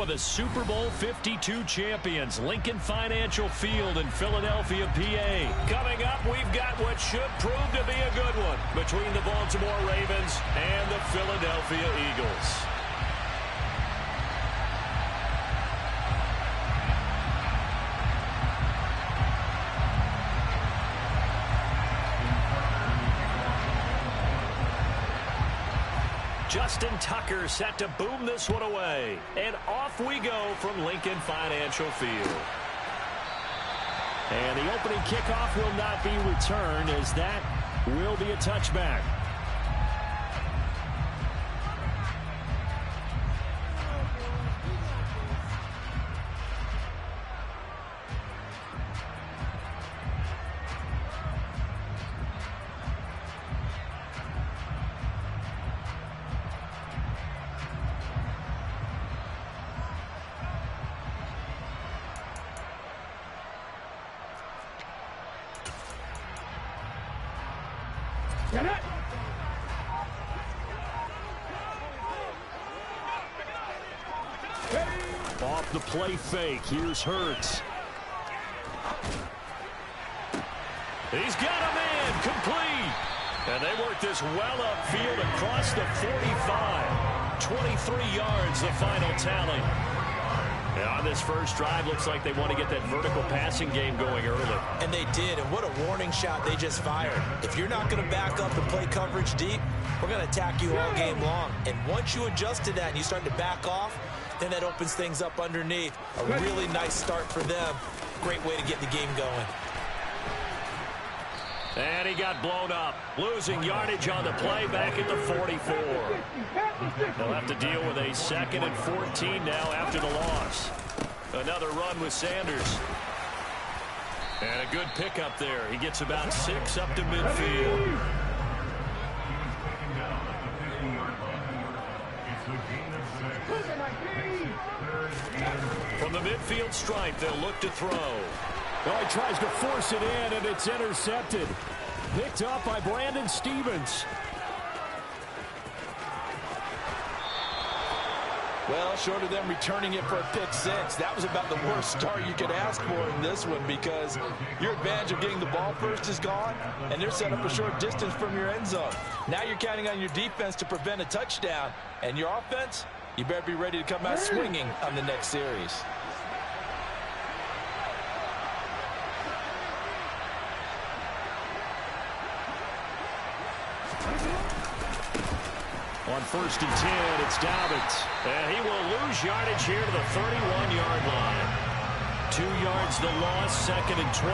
are the Super Bowl 52 champions, Lincoln Financial Field in Philadelphia, PA. Coming up, we've got what should prove to be a good one between the Baltimore Ravens and the Philadelphia Eagles. Justin Tucker set to boom this one away. And off we go from Lincoln Financial Field. And the opening kickoff will not be returned, as that will be a touchback. Off the play fake, here's Hurts. He's got a man, complete. And they work this well upfield across the 45. 23 yards, the final tally. And on this first drive, looks like they want to get that vertical passing game going early. And they did, and what a warning shot they just fired. If you're not going to back up and play coverage deep, we're going to attack you all game long. And once you adjust to that and you start to back off, then that opens things up underneath. A really nice start for them. Great way to get the game going. And he got blown up. Losing yardage on the play back at the 44. They'll have to deal with a 2nd and 14 now after the loss. Another run with Sanders. And a good pickup there. He gets about 6 up to midfield. From the midfield stripe, they'll look to throw. Well, he tries to force it in, and it's intercepted. Picked up by Brandon Stevens. Well, short of them returning it for a pick six, that was about the worst start you could ask for in this one, because your advantage of getting the ball first is gone, and they're set up a short distance from your end zone. Now you're counting on your defense to prevent a touchdown, and your offense, you better be ready to come out swinging on the next series. On 1st and 10, it's Dobbins. And he will lose yardage here to the 31-yard line. 2 yards the loss, 2nd and 12.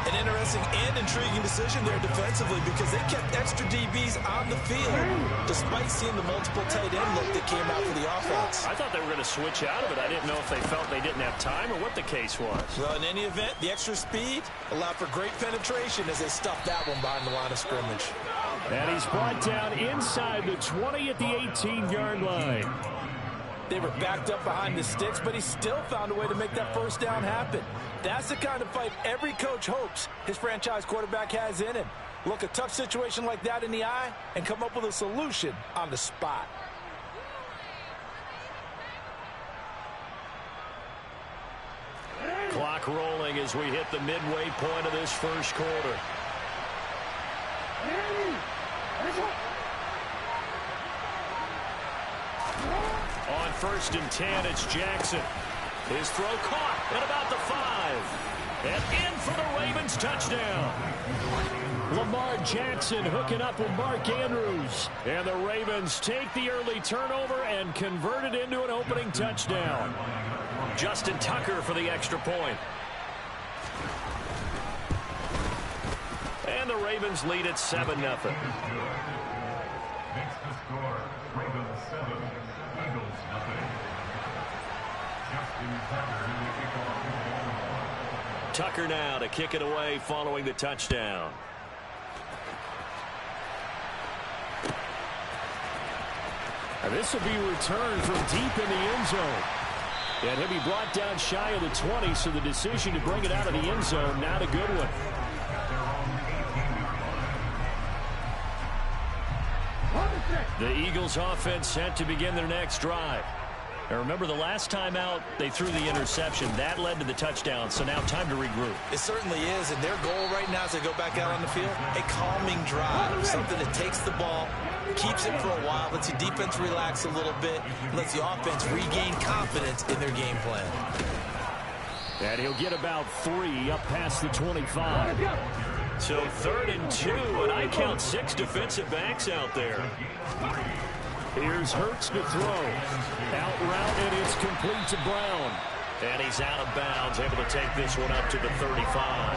An interesting and intriguing decision there defensively, because they kept extra DBs on the field despite seeing the multiple tight end look that came out for the offense. I thought they were going to switch out of it. I didn't know if they felt they didn't have time or what the case was. Well, in any event, the extra speed allowed for great penetration as they stuffed that one behind the line of scrimmage. And he's brought down inside the 20 at the 18-yard line. They were backed up behind the sticks, but he still found a way to make that first down happen. That's the kind of fight every coach hopes his franchise quarterback has in him. Look a tough situation like that in the eye and come up with a solution on the spot. Clock rolling as we hit the midway point of this first quarter. On 1st and 10, it's Jackson. His throw caught at about the 5. And in for the Ravens touchdown. Lamar Jackson hooking up with Mark Andrews. And the Ravens take the early turnover and convert it into an opening touchdown. Justin Tucker for the extra point. And the Ravens lead at 7-0. Makes the score Ravens 7, Eagles 0. Justin Tucker in the kickoff. Tucker now to kick it away following the touchdown. And this will be returned from deep in the end zone. And he'll be brought down shy of the 20, so the decision to bring it out of the end zone, not a good one. The Eagles offense set to begin their next drive. Now remember, the last time out, they threw the interception. That led to the touchdown, so now time to regroup. It certainly is, and their goal right now as they go back out on the field, a calming drive, something that takes the ball, keeps it for a while, lets the defense relax a little bit, and lets the offense regain confidence in their game plan. And he'll get about 3 up past the 25. So 3rd and 2, and I count 6 defensive backs out there. Here's Hurts to throw. Out route, and it's complete to Brown. And he's out of bounds, able to take this one up to the 35.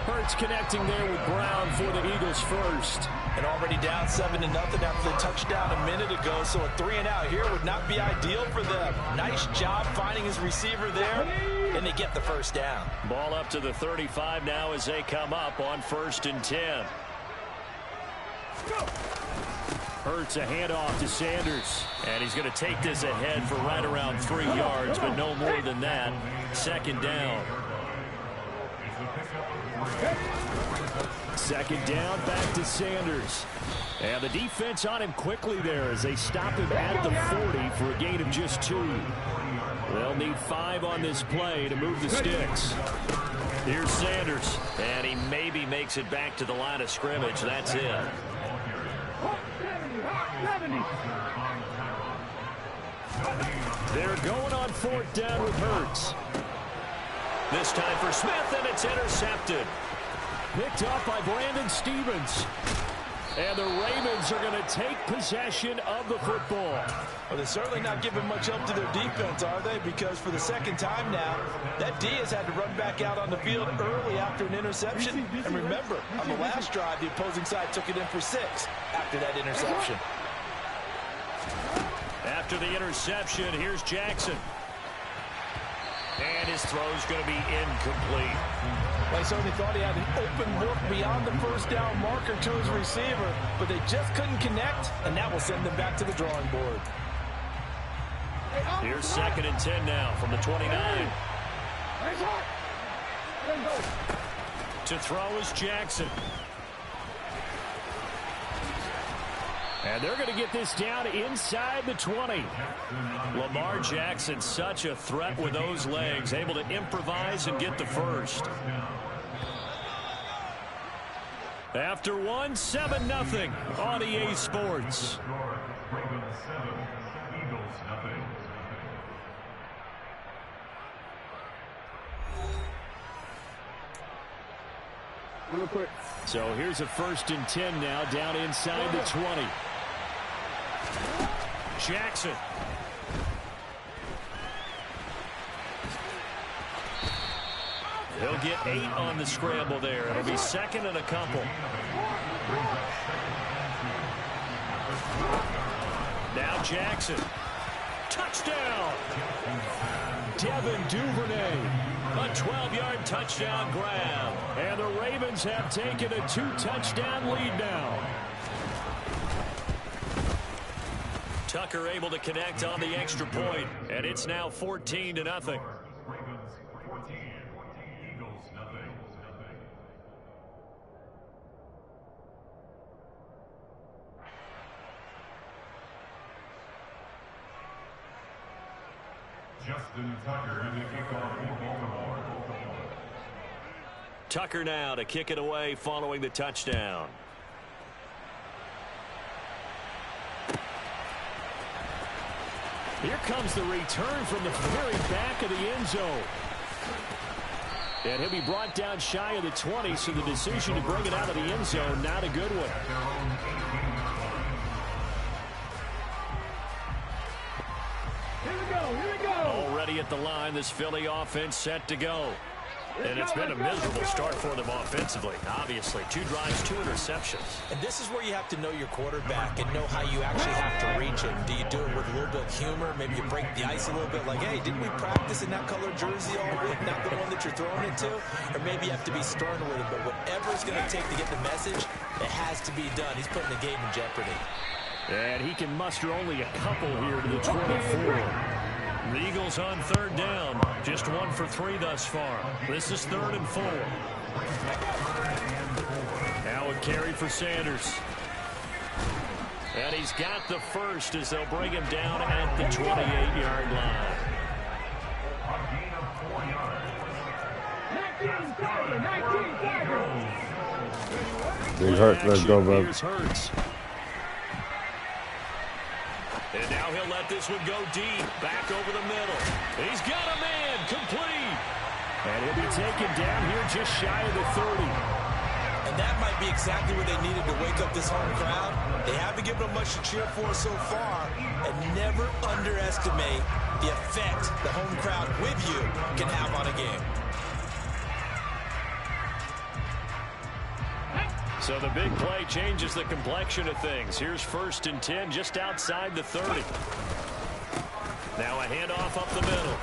Hurts connecting there with Brown for the Eagles first. And already down 7-0 after the touchdown a minute ago, so a 3-and-out here would not be ideal for them. Nice job finding his receiver there, and they get the first down. Ball up to the 35 now as they come up on 1st and 10. Hurts a handoff to Sanders. And he's going to take this ahead for right around 3 yards, but no more than that. 2nd down. 2nd down, back to Sanders. And the defense on him quickly there as they stop him at the 40 for a gain of just 2. They'll need 5 on this play to move the sticks. Here's Sanders, and he maybe makes it back to the line of scrimmage. That's it. They're going on 4th down with Hurts. This time for Smith, and it's intercepted. Picked up by Brandon Stevens. And the Ravens are going to take possession of the football. Well, they're certainly not giving much help to their defense, are they? Because for the 2nd time now, that D has had to run back out on the field early after an interception. And remember, on the last drive, the opposing side took it in for 6 after that interception. After the interception, here's Jackson. And his throw's going to be incomplete. Well, he certainly thought he had an open look beyond the 1st down marker to his receiver, but they just couldn't connect, and that will send them back to the drawing board. Here's 2nd and 10 now from the 29. To throw is Jackson. And they're going to get this down inside the 20. Lamar Jackson, such a threat with those legs, able to improvise and get the first. After 1, 7-0 on EA Sports. Ravens 7, Eagles nothing. Real quick. So here's a 1st and 10 now, down inside the 20. Jackson. He'll get 8 on the scramble there. It'll be 2nd and a couple. Now Jackson. Touchdown. Devin Duvernay. A 12-yard touchdown grab. And the Ravens have taken a 2-touchdown lead now. Tucker able to connect on the extra point, and it's now 14-0. Ravens 14, Eagles nothing. Justin Tucker in the kickoff for Baltimore. Tucker now to kick it away following the touchdown. Here comes the return from the very back of the end zone. And he'll be brought down shy of the 20, so the decision to bring it out of the end zone, not a good one. Here we go. Already at the line, this Philly offense set to go. And it's been a miserable start for them offensively. Obviously, 2 drives, 2 interceptions. And this is where you have to know your quarterback and know how you actually have to reach him. Do you do it with a little bit of humor? Maybe you break the ice a little bit like, hey, didn't we practice in that color jersey all week, not the one that you're throwing it to? Or maybe you have to be stern with him. But whatever it's going to take to get the message, it has to be done. He's putting the game in jeopardy. And he can muster only a couple here to the 24. The Eagles on 3rd down. Just 1 for 3 thus far. This is 3rd and 4. Now a carry for Sanders. And he's got the first as they'll bring him down at the 28-yard line. Big Hurts, let's go, bro. And now he'll let this one go deep, back over the middle. He's got a man, complete. And he'll be taken down here just shy of the 30. And that might be exactly what they needed to wake up this home crowd. They haven't given them much to cheer for so far, and never underestimate the effect the home crowd with you can have on a game. So the big play changes the complexion of things. Here's 1st and 10 just outside the 30. Now a handoff up the middle.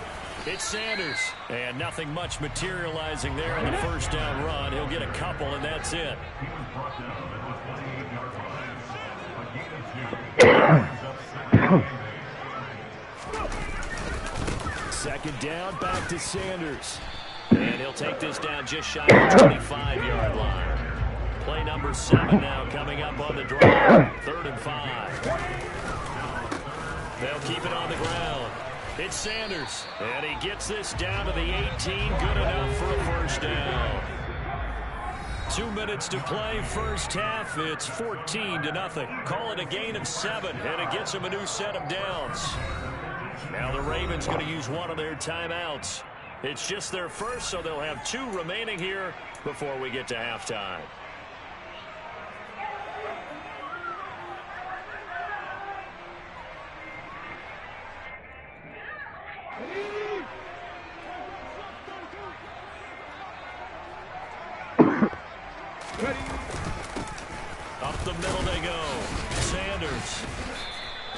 It's Sanders. And nothing much materializing there on the first down run. He'll get a couple, and that's it. Second down, back to Sanders. And he'll take this down just shy of the 25-yard line. Play number 7 now coming up on the drive. 3rd and 5. They'll keep it on the ground. It's Sanders. And he gets this down to the 18. Good enough for a first down. 2 minutes to play first half. It's 14-0. Call it a gain of 7. And it gets them a new set of downs. Now the Ravens going to use one of their timeouts. It's just their first, so they'll have 2 remaining here before we get to halftime. Up the middle they go. Sanders.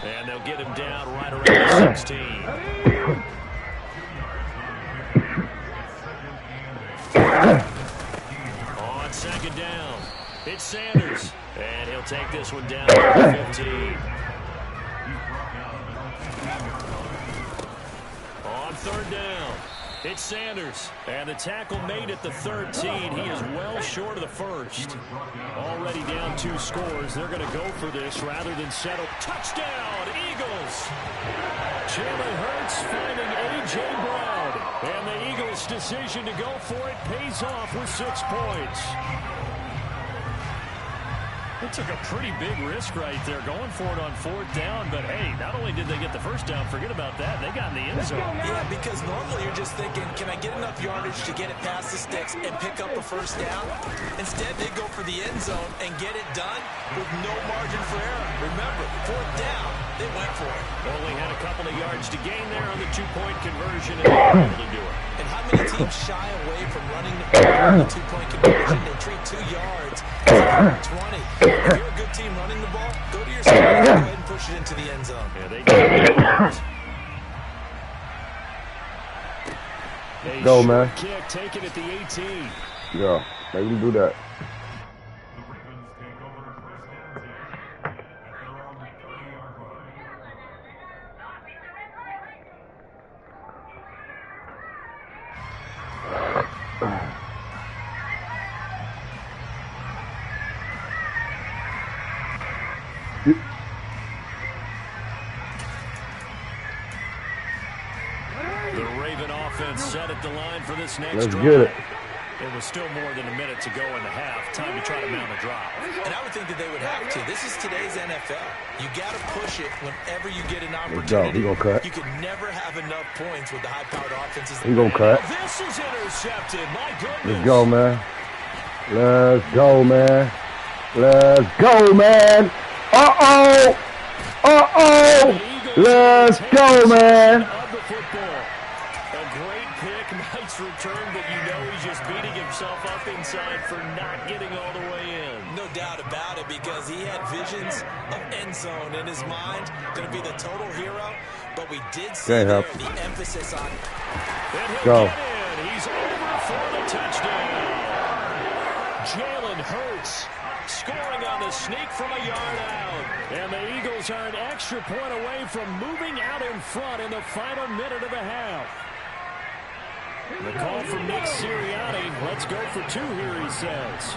And they'll get him down right around the 16. On 2nd down, it's Sanders. And he'll take this one down to the 15. On 3rd down, it's Sanders. And the tackle made at the 13. He is well short of the first. Already down 2 scores. They're going to go for this rather than settle. Touchdown, Eagles! Jalen Hurts finding A.J. Brown. And the Eagles' decision to go for it pays off with 6 points. They took a pretty big risk right there going for it on 4th down. But, hey, not only did they get the first down, forget about that. They got in the end zone. Yeah, because normally you're just thinking, can I get enough yardage to get it past the sticks and pick up a first down? Instead, they go for the end zone and get it done with no margin for error. Remember, 4th down, they went for it. Only had a couple of yards to gain there on the 2-point conversion, and they were able to do it. And how many teams shy away from running the ball on the 2-point conversion? They treat 2 yards as 20. If you're a good team running the ball, go to your side and go ahead and push it into the end zone. Yeah, they did. Go, man. Kick taken at the 18. Yeah, make him do that. The Raven offense set at the line for this next Let's drive. get it. It was still more than a minute to go in the half. Time to try to mount a drive. And I would think that they would have to. This is today's NFL. You got to push it whenever you get an opportunity. He gonna cut. You can never have enough points with the high-powered offenses. He gonna cut. This is intercepted. My goodness. Let's go, man. Let's go, man. Let's go, man. Uh-oh. Uh-oh. Let's go, man. Of the football. A great pick. Nice return, but you know he's just beating himself up inside for not getting all the way in. No doubt about it, because he had visions of end zone in his mind. Going to be the total hero. But we did see there the emphasis on. And he'll Go. get in. He's over for the touchdown. Jalen Hurts scoring on the sneak from a yard out. And the Eagles are an extra point away from moving out in front in the final minute of the half. The call from Nick Sirianni. Let's go for 2 here, he says.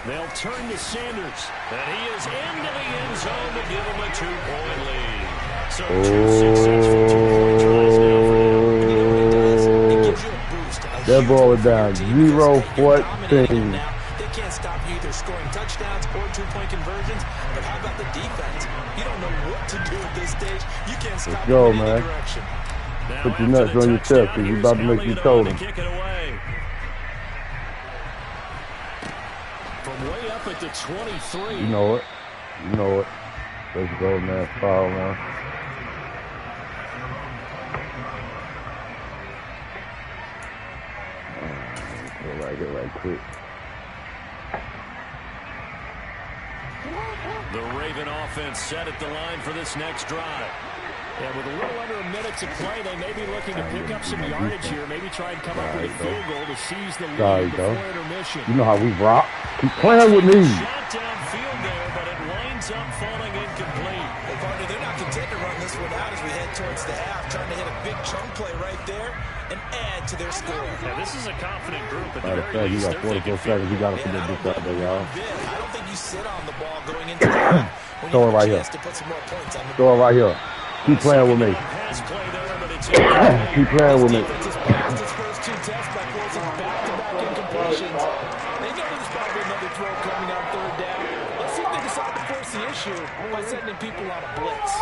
They'll turn to Sanders. And he is into the end zone to give him a 2-point lead. So 2 successful 2-point tries now for them. You know what it does? It gives you a boost. That ball was down 0-14. They can't stop you either scoring touchdowns or 2-point conversions. But how about the defense? You don't know what to do at this stage. You can't stop them in any direction. Put your nuts on your chest because you're about to make you total. Kick it away. From way up at the 23. You know it. You know it. Let's go, man. Foul, man. Get right quick. The Raven offense set at the line for this next drive. And with a little under a minute to play, they may be looking to pick up some yardage here. Maybe try and come up with a field goal to seize the lead before intermission. You know how we rock. Keep playing with me. Shot downfield there, but it winds up falling incomplete. Well, partner, they're not content to run this one out as we head towards the half, trying to hit a big chunk play right there and add to their score. Now, this is a confident group. At the very least, they're thinking 44 seconds. You got to put this out there, y'all. I don't think you sit on the ball going into the half when you have a chance to put some more points on the board. Throw it right here. Keep playing with me. Keep playing with me. His first 2 tests by forcing back-to-back incompletions. They know there's probably another throw coming on 3rd down. Let's see if they decide to force the issue by sending people on a blitz.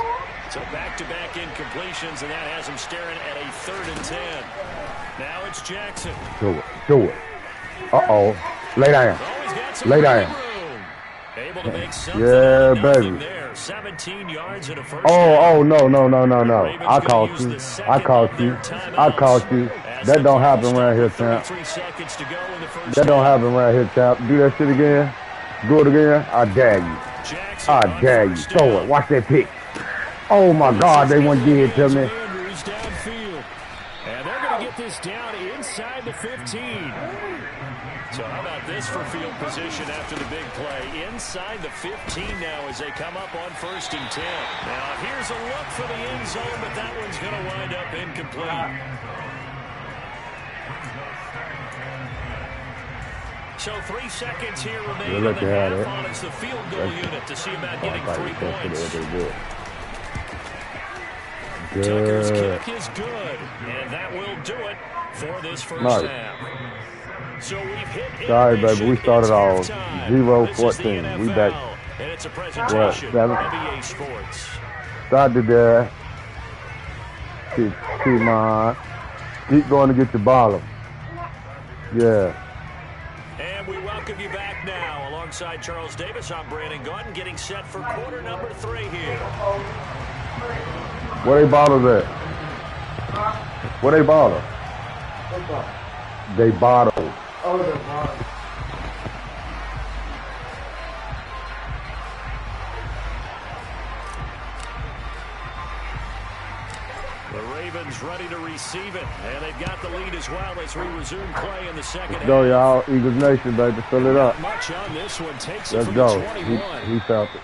So back-to-back incompletions, and that has him staring at a 3rd and 10. Now it's Jackson. Do it. Do it. Uh-oh. Lay down. Lay down. Able to make something baby. There. 17 yards and a first oh, no. I caught you. I caught you. I caught you. That don't happen around here, champ. That don't happen around here, champ. Do that shit again. Do it again. I dare you. I dare you. Throw it. Watch that pick. Oh, my God. They want to get it to me. And they're going to get this down inside the 15. So how about this for field position after the big play? Inside the 15 now as they come up on 1st and 10. Now here's a look for the end zone, but that one's going to wind up incomplete. So 3 seconds here remain on the half on as the field goal unit to see about getting 3 points. Tucker's kick is good, and that will do it for this first half. So we've hit sorry, baby. We started off 0-14. We back. And it's a presentation of EA Sports. Started there. Keep going to get your bottom. Yeah. And we welcome you back now. Alongside Charles Davis, I'm Brandon Gordon, getting set for quarter number 3 here. Where they bottles at? Where they bottle? They bottle. Oh, they're bottle. The Ravens ready to receive it, and they've got the lead as well as we resume play in the second half. Go, y'all. Eagles Nation, baby. Fill it up. Not much on this one. Takes Let's it from go. the 21. He felt it.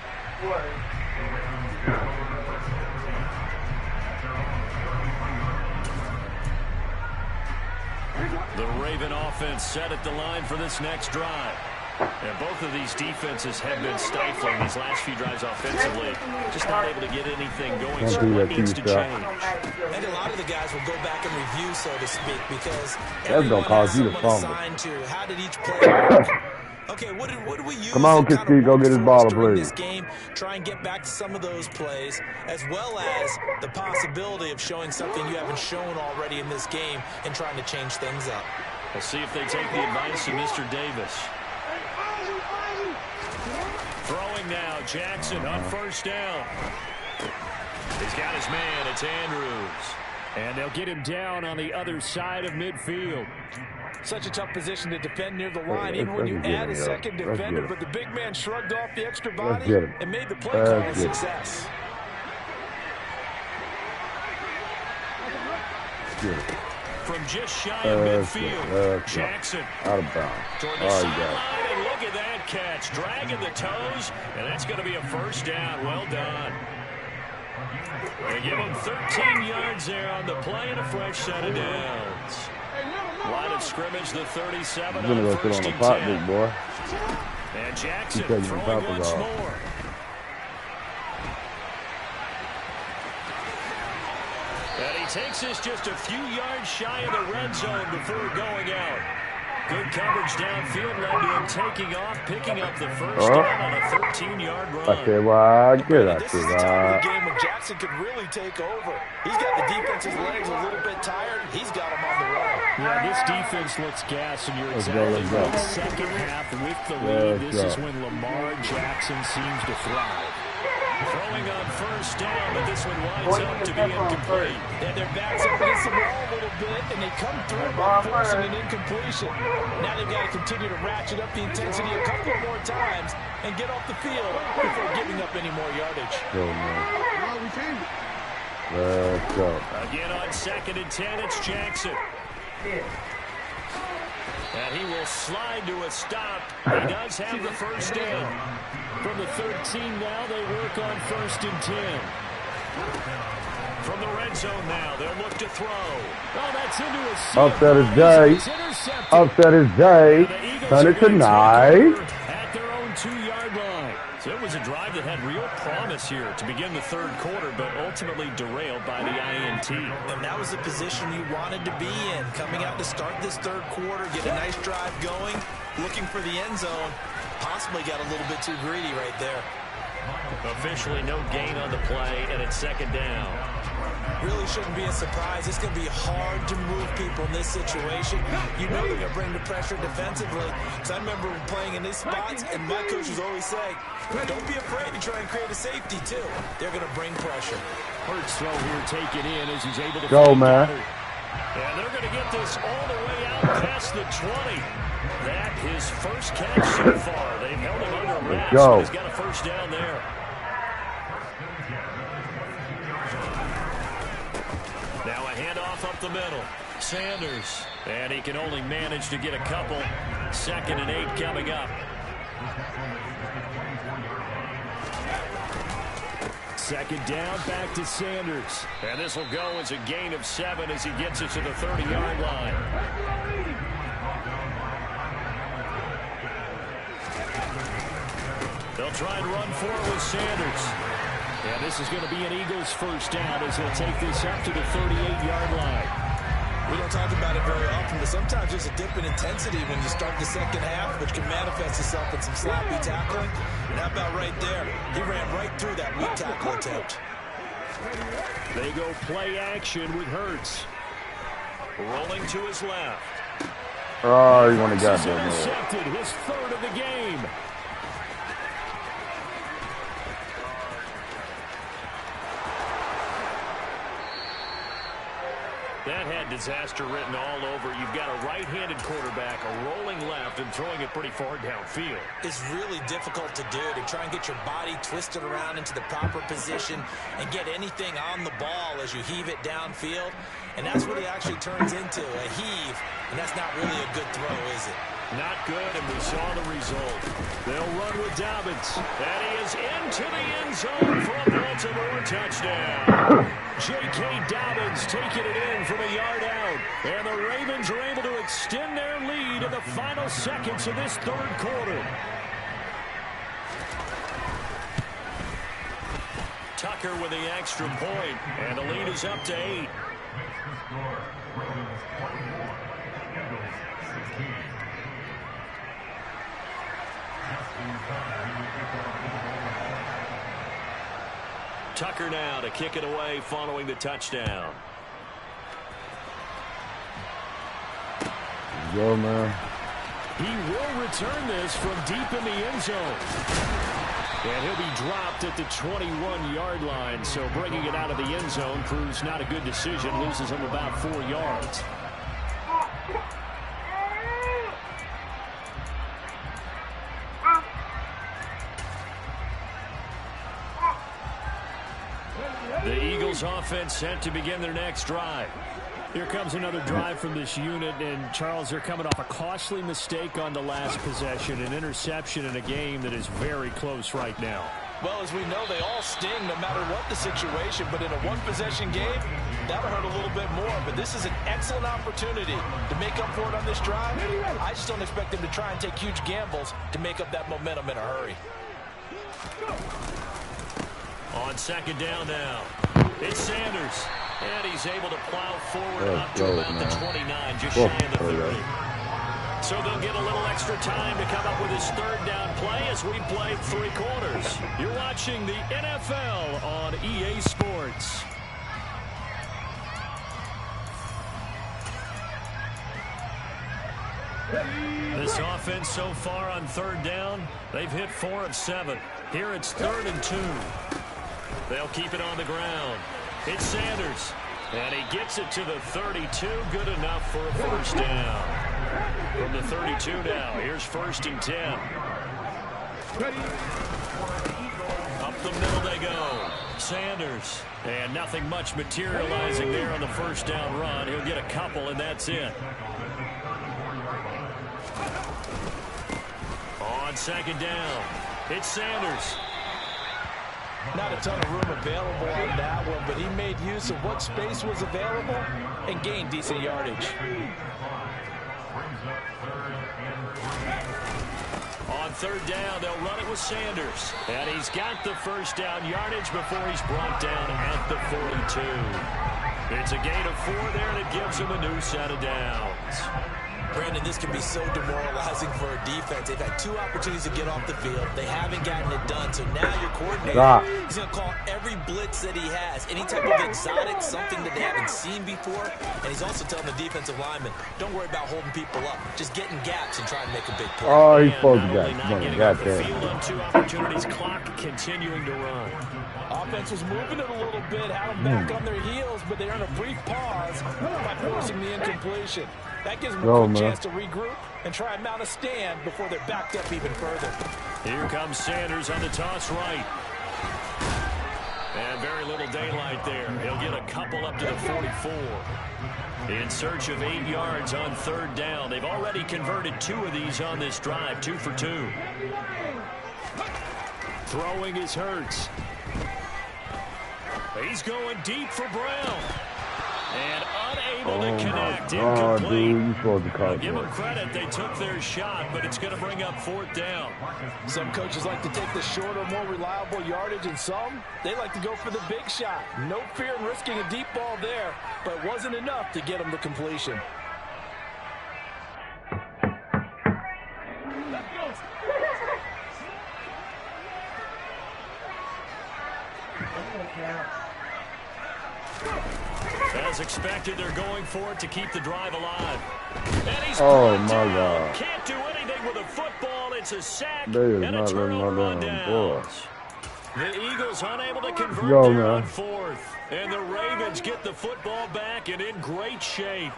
The Raven offense set at the line for this next drive. And both of these defenses have been stifling these last few drives offensively. Just not able to get anything going. So what needs to change? I think a lot of the guys will go back and review, so to speak, because that's going to cause you to fumble. How did each play work? Okay, what did we use? Come on, Kiski, go get his ball, please. This game, try and get back to some of those plays, as well as the possibility of showing something you haven't shown already in this game and trying to change things up. We'll see if they take the advice of Mr. Davis. Throwing now, Jackson on first down. He's got his man, it's Andrews. And they'll get him down on the other side of midfield. Such a tough position to defend near the line, even when you add a second defender. But the big man shrugged off the extra body and made the play call a success. From just shy of midfield, Jackson. Out of bounds. Toward the sideline, and look at that catch. Dragging the toes, and that's going to be a first down. Well done. They give him 13 yards there on the play and a fresh set of downs. Line of scrimmage, the 37 on first and 10. Big boy. And Jackson throwing once more. And he takes this just a few yards shy of the red zone before going out. Good coverage downfield led to him taking off, picking up the first down on a 13-yard run. This is the time of the game when Jackson could really take over. He's got the defense's legs a little bit tired. He's got them on the run. Yeah, this defense looks gassed, and you're exactly right. Second half with the lead, this is when Lamar Jackson seems to thrive. Throwing on first down, but this one winds up to be incomplete. And their backs up against the wall a little bit, and they come through by forcing an incompletion. Now they've got to continue to ratchet up the intensity a couple more times and get off the field before giving up any more yardage. Let's go. Again on 2nd and 10, it's Jackson. And he will slide to a stop. He does have the first down. From the 13 now, they work on 1st and 10. From the red zone now, they'll look to throw. Oh, that's into a upset his day. Upset his day. Turn it tonight. At their own 2-yard line. So it was a drive that had real promise here to begin the third quarter, but ultimately derailed by the INT. And that was the position you wanted to be in. Coming out to start this third quarter, get a nice drive going, looking for the end zone. Possibly got a little bit too greedy right there. Officially no gain on the play, and it's 2nd down. Really shouldn't be a surprise. It's going to be hard to move people in this situation. You know they're going to bring the pressure defensively. Because I remember playing in these spots, and my coaches always say, don't be afraid to try and create a safety, too. They're going to bring pressure. Hurts throw here taken in as he's able to go, man. And they're going to get this all the way out past the 20. That his first catch so far. They've held him under wraps, but he's got a first down there. Now a handoff up the middle. Sanders. And he can only manage to get a couple. 2nd and 8 coming up. Second down, back to Sanders. And this will go as a gain of 7 as he gets it to the 30-yard line. They'll try and run for it with Sanders. And this is going to be an Eagles first down as they'll take this up to the 38-yard line. We don't talk about it very often, but sometimes there's a dip in intensity when you start the second half, which can manifest itself in some sloppy tackling. And how about right there? He ran right through that weak tackle attempt. They go play action with Hurts. Rolling to his left. Oh, you want to get that. Intercepted, his 3rd of the game. That had disaster written all over. You've got a right-handed quarterback, a rolling left, and throwing it pretty far downfield. It's really difficult to do, to try and get your body twisted around into the proper position and get anything on the ball as you heave it downfield. And that's what it actually turns into, a heave. And that's not really a good throw, is it? Not good, and we saw the result. They'll run with Dobbins. And he is into the end zone for a Baltimore touchdown. J.K. Dobbins taking it in from a yard out. And the Ravens are able to extend their lead in the final seconds of this third quarter. Tucker with the extra point, and the lead is up to 8. Tucker now to kick it away following the touchdown. Go, man. He will return this from deep in the end zone. And he'll be dropped at the 21-yard line, so bringing it out of the end zone proves not a good decision. Loses him about 4 yards. The Eagles offense set to begin their next drive. Here comes another drive from this unit, and Charles, they're coming off a costly mistake on the last possession, an interception in a game that is very close right now. Well, as we know, they all sting no matter what the situation, but in a one-possession game, That'll hurt a little bit more, but this is an excellent opportunity to make up for it on this drive. I just don't expect them to try and take huge gambles to make up that momentum in a hurry. On second down now, it's Sanders. And he's able to plow forward up to about the 29, just shy of the 30. So they'll get a little extra time to come up with his third down play as we play 3 quarters. You're watching the NFL on EA Sports. This offense so far on third down, they've hit 4 of 7. Here it's 3rd and 2. They'll keep it on the ground. It's Sanders, and he gets it to the 32. Good enough for a first down. From the 32 now, here's 1st and 10. Up the middle they go. Sanders, and nothing much materializing there on the first down run. He'll get a couple, and that's it. On second down, it's Sanders. Not a ton of room available on that one, but he made use of what space was available and gained decent yardage. On third down, they'll run it with Sanders. And he's got the first down yardage before he's brought down at the 42. It's a gain of 4 there, and it gives him a new set of downs. Brandon, this can be so demoralizing for a defense. They've had 2 opportunities to get off the field. They haven't gotten it done. So now your coordinator, he's going to call every blitz that he has, any type of exotic, something that they haven't seen before. And he's also telling the defensive lineman, don't worry about holding people up. Just get in gaps and try and make a big play. Oh, he's supposed to get the field on 2 opportunities. Clock continuing to run. Offense was moving it a little bit, had them back on their heels, but they earned a brief pause by forcing the incompletion. That gives them a quick chance to regroup and try and mount a stand before they're backed up even further. Here comes Sanders on the toss right. And very little daylight there. He'll get a couple up to the 44. In search of 8 yards on third down. They've already converted 2 of these on this drive, 2 for 2. Throwing is Hurts. He's going deep for Brown. And unable to connect. Incomplete. Give them credit. They took their shot, but it's going to bring up 4th down. Some coaches like to take the shorter, more reliable yardage, and some, they like to go for the big shot. No fear in risking a deep ball there, but it wasn't enough to get them to completion. As expected, they're going for it to keep the drive alive. And he's God. Can't do anything with a football. It's a sack and a turnover on downs. The Eagles unable to convert there on 4th. And the Ravens get the football back and in great shape.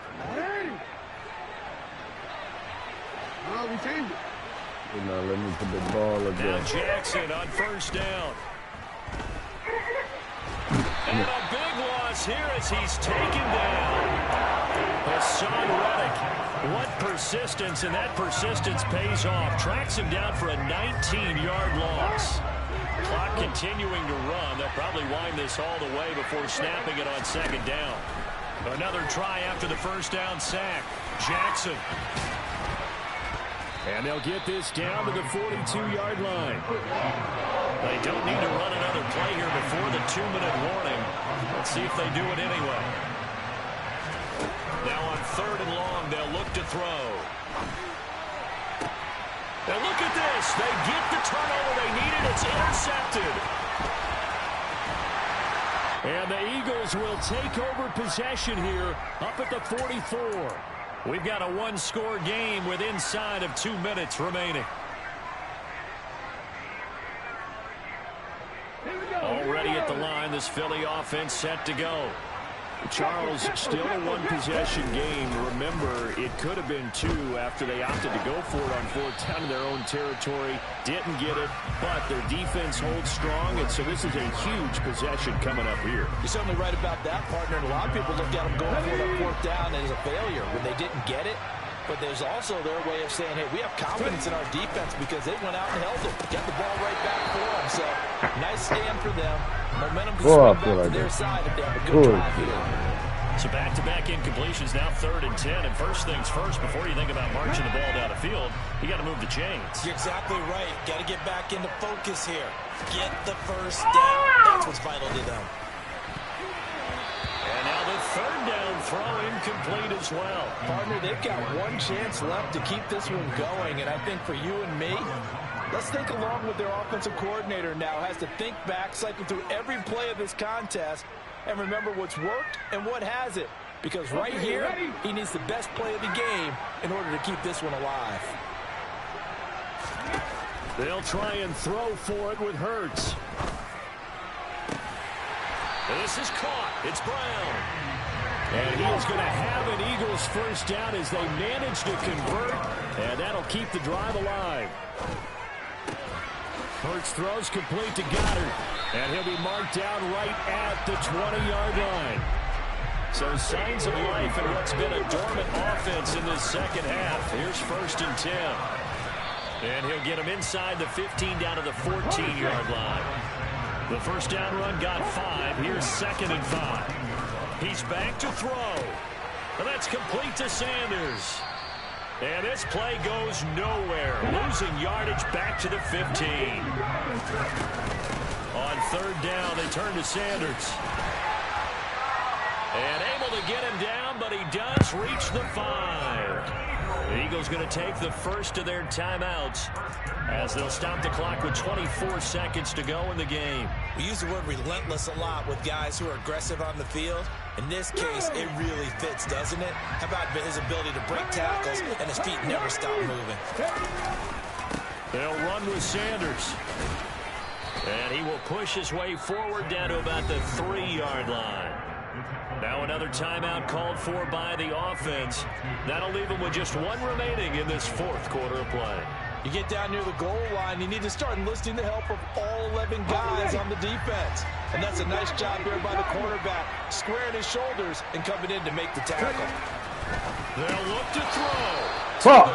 Let me put the ball up there. Now Jackson on first down. And a big loss here as he's taken down. Hassan Reddick. What persistence, and that persistence pays off. Tracks him down for a 19-yard loss. Clock continuing to run. They'll probably wind this all the way before snapping it on second down. Another try after the first down sack. Jackson. And they'll get this down to the 42-yard line. They don't need to run another play here before the 2-minute warning. Let's see if they do it anyway. Now on 3rd and long, they'll look to throw. Now look at this. They get the turnover they needed. It's intercepted. And the Eagles will take over possession here up at the 44. We've got a 1-score game with inside of 2 minutes remaining. Already at the line, this Philly offense set to go. Charles, still a 1-possession game. Remember, it could have been 2 after they opted to go for it on 4th down in their own territory. Didn't get it, but their defense holds strong, and so this is a huge possession coming up here. You're certainly right about that, partner. And a lot of people look at them going for it on 4th down as a failure when they didn't get it. But there's also their way of saying, hey, we have confidence in our defense because they went out and held them. Got the ball right back for them. So nice stand for them. Momentum can swing back to their side if they have a good drive here. So back-to-back incompletions, now 3rd and 10. And first things first, before you think about marching the ball down the field, you got to move the chains. You're exactly right. Got to get back into focus here. Get the first down. That's what's vital to them. And now the 3rd down throw incomplete as well. Partner, they've got one chance left to keep this one going. And I think for you and me, let's think along with their offensive coordinator now. Has to think back, cycle through every play of this contest, and remember what's worked and what hasn't. Because right here, he needs the best play of the game in order to keep this one alive. They'll try and throw for it with Hurts. This is caught. It's Brown. And he's going to have an Eagles first down as they manage to convert, and that'll keep the drive alive. Hurts throws complete to Goddard, and he'll be marked down right at the 20-yard line. So signs of life in what's been a dormant offense in this second half. Here's 1st and 10. And he'll get him inside the 15 down to the 14-yard line. The first down run got 5. Here's 2nd and 5. He's back to throw. And that's complete to Sanders. And this play goes nowhere. Losing yardage back to the 15. On 3rd down, they turn to Sanders. And able to get him down, but he does reach the 5. The Eagles going to take the first of their timeouts as they'll stop the clock with 24 seconds to go in the game. We use the word relentless a lot with guys who are aggressive on the field. In this case, it really fits, doesn't it? How about his ability to break tackles and his feet never stop moving? They'll run with Sanders. And he will push his way forward down to about the 3-yard line. Now another timeout called for by the offense. That'll leave them with just 1 remaining in this 4th quarter of play. You get down near the goal line, you need to start enlisting the help of all 11 guys on the defense. And that's a nice job here by the cornerback, squaring his shoulders and coming in to make the tackle. They'll look to throw.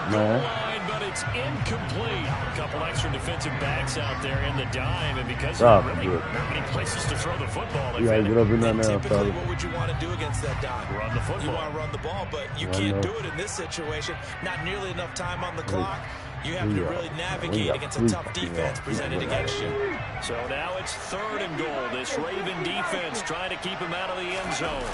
Man. Line, but it's incomplete. A couple extra defensive backs out there in the dime, and because of really not many places to throw the football. Yeah, get up in there now, typically, what would you want to do against that dime? Run the football. You want to run the ball, but you can't do it in this situation. Not nearly enough time on the clock. You have to really navigate against a tough defense presented against you. So now it's 3rd and goal. This Raven defense trying to keep him out of the end zone.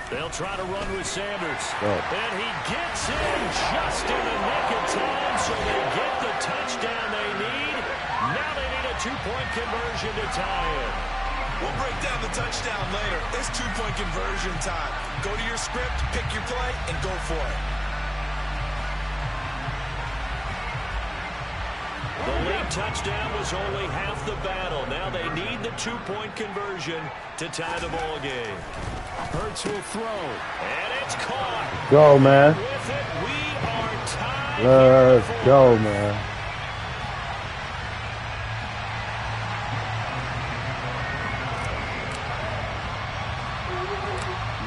They'll try to run with Sanders. And he gets in just in the nick of time, so they get the touchdown they need. Now they need a 2-point conversion to tie it. We'll break down the touchdown later. It's 2-point conversion time. Go to your script, pick your play, and go for it. The late touchdown was only half the battle. Now they need the 2-point conversion to tie the ball game. Hurts will throw. And it's caught. Go, man. With it, we are tied. Let's go, man.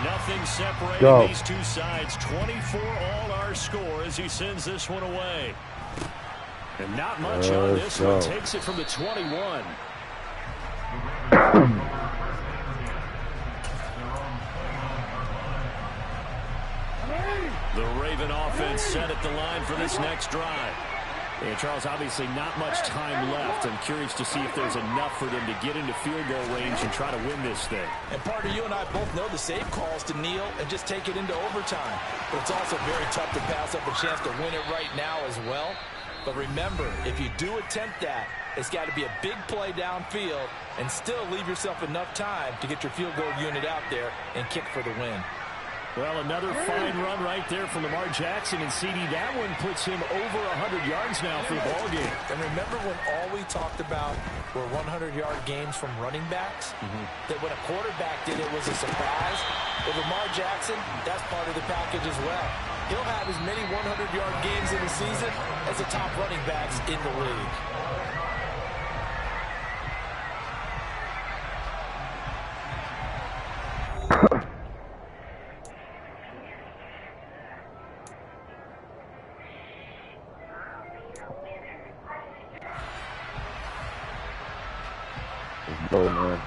Nothing separating these two sides. 24 all our score as he sends this one away. And not much on this one. Takes it from the 21. The Raven offense set at the line for this next drive. And Charles, obviously not much time left. I'm curious to see if there's enough for them to get into field goal range and try to win this thing. And partner, you and I both know the save calls to kneel and just take it into overtime. But it's also very tough to pass up a chance to win it right now as well. But remember, if you do attempt that, it's got to be a big play downfield and still leave yourself enough time to get your field goal unit out there and kick for the win. Well, another fine run right there from Lamar Jackson and CD. That one puts him over 100 yards now for the ball game. And remember when all we talked about were 100-yard games from running backs? That when a quarterback did it was a surprise. With Lamar Jackson, that's part of the package as well. He'll have as many 100-yard games in the season as the top running backs in the league. Let's go, man.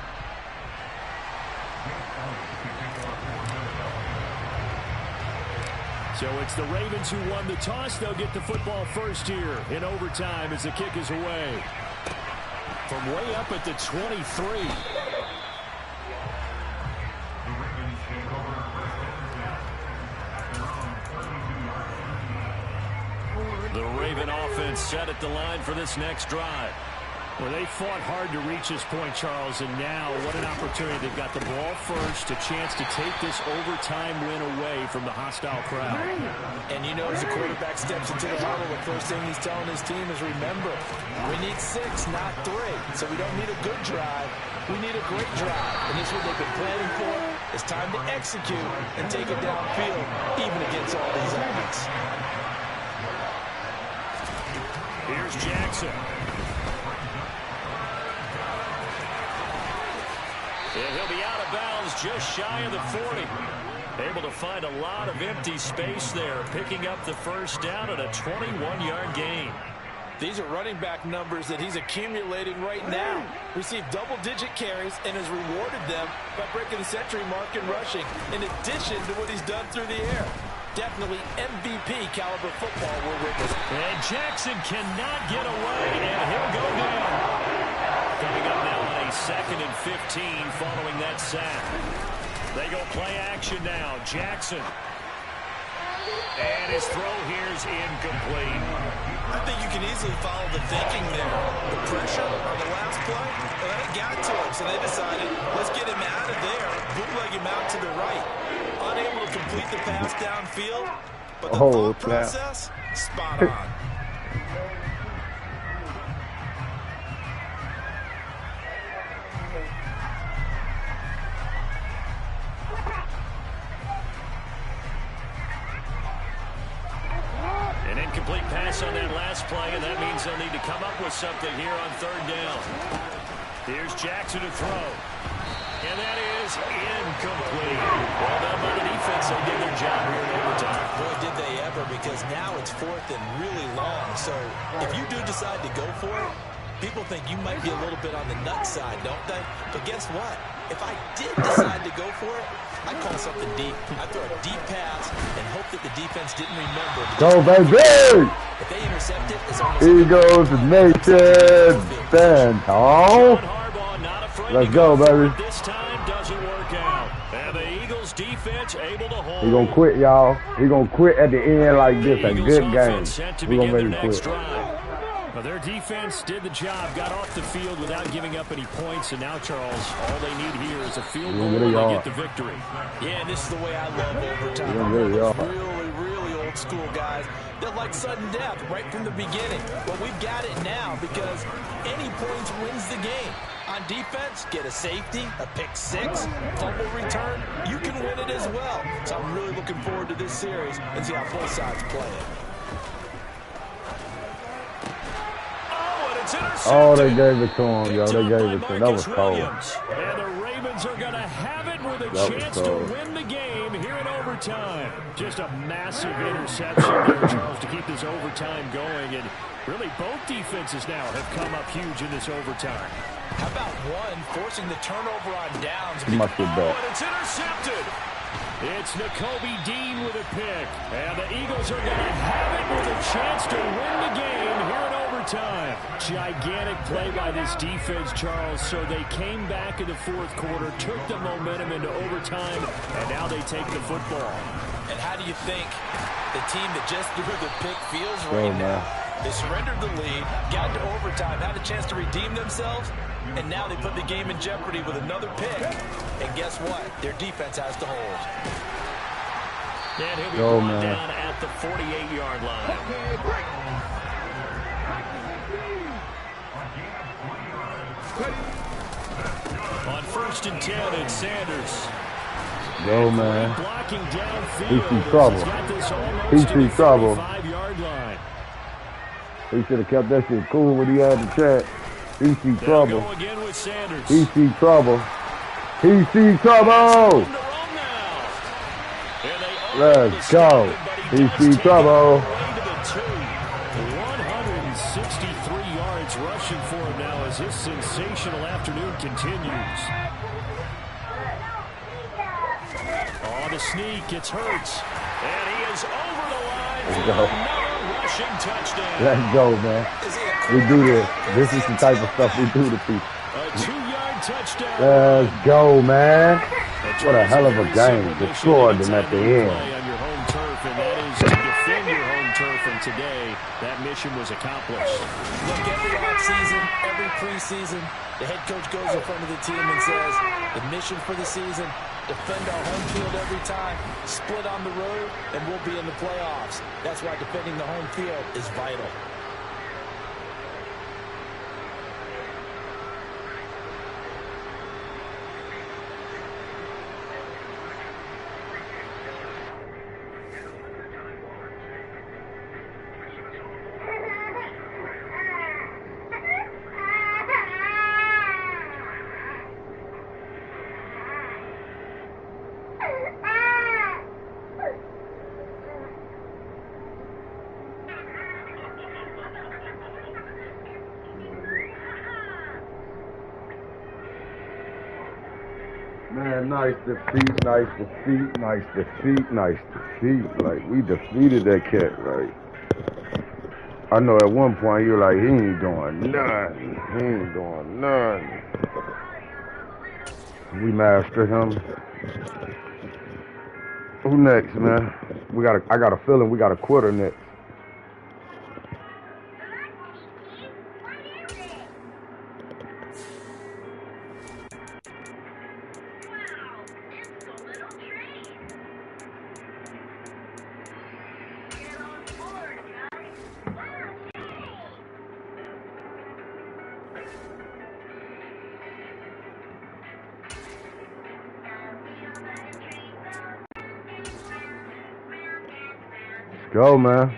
So it's the Ravens who won the toss. They'll get the football first here in overtime as the kick is away. From way up at the 23. The Raven offense set at the line for this next drive. Well, they fought hard to reach this point, Charles, and now what an opportunity. They've got the ball first, a chance to take this overtime win away from the hostile crowd. And you know, as the quarterback steps into the huddle, the first thing he's telling his team is, remember, we need 6, not 3. So we don't need a good drive. We need a great drive. And this is what they've been planning for. It's time to execute and take it downfield, even against all these odds. Here's Jackson. And he'll be out of bounds just shy of the 40. Able to find a lot of empty space there, picking up the first down at a 21-yard gain. These are running back numbers that he's accumulating right now. Received double-digit carries and has rewarded them by breaking the century mark in rushing, in addition to what he's done through the air. Definitely MVP caliber football we're witnessing. And Jackson cannot get away, and he'll go down. Coming up now on a 2nd and 15 following that sack. They go play action now. Jackson. And his throw here's incomplete. I think you can easily follow the thinking there. The pressure on the last play, well, that got to him, so they decided, let's get him out of there, bootleg him out to the right. Unable to complete the pass downfield, but the thought process, spot on. An incomplete pass on that last play, and that means they'll need to come up with something here on 3rd down. Here's Jackson to throw. And that is incomplete. Well done by the defense. They did their job here in overtime. Boy, did they ever, because now it's 4th and really long. So if you do decide to go for it, people think you might be a little bit on the nut side, don't they? But guess what? If I did decide to go for it, I'd call something deep. I'd throw a deep pass and hope that the defense didn't remember. Go, baby! If they intercept it, it's almost Eagles Nation. Stand tall. Let's go, baby. This time doesn't work out. And the Eagles defense able to hold. He gonna quit, y'all. He gonna quit at the end like this. A good game. We gonna make him quit. Well, their defense did the job, got off the field without giving up any points, and now, Charles, all they need here is a field goal and they get the victory. Yeah, this is the way I love overtime. Really old school guys that like sudden death right from the beginning. But we've got it now because any points wins the game. On defense, get a safety, a pick 6, fumble return, you can win it as well. So I'm really looking forward to this series and see how both sides play it. Oh, they gave it to him, yo. They gave it to him. That was cold. And the Ravens are going to have it with a chance to win the game here in overtime. Just a massive interception there, Charles, to keep this overtime going. And really, both defenses now have come up huge in this overtime. How about one forcing the turnover on downs? He must be back. And it's intercepted. It's Nakobe Dean with a pick. And the Eagles are going to have it with a chance to win the game here in overtime. Gigantic play by this defense, Charles. So they came back in the 4th quarter, took the momentum into overtime, and now they take the football. And how do you think the team that just threw the pick feels right now? They surrendered the lead, got into overtime, had a chance to redeem themselves, and now they put the game in jeopardy with another pick. And guess what? Their defense has to hold. And he'll be brought down at the 48-yard line. On 1st and 10, it's Sanders. Go, man. Blocking downfield. He see trouble. He see trouble. 5-yard line. He should have kept that shit cool when he had the chat. He see trouble. Go again with Sanders. He see trouble. He see trouble. Let's go. He see trouble. 163 yards rushing for him now as as his sensational afternoon continues. On the sneak, it's Hurts. And he is over the line for another rushing touchdown. Let's go, man. We do this. This is the type of stuff we do to people. A 2-yard touchdown. Let's go, man. What a hell of a game. Destroyed them at the end. On your home turf, and that is to defend your home turf. And today, that mission was accomplished. Look, every offseason, every preseason, the head coach goes in front of the team and says, the mission for the season, defend our home field every time, split on the road, and we'll be in the playoffs. That's why defending the home field is vital. Man, nice defeat, nice defeat, nice defeat, nice defeat. Like, we defeated that cat, right? I know at one point you're like, he ain't doing nothing. He ain't doing nothing. We mastered him. Who next, man? I got a feeling we got a quitter next. Go, man.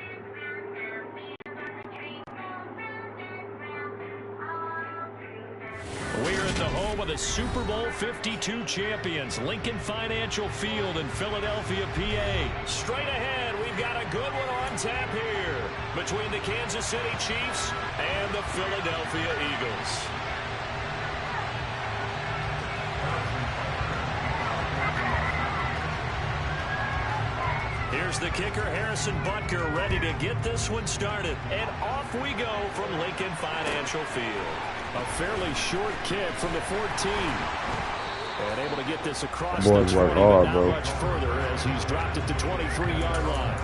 We're at the home of the Super Bowl 52 champions, Lincoln Financial Field in Philadelphia, PA. Straight ahead, we've got a good one on tap here between the Kansas City Chiefs and the Philadelphia Eagles. Here's the kicker, Harrison Butker, ready to get this one started. And off we go from Lincoln Financial Field. A fairly short kick from the 14. And able to get this across the 20, but not much further as he's dropped it to 23-yard line.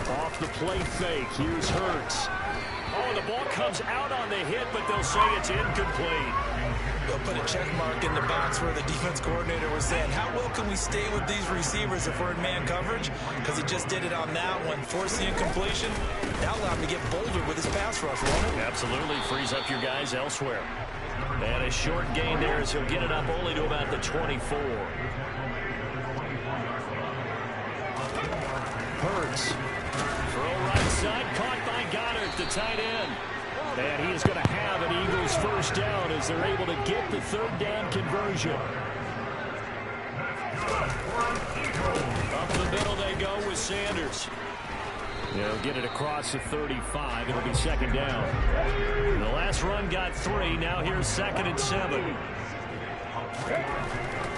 Off the play fake, here's Hurts. Oh, the ball comes out on the hit, but they'll say it's incomplete. They'll put a check mark in the box where the defense coordinator was saying, how well can we stay with these receivers if we're in man coverage? Because he just did it on that one, forced the incompletion. That allowed him to get bolder with his pass rush, won't it? Absolutely, frees up your guys elsewhere. And a short gain there as he'll get it up only to about the 24. Hurts. Throw right side, caught by Goddard, the tight end. And he is going to have an Eagles first down as they're able to get the third down conversion. Up the middle they go with Sanders. They'll get it across the 35. It'll be second down. The last run got 3. Now here's 2nd and 7.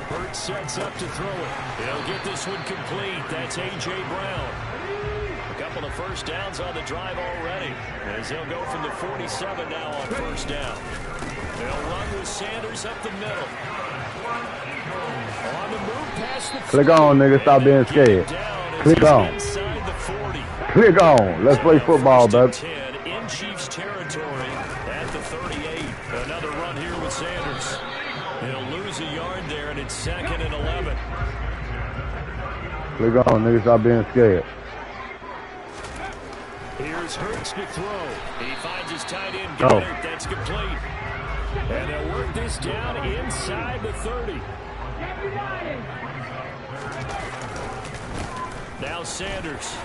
Hurts sets up to throw it. He'll get this one complete. That's A.J. Brown. A couple of first downs on the drive already, as they'll go from the 47 now on first down. They'll run with Sanders up the middle. On the move past the Click on, nigga. Stop being scared. Click on. Click on. Let's play football, baby. In Chiefs territory at the 38. Another run here with Sanders. He'll lose a yard there, and it's 2nd and 11. Click on, nigga. Stop being scared. Here's Hurts to throw. He finds his tight end, Goddard. That's complete. And they'll work this down inside the 30. Now Sanders.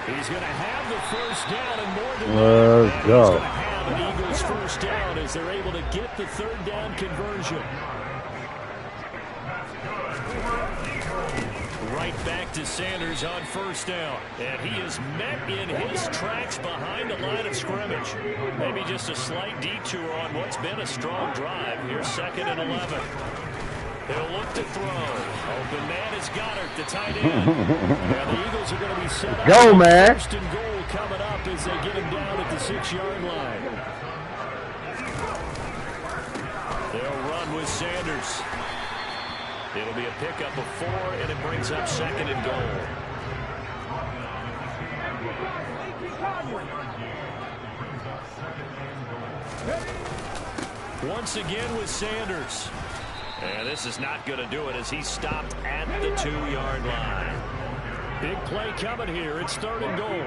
He's going to have the first down and more than Let's that. go. He's going to have an Eagles first down as they're able to get the third down conversion. Right back to Sanders on first down. And he is met in his tracks behind the line of scrimmage. Maybe just a slight detour on what's been a strong drive. Here's 2nd and 11. They'll look to throw. Open man is Goddard, the tight end. Now the Eagles are going to be set up. Go, man. First and goal coming up as they get him down at the 6-yard line. They'll run with Sanders. It'll be a pickup of 4, and it brings up 2nd and goal. Once again with Sanders. And this is not going to do it as he's stopped at the 2-yard line. Big play coming here. It's 3rd and goal.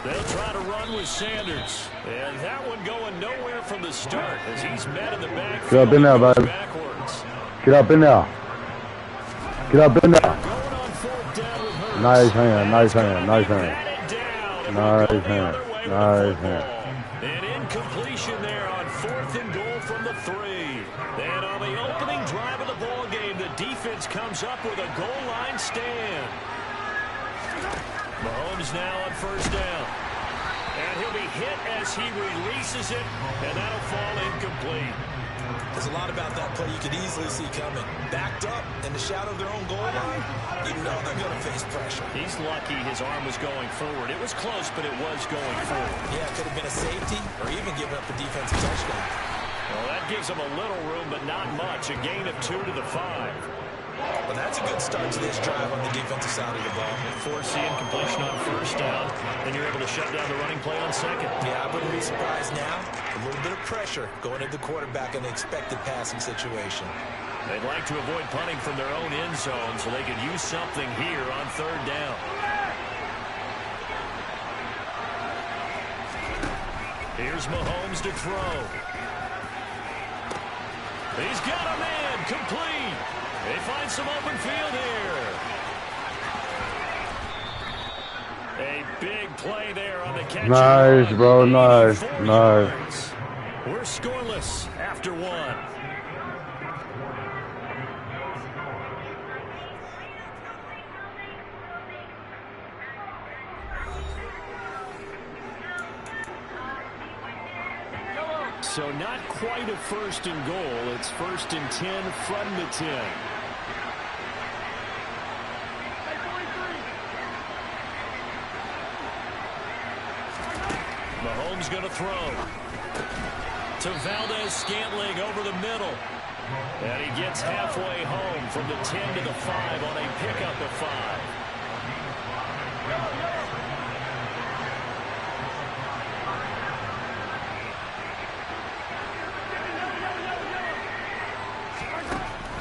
They'll try to run with Sanders. And that one going nowhere from the start as he's met in the backfield. Get up in there, buddy. Backwards. Get up in there. Get up in there. Going on 4th down with Hurts. Nice hand, nice hand, nice hand. Batted down, and Nice we'll go the hand, other way with nice the hand. football. An incompletion there on 4th and goal from the 3. And on the opening drive of the ball game, the defense comes up with a goal line stand. Mahomes now on first down. And he'll be hit as he releases it, and that'll fall incomplete. There's a lot about that play you could easily see coming. Backed up in the shadow of their own goal line, you know they're going to face pressure. He's lucky his arm was going forward. It was close, but it was going forward. Yeah, it could have been a safety or even given up a defensive touchdown. Well, that gives them a little room, but not much. A gain of 2 to the 5. Well, that's a good start to this drive on the defensive side of the ball. Force the incompletion on first down, then you're able to shut down the running play on 2nd. Yeah, I wouldn't be surprised now. A little bit of pressure going at the quarterback in the expected passing situation. They'd like to avoid punting from their own end zone so they could use something here on 3rd down. Here's Mahomes to throw. He's got a man, complete. They find some open field here. A big play there on the catch. Nice, bro, nice, nice. Yards. We're scoreless after 1. So not quite a 1st and goal. It's 1st and 10 from the 10. Mahomes going to throw. To Valdez-Scantling over the middle. And he gets halfway home from the 10 to the 5 on a pickup of 5.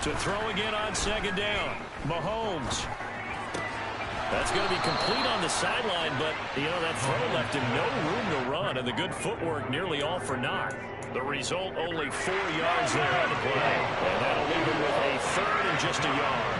To throw again on 2nd down. Mahomes. That's going to be complete on the sideline, but, you know, that throw left him no room to run, and the good footwork nearly all for naught. The result, only 4 yards there on the play. And that'll leave him with a 3rd and just a yard.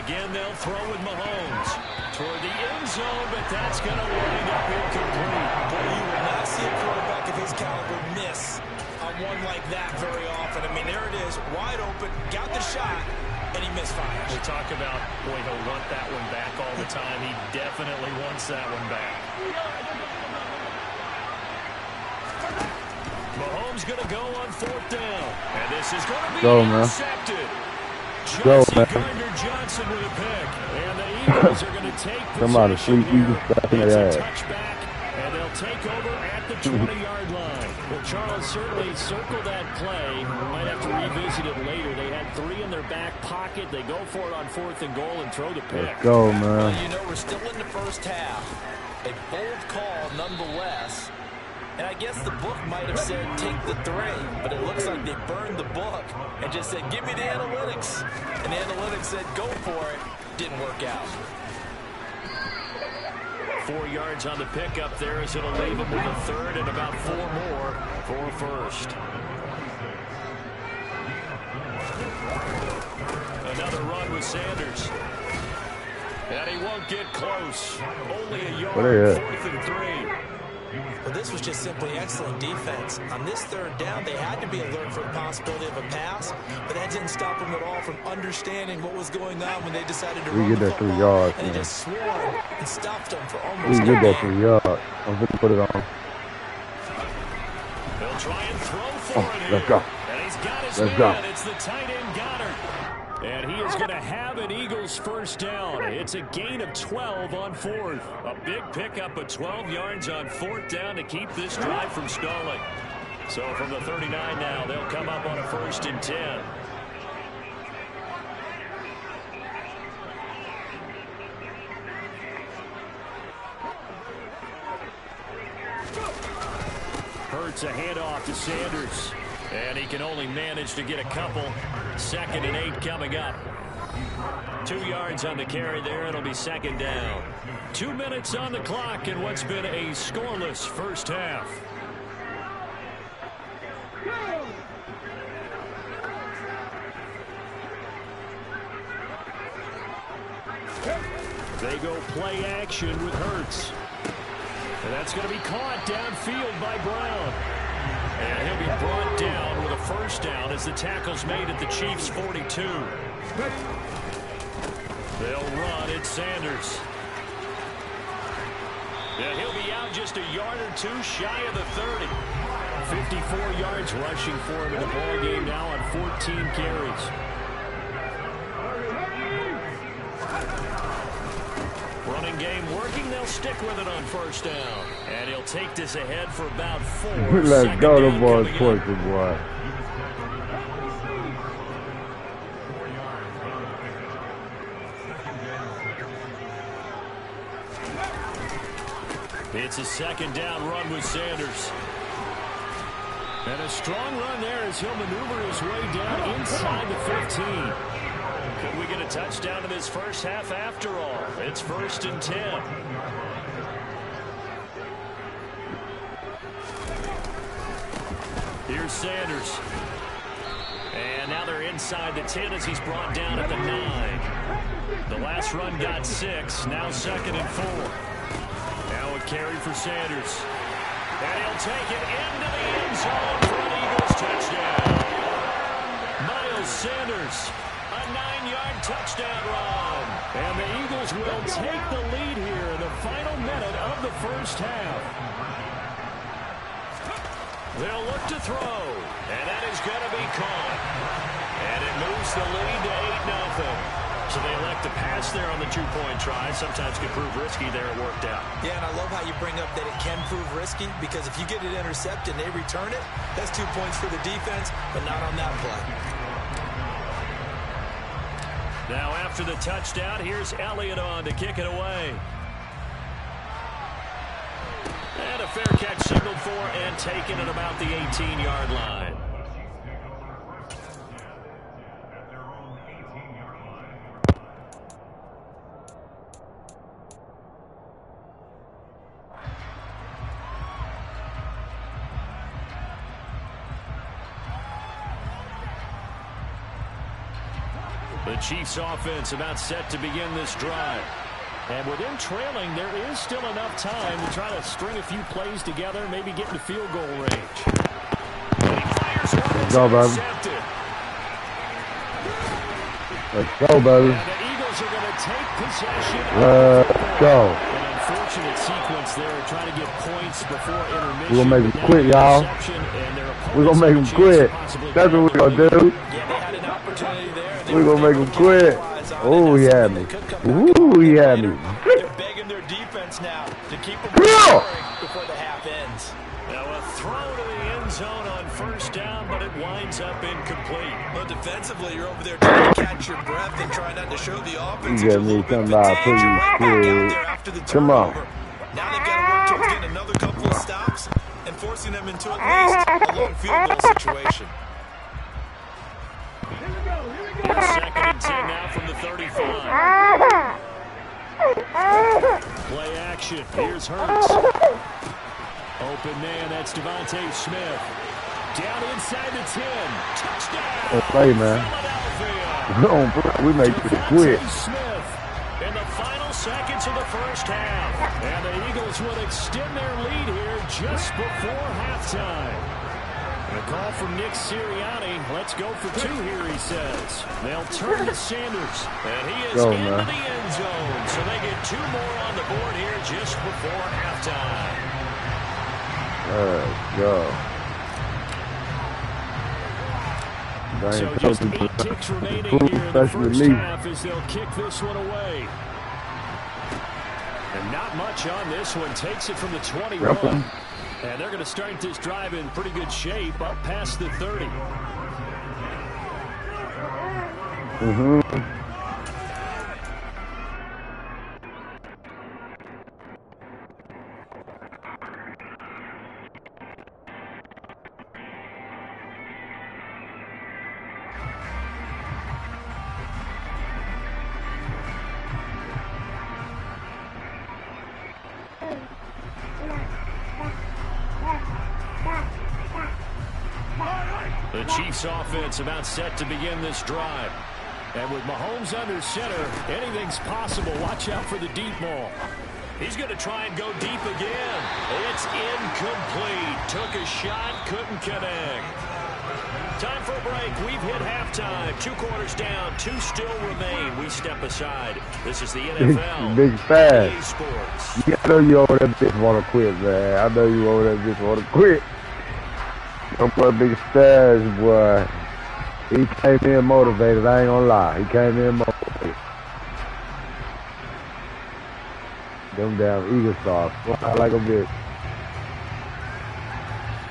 Again, they'll throw with Mahomes toward the end zone, but that's going to wind up incomplete. Boy, you will not see a quarterback of his caliber miss on one like that very often. I mean, there it is, wide open, got the shot, and he misfires. We talk about, boy, he'll want that one back all the time. He definitely wants that one back. Mahomes going to go on 4th down, and this is going to be intercepted. Go, man. Johnson with a pick, and the Eagles are going to take Somebody sleep, you back in their ass. Touchback, and they'll take over at the 20-yard line. Well, Charles certainly circled that play. We might have to revisit it later. They had 3 in their back pocket. They go for it on 4th and goal and throw the pick. Let's go, man. Well, you know, we're still in the first half. A bold call nonetheless. And I guess the book might have said take the 3, but it looks like they burned the book and just said, give me the analytics. And the analytics said, go for it. Didn't work out. 4 yards on the pickup there as it'll leave him with a third and about 4 more for a first. Another run with Sanders. And he won't get close. Only a yard, 4th and 3. Well, this was just simply excellent defense. On this third down, they had to be alert for the possibility of a pass, but that didn't stop them at all from understanding what was going on when they decided to run the football. 3 yards, and they just swarmed and stopped them for almost we get that 3 yards. I'm going to put it on. He'll try and throw for it Let's go. And he's got his Let's man. go. It's the tight end Goddard. And he is going to have an Eagles first down. It's a gain of 12 on 4th. A big pickup of 12 yards on 4th down to keep this drive from stalling. So from the 39 now, they'll come up on a 1st and 10. Hurts a handoff to Sanders. And he can only manage to get a couple. 2nd and 8 coming up. 2 yards on the carry there. It'll be 2nd down. 2 minutes on the clock in what's been a scoreless first half. They go play action with Hurts. And that's going to be caught downfield by Brown. And he'll be brought down with a first down as the tackle's made at the Chiefs' 42. They'll run at Sanders. And he'll be out just a yard or 2 shy of the 30. 54 yards rushing for him in the ball game now on 14 carries. Running game working. They'll stick with it on first down. And he'll take this ahead for about 4. Let's go, the boys, push boy. It's a 2nd down run with Sanders. And a strong run there as he'll maneuver his way down inside the 15. Could we get a touchdown in this first half after all? It's 1st and 10. Here's Sanders. And now they're inside the 10 as he's brought down at the 9. The last run got 6. Now 2nd and 4. Now a carry for Sanders. And he'll take it into the end zone for an Eagles touchdown. Miles Sanders, a 9-yard touchdown run. And the Eagles will take the lead here in the final minute of the first half. They'll look to throw, and that is going to be caught. And it moves the lead to 8-0. So they elect to pass there on the 2-point try. Sometimes can prove risky there. It worked out. Yeah, and I love how you bring up that it can prove risky, because if you get it intercepted and they return it, that's 2 points for the defense, but not on that play. Now after the touchdown, here's Elliott on to kick it away. And a fair catch signaled for and taken at about the 18-yard line. The Chiefs offense about set to begin this drive. And with them trailing, there is still enough time to try to string a few plays together, maybe get into field goal range. And he fires one. Let's go, baby. Let's go, baby. And the Eagles are going to take possession. Let's go. An unfortunate sequence there, trying to get points before intermission. We're going to make them quit, y'all. We're going to make them quit. That's what we're going to do. Yeah, they had an opportunity there. We're going to make them quit. Oh, he had me. Ooh, he had me. They're begging their defense now to keep them before the half ends. Now a throw to the end zone on first down, but it winds up incomplete. Well, defensively, you're over there trying to catch your breath and try not to show the offense. You got me somebody, please. Come on. Now they've got to work towards getting another couple of stops and forcing them into at least a long field goal situation. 2nd and 10 now from the 35. Play action. Here's Hurts. Open man, that's Devontae Smith. Down inside the 10. Touchdown. Oh, play, man. Philadelphia. We make this quick. Smith in the final seconds of the first half. And the Eagles will extend their lead here just before halftime. And a call from Nick Sirianni. Let's go for 2 here, he says. They'll turn to Sanders. And he is into the end zone. So they get 2 more on the board here just before halftime. Let's go. So just 8 ticks remaining here in the first half as they'll kick this one away. And not much on this one. Takes it from the 21. And they're going to start this drive in pretty good shape up past the 30. The Chiefs offense about set to begin this drive. And with Mahomes under center, anything's possible. Watch out for the deep ball. He's going to try and go deep again. It's incomplete. Took a shot, couldn't connect. Time for a break. We've hit halftime. 2 quarters down, 2 still remain. We step aside. This is the NFL. Big fast. Sports. I know you over that bitch want to quit, man. I know you over that bitch want to quit. Your boy Big Stash, boy. He came in motivated. I ain't gonna lie. He came in motivated. Them damn Eagle stars. I like a bitch.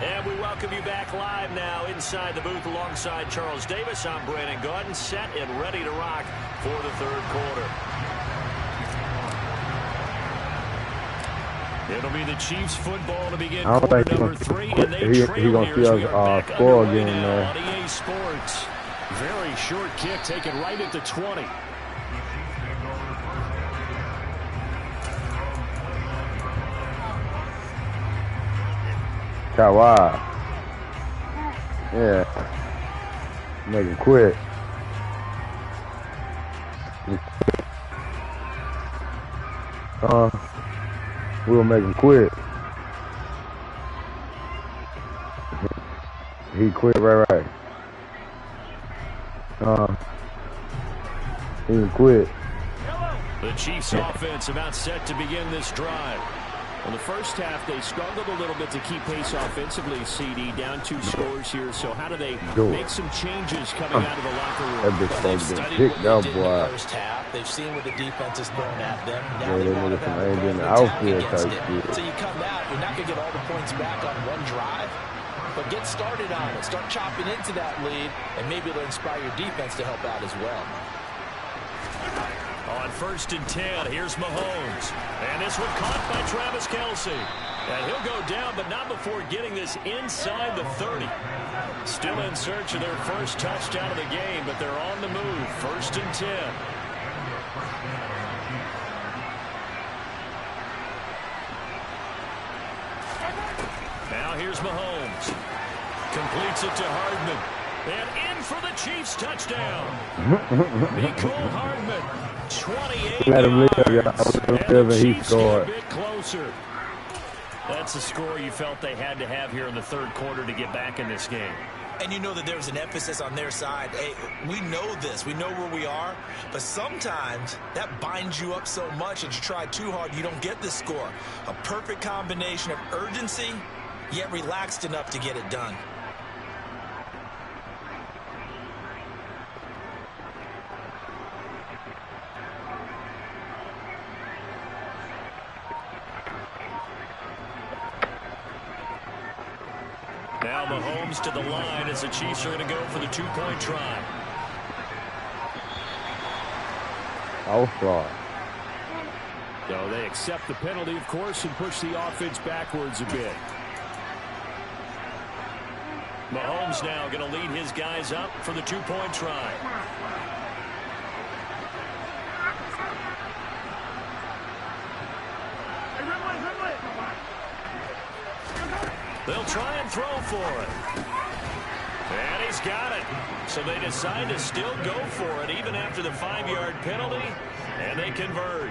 And we welcome you back live now inside the booth alongside Charles Davis. I'm Brandon Gaudin, set and ready to rock for the 3rd quarter. It'll be the Chiefs football to begin quarter number 3, and they trail here as we are back underway now on EA Sports. Very short kick taken right at the 20. Kawhi. Yeah. Make him quit. We'll make him quit. He quit right. He quit. The Chiefs offense about set to begin this drive. In the first half, they struggled a little bit to keep pace offensively, CD, down 2 scores here. So how do they make some changes coming out of the locker room? They've studied what they did in the first half. They've seen what the defense is throwing at them. Now they want to have the outfield against it. So you come out, you're not going to get all the points back on one drive, but get started on it. Start chopping into that lead, and maybe it'll inspire your defense to help out as well. On 1st and 10, here's Mahomes. And this one caught by Travis Kelce. And he'll go down, but not before getting this inside the 30. Still in search of their first touchdown of the game, but they're on the move. 1st and 10. Now here's Mahomes. Completes it to Hardman. And in for the Chiefs touchdown. Nicole Hardman. 28 Let him live, yards. and the Chiefs get a bit closer. That's the score you felt they had to have here in the 3rd quarter to get back in this game. And you know that there was an emphasis on their side. Hey, we know this. We know where we are. But sometimes that binds you up so much that you try too hard, you don't get the score. A perfect combination of urgency, yet relaxed enough to get it done. Now Mahomes to the line as the Chiefs are going to go for the 2-point try. Outside. So they accept the penalty, of course, and push the offense backwards a bit. Mahomes now going to lead his guys up for the 2-point try. They'll try and throw for it. And he's got it. So they decide to still go for it even after the 5-yard penalty, and they convert.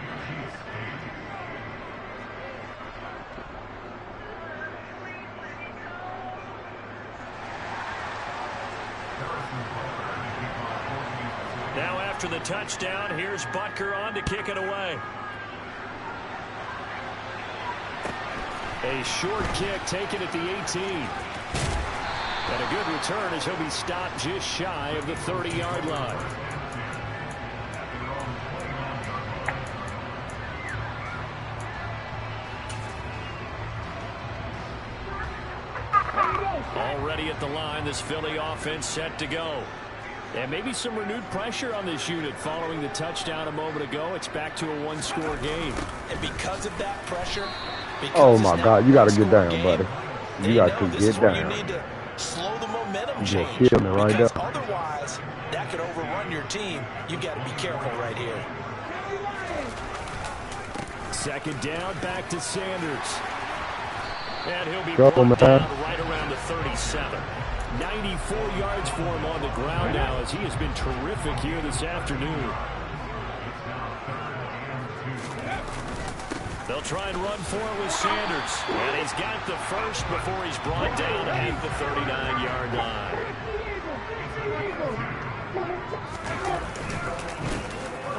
Now after the touchdown, here's Butker on to kick it away. A short kick taken at the 18. And a good return as he'll be stopped just shy of the 30-yard line. Already at the line, this Philly offense set to go. And maybe some renewed pressure on this unit following the touchdown a moment ago. It's back to a one-score game. And because of that pressure, oh my God, you got to get down, buddy. You got to get down. You need to slow the momentum change. Kill me right because there. otherwise, that could overrun your team. You got to be careful right here. Second down, back to Sanders. And he'll be brought down right around the 37. 94 yards for him on the ground now as he has been terrific here this afternoon. They'll try and run for it with Sanders. And he's got the first before he's brought down at the 39-yard line.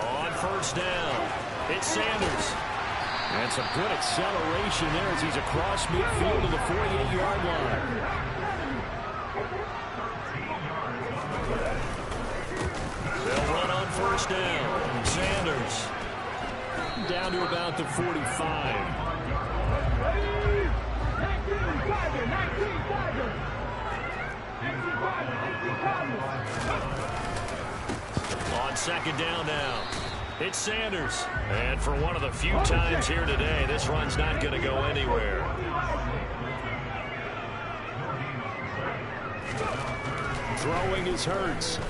On first down, it's Sanders. And some good acceleration there as he's across midfield to the 48-yard line. They'll run on first down. Sanders down to about the 45. On second down now, it's Sanders. And for one of the few times here today, this run's not going to go anywhere. Throwing is Hurts.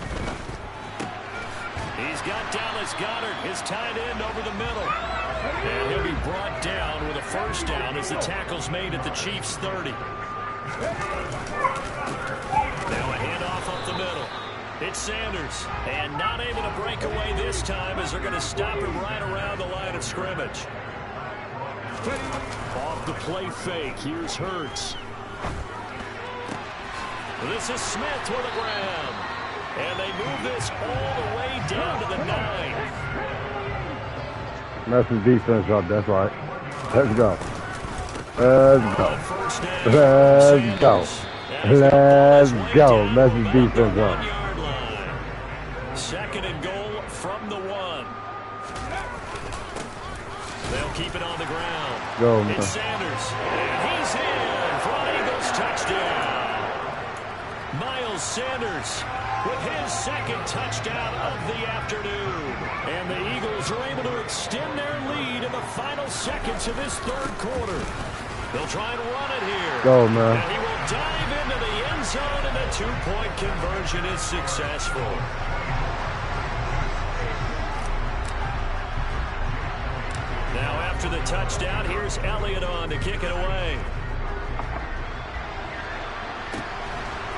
He's got Dallas Goedert, his tight end, over the middle. And he'll be brought down with a first down as the tackle's made at the Chiefs' 30. Now a handoff up the middle. It's Sanders, and not able to break away this time as they're going to stop him right around the line of scrimmage. Off the play fake, here's Hurts. This is Smith with a grab. And they move this all the way down to the 9. Mess his defense up, that's right. Let's go. Let's go. Let's go. Let's go. Mess his defense up. Second and goal from the 1. They'll keep it on the ground. Go, man. It's Sanders. And he's in for an Eagles touchdown. Miles Sanders with his second touchdown of the afternoon. And the Eagles are able to extend their lead in the final seconds of this third quarter. They'll try and run it here. Go, man. And he will dive into the end zone, and the two-point conversion is successful. Now after the touchdown, here's Elliott on to kick it away.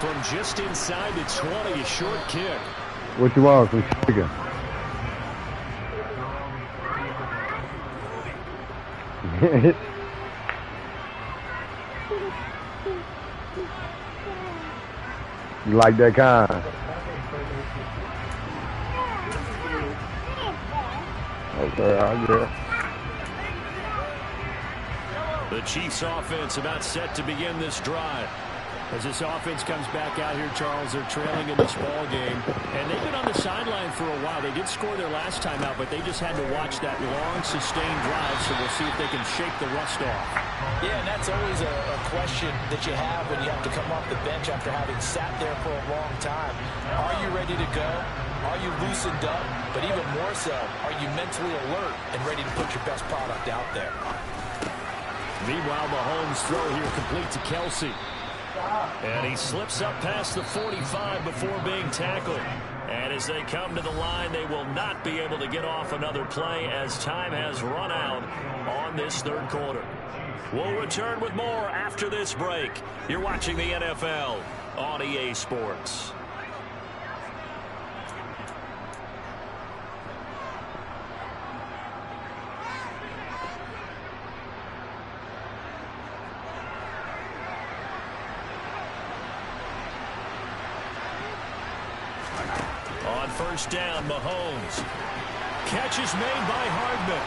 From just inside the 20, a short kick. What you want? Some chicken. You like that kind? Okay, I get it. The Chiefs offense about set to begin this drive. As this offense comes back out here, Charles, they're trailing in this ball game. And they've been on the sideline for a while. They did score their last time out, but they just had to watch that long, sustained drive, so we'll see if they can shake the rust off. Yeah, and that's always a question that you have when you have to come off the bench after having sat there for a long time. Are you ready to go? Are you loosened up? But even more so, are you mentally alert and ready to put your best product out there? Meanwhile, Mahomes' throw here complete to Kelsey. And he slips up past the 45 before being tackled. And as they come to the line, they will not be able to get off another play as time has run out on this third quarter. We'll return with more after this break. You're watching the NFL on EA Sports. On first down, Mahomes. Catch is made by Hardman.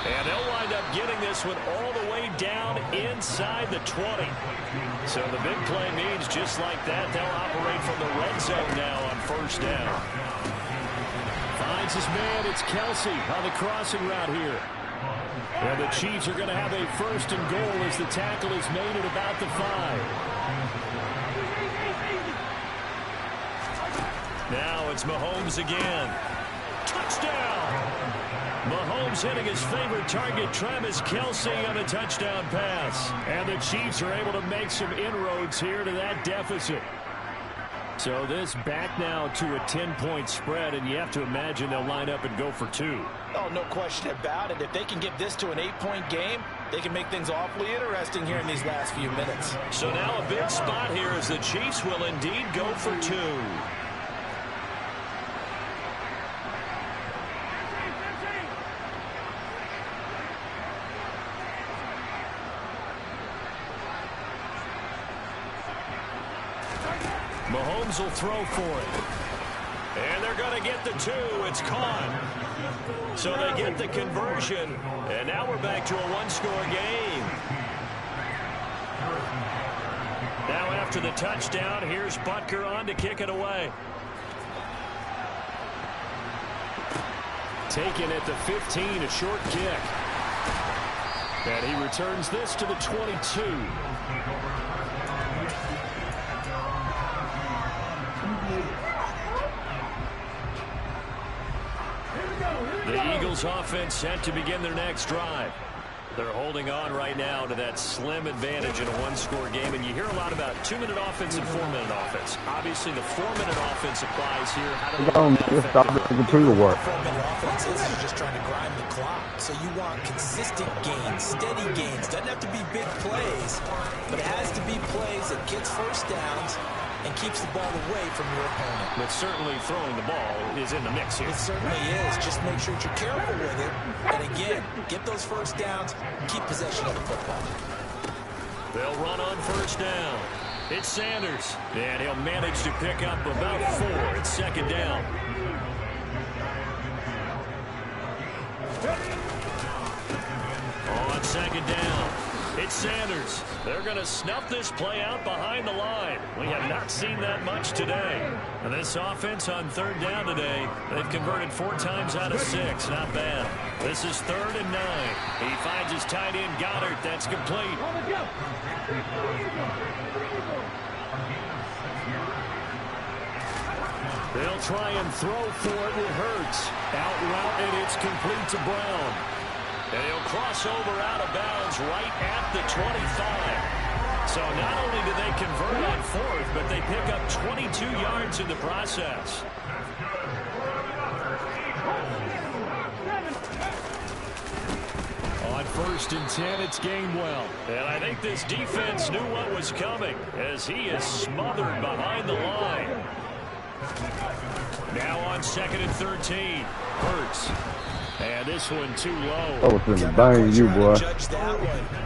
And they'll wind up getting this one all the way down inside the 20. So the big play means just like that, they'll operate from the red zone now on first down. Finds his man. It's Kelsey on the crossing route here. And the Chiefs are going to have a first and goal as the tackle is made at about the 5. Now it's Mahomes again. Touchdown! Mahomes hitting his favorite target, Travis Kelce, on a touchdown pass. And the Chiefs are able to make some inroads here to that deficit. So this back now to a 10-point spread, and you have to imagine they'll line up and go for 2. Oh, no question about it. If they can get this to an 8-point game, they can make things awfully interesting here in these last few minutes. So now a big spot here as the Chiefs will indeed go for 2. Mahomes will throw for it. And they're going to get the 2. It's caught. So they get the conversion. And now we're back to a one-score game. Now after the touchdown, here's Butker on to kick it away. Taken at the 15, a short kick. And he returns this to the 22. The Eagles offense set to begin their next drive. They're holding on right now to that slim advantage in a one-score game, and you hear a lot about 2-minute offense and 4-minute offense. Obviously, the 4-minute offense applies here. How do they run that computer work? 4-minute offense is just trying to grind the clock. So you want consistent gains, steady gains. Doesn't have to be big plays, but it has to be plays that gets first downs and keeps the ball away from your opponent. But certainly throwing the ball is in the mix here. It certainly is. Just make sure that you're careful with it. And again, get those first downs, keep possession of the football. They'll run on first down. It's Sanders. And he'll manage to pick up about 4. It's second down. On second down, it's Sanders. They're going to snuff this play out behind the line. We have not seen that much today. And this offense on third down today, they've converted 4 times out of 6. Not bad. This is 3rd and 9. He finds his tight end, Goddard. That's complete. They'll try and throw for it with Hurts. Out route, and it's complete to Brown. And he'll cross over out of bounds right at the 25. So not only do they convert on 4th, but they pick up 22 yards in the process. On 1st and 10, it's Gainwell. And I think this defense knew what was coming as he is smothered behind the line. Now on 2nd and 13, Hurts. And this one too low. I was finna bang you, boy.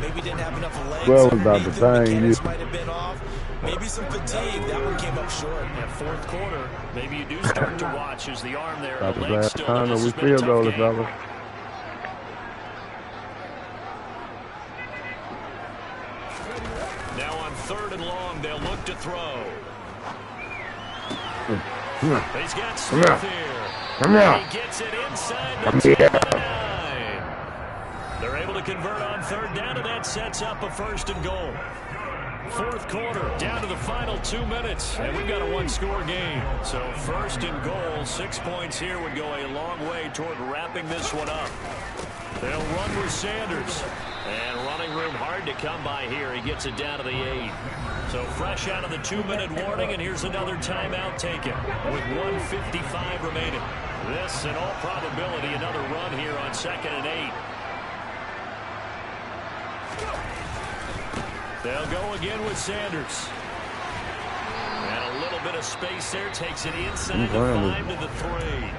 Maybe didn't have enough legs. Well, I was about to bang you. Might have been off. Maybe some fatigue. That one came up short. At 4th quarter, maybe you do start to watch as the arm there. About The the leg last still. time that This we has been a field tough goal, game. fella. Now on 3rd and long, they'll look to throw. He's got Smith here. Come here. He gets it inside the 10 to the 9. They're able to convert on 3rd down, and that sets up a 1st and goal. 4th quarter, down to the final 2 minutes, and we've got a one-score game. So 1st and goal, 6 points here would go a long way toward wrapping this one up. They'll run with Sanders. And running room hard to come by here. He gets it down to the 8. So fresh out of the 2-minute warning, and here's another timeout taken with 1:55 remaining. This, in all probability, another run here on 2nd and 8. They'll go again with Sanders. And a little bit of space there, takes it inside the 5 to the 3.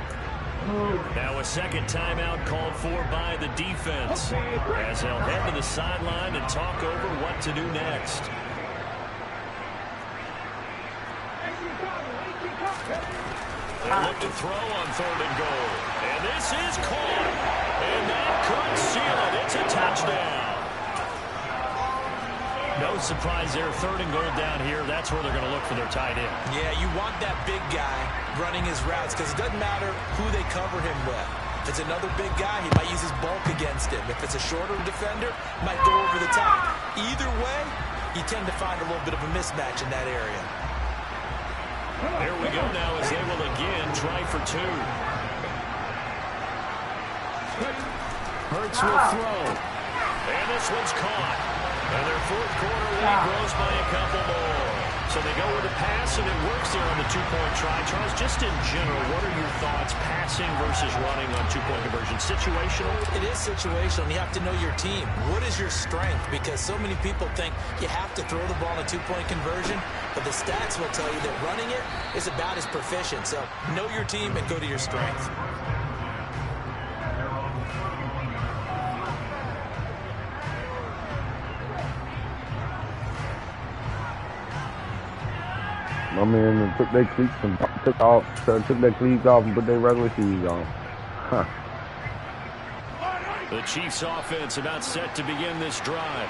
Now a second timeout called for by the defense as they'll head to the sideline and talk over what to do next. They look to throw on 3rd and goal. And this is caught. And that could seal it. It's a touchdown. No surprise there. 3rd and goal down here. That's where they're going to look for their tight end. Yeah, you want that big guy running his routes because it doesn't matter who they cover him with. If it's another big guy, he might use his bulk against him. If it's a shorter defender, he might go over the top. Either way, you tend to find a little bit of a mismatch in that area. Here we go now as they will again try for 2. Hurts will throw. And this one's caught. And their 4th quarter lead grows by a couple more. So they go with a pass, and it works there on the 2-point try. Charles, just in general, what are your thoughts passing versus running on 2-point conversion? Situational? It is situational. You have to know your team. What is your strength? Because so many people think you have to throw the ball in a 2-point conversion, but the stats will tell you that running it is about as proficient. So know your team and go to your strength. My man took their cleats and took their cleats off and put their regular shoes on. Huh. The Chiefs offense about set to begin this drive.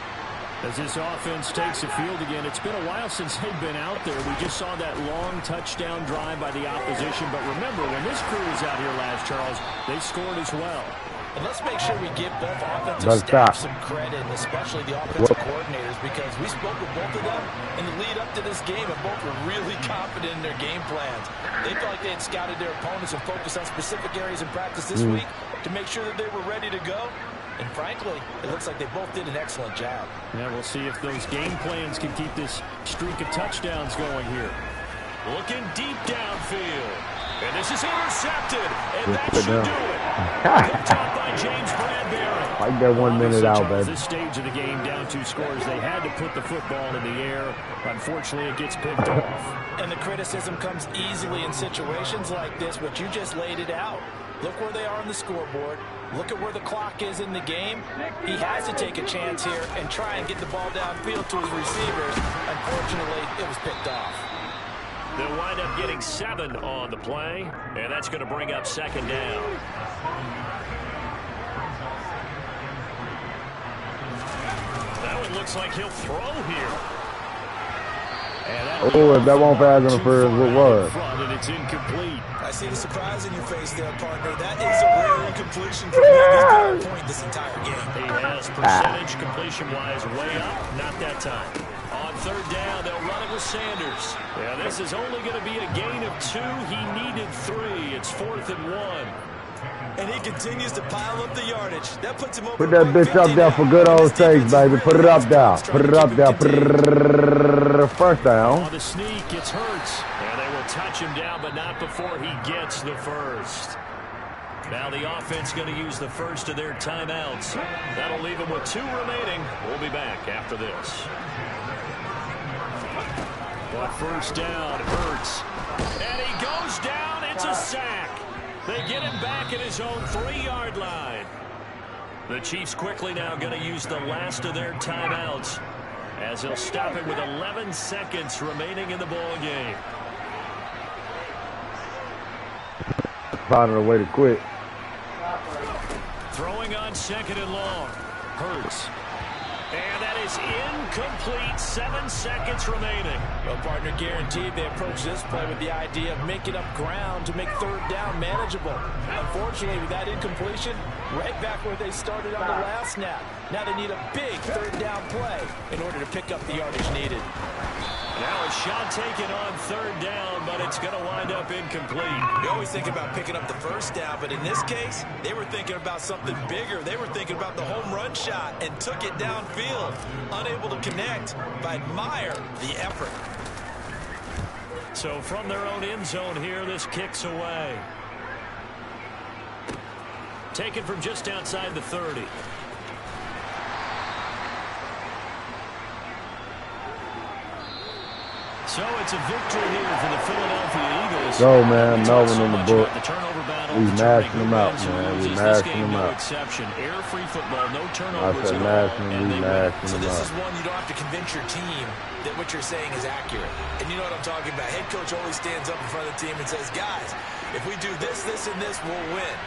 As this offense takes the field again, it's been a while since they've been out there. We just saw that long touchdown drive by the opposition. But remember, when this crew was out here last, Charles, they scored as well. And let's make sure we give both offensive staffs some credit, and especially the offensive coordinators, because we spoke with both of them in the lead up to this game, and both were really confident in their game plans. They felt like they had scouted their opponents and focused on specific areas in practice this week to make sure that they were ready to go. And frankly, it looks like they both did an excellent job. Yeah, we'll see if those game plans can keep this streak of touchdowns going here. Looking deep downfield. And this is intercepted. And that should do it. Picked up by James Bradbury. Like that 1 minute out, baby. This stage of the game, down 2 scores. They had to put the football in the air. Unfortunately, it gets picked off. And the criticism comes easily in situations like this, but you just laid it out. Look where they are on the scoreboard. Look at where the clock is in the game. He has to take a chance here and try and get the ball downfield to his receivers. Unfortunately, it was picked off. They'll wind up getting 7 on the play, and that's going to bring up 2nd down. Now it looks like he'll throw here. Oh, if that won't pass interference, what was? And it's incomplete. I see the surprise in your face there, partner. That is a rare incompletion for him. He's been on point this entire game. He has percentage completion-wise way up. Not that time. On 3rd down, they'll run it with Sanders. Yeah, this is only going to be a gain of 2. He needed 3. It's 4th and 1. And he continues to pile up the yardage. That puts him over. Put that bitch up there for good old sakes, baby. Put it up there. Put it up there. First down. On the sneak, it's Hurts. And they will touch him down, but not before he gets the first. Now the offense going to use the first of their timeouts. That'll leave them with 2 remaining. We'll be back after this. But first down, Hurts. And he goes down. It's a sack. They get him back at his own 3-yard line. The Chiefs quickly now going to use the last of their timeouts as they'll stop it with 11 seconds remaining in the ball game. Finding a way to quit. Throwing on 2nd and long. Hurts. And that is incomplete. 7 seconds remaining. Well, partner, guaranteed they approach this play with the idea of making up ground to make 3rd down manageable. Unfortunately, with that incompletion, right back where they started on the last snap. Now they need a big 3rd down play in order to pick up the yardage needed. Now a shot taken on third down, but it's going to wind up incomplete. You always think about picking up the first down, but in this case, they were thinking about something bigger. They were thinking about the home run shot and took it downfield. Unable to connect, but admire the effort. So from their own end zone here, this kicks away. Taken from just outside the 30. So it's a victory here for the Philadelphia Eagles. Go, man. Melvin in the book. The turnover battle. We mashing them out, man. We mashing them out. Exception. Air-free football, no I turnovers said at all. mashing them, we mashing So them this out. is one you don't have to convince your team that what you're saying is accurate. And you know what I'm talking about. Head coach always stands up in front of the team and says, guys, if we do this, this, and this, we'll win.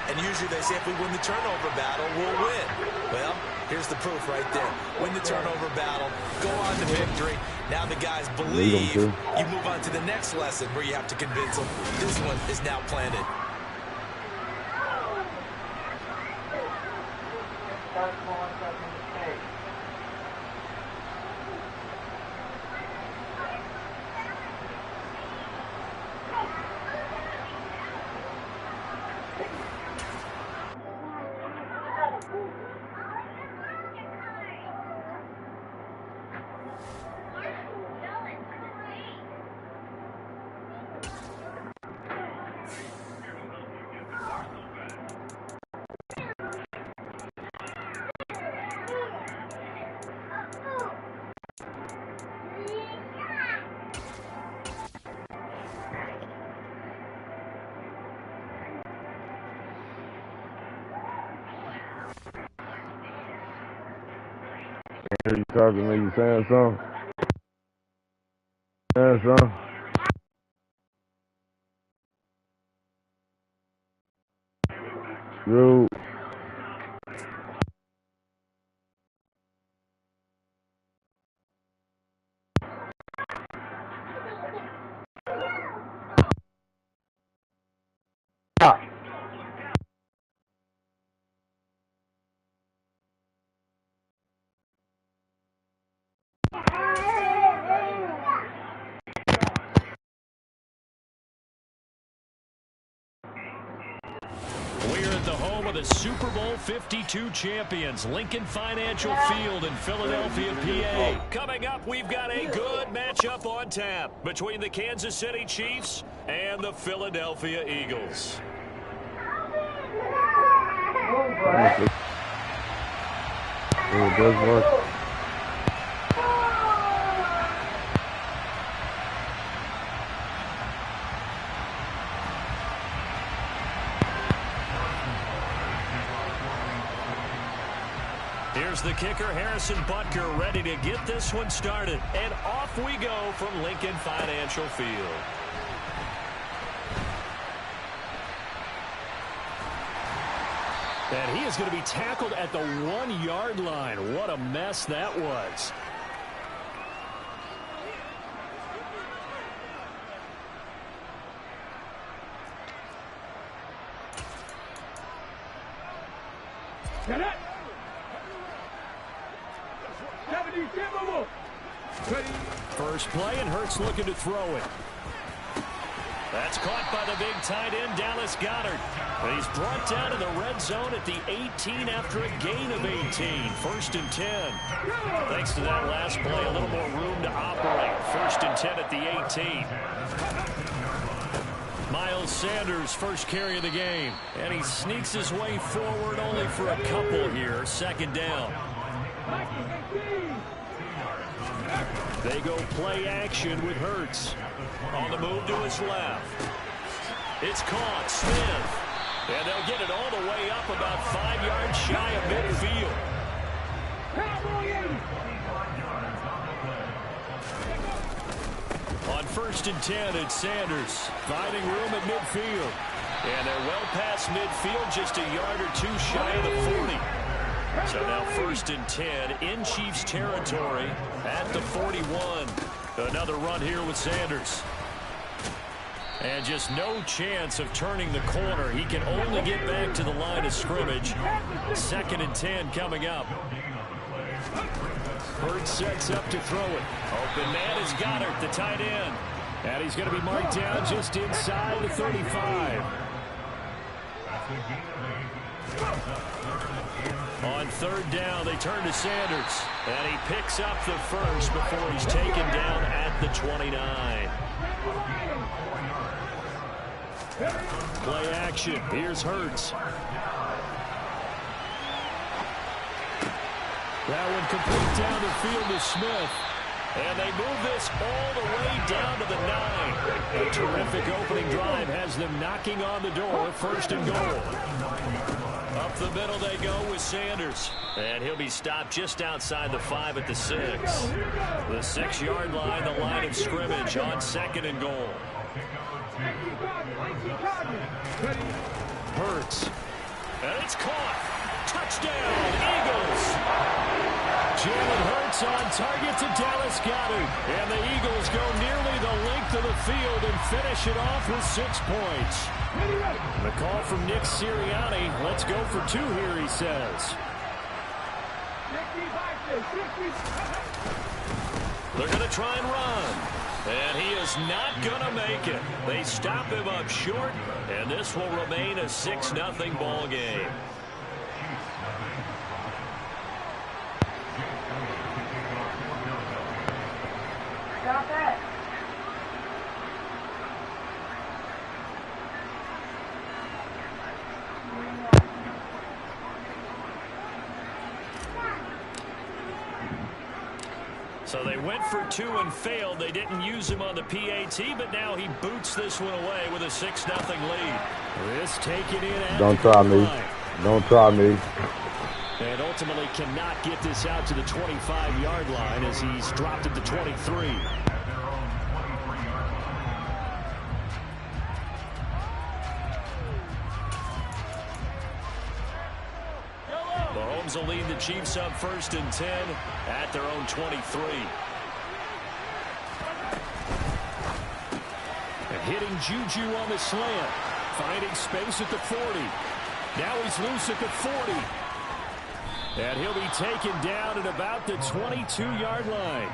And usually they say if we win the turnover battle, we'll win. Well, here's the proof right there. Win the turnover battle, go on to victory. Now the guys believe. You move on to the next lesson where you have to convince them. This one is now planted. You talking to me, you saying something? Saying something? Yo. We're at the home of the Super Bowl 52 champions, Lincoln Financial Field in Philadelphia, PA. Coming up, we've got a good matchup on tap between the Kansas City Chiefs and the Philadelphia Eagles. It does work. Here's the kicker, Harrison Butker, ready to get this one started. And off we go from Lincoln Financial Field. And he is going to be tackled at the 1-yard line. What a mess that was. First play, and Hurts looking to throw it. That's caught by the big tight end, Dallas Goedert. And he's brought down to the red zone at the 18 after a gain of 18. First and 10. Thanks to that last play, a little more room to operate. First and 10 at the 18. Miles Sanders, first carry of the game. And he sneaks his way forward only for a couple here. Second down. They go play action with Hurts. On the move to his left. It's caught. Smith. And they'll get it all the way up about 5 yards shy of midfield. On first and 10, it's Sanders finding room at midfield. And they're well past midfield, just a yard or two shy of the 40. So now first and 10 in Chiefs territory at the 41. Another run here with Sanders. And just no chance of turning the corner. He can only get back to the line of scrimmage. Second and 10 coming up. Hurts sets up to throw it. Open man is Goddard, the tight end. And he's going to be marked down just inside the 35. On third down, they turn to Sanders. And he picks up the first before he's taken down at the 29. Play action. Here's Hurts. That one complete down the field to Smith. And they move this all the way down to the 9. A terrific opening drive has them knocking on the door. First and goal. Up the middle they go with Sanders. And he'll be stopped just outside the 5 at the 6. The 6-yard line, the line of scrimmage on second and goal. Hurts. And it's caught. Touchdown, Eagles. Jalen Hurts on target to Dallas Goedert. And the Eagles go nearly the length of the field and finish it off with 6 points. The call from Nick Sirianni. Let's go for 2 here, he says. They're going to try and run. And he is not going to make it. They stop him up short, and this will remain a 6-0 ball game. Stop it. So they went for 2 and failed. They didn't use him on the PAT, but now he boots this one away with a 6-0 lead. This taken in at Don't try me. Don't try me. And ultimately cannot get this out to the 25-yard line as he's dropped it to 23. Mahomes will lead the Chiefs up 1st and 10 at their own 23. And hitting Juju on the slant. Finding space at the 40. Now he's loose at the 40. And he'll be taken down at about the 22-yard line.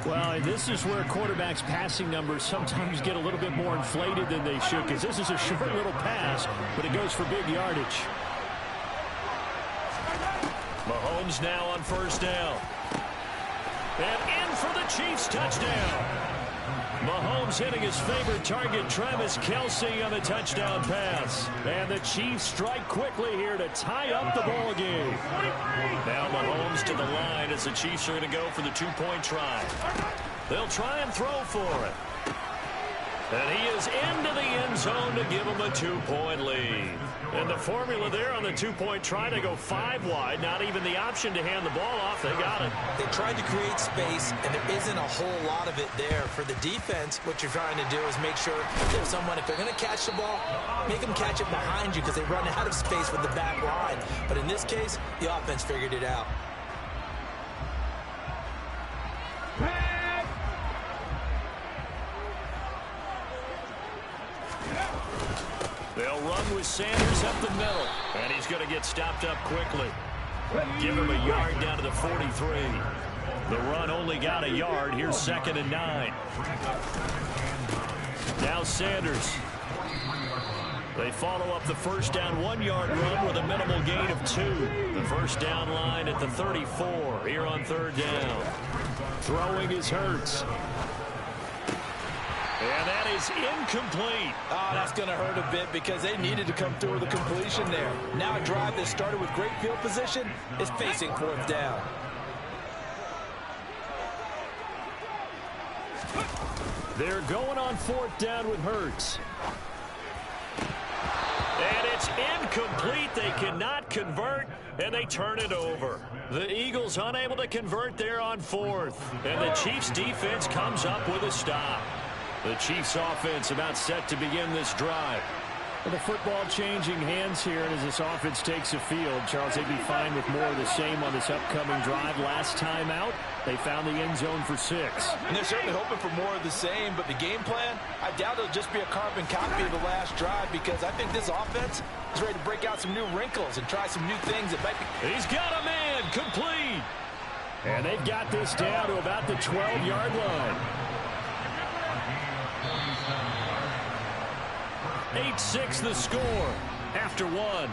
Well, and this is where quarterbacks' passing numbers sometimes get a little bit more inflated than they should, because this is a short little pass, but it goes for big yardage. Mahomes now on 1st down. And in for the Chiefs touchdown. Mahomes hitting his favorite target, Travis Kelce, on the touchdown pass. And the Chiefs strike quickly here to tie up the ball game. Now Mahomes to the line as the Chiefs are going to go for the 2-point try. They'll try and throw for it. And he is into the end zone to give him a 2-point lead. And the formula there on the 2-point try to go 5 wide. Not even the option to hand the ball off. They got it. They tried to create space, and there isn't a whole lot of it there. For the defense, what you're trying to do is make sure there's someone, if they're going to catch the ball, make them catch it behind you because they run out of space with the back line. But in this case, the offense figured it out. They'll run with Sanders up the middle. And he's going to get stopped up quickly. Give him a yard down to the 43. The run only got a yard. Here's 2nd and 9. Now Sanders. They follow up the 1st down 1-yard run with a minimal gain of 2. The 1st down line at the 34 here on 3rd down. Throwing is Hurts. And that is incomplete. Oh, that's going to hurt a bit because they needed to come through with a completion there. Now a drive that started with great field position is facing 4th down. They're going on 4th down with Hurts. And it's incomplete. They cannot convert, and they turn it over. The Eagles unable to convert there on 4th. And the Chiefs defense comes up with a stop. The Chiefs offense about set to begin this drive. Well, the football changing hands here, and as this offense takes the field, Charles, they'd be fine with more of the same on this upcoming drive. Last time out, they found the end zone for 6. And they're certainly hoping for more of the same, but the game plan, I doubt it'll just be a carbon copy of the last drive because I think this offense is ready to break out some new wrinkles and try some new things that might be. He's got a man complete. And they've got this down to about the 12-yard line. 8-6 the score after one.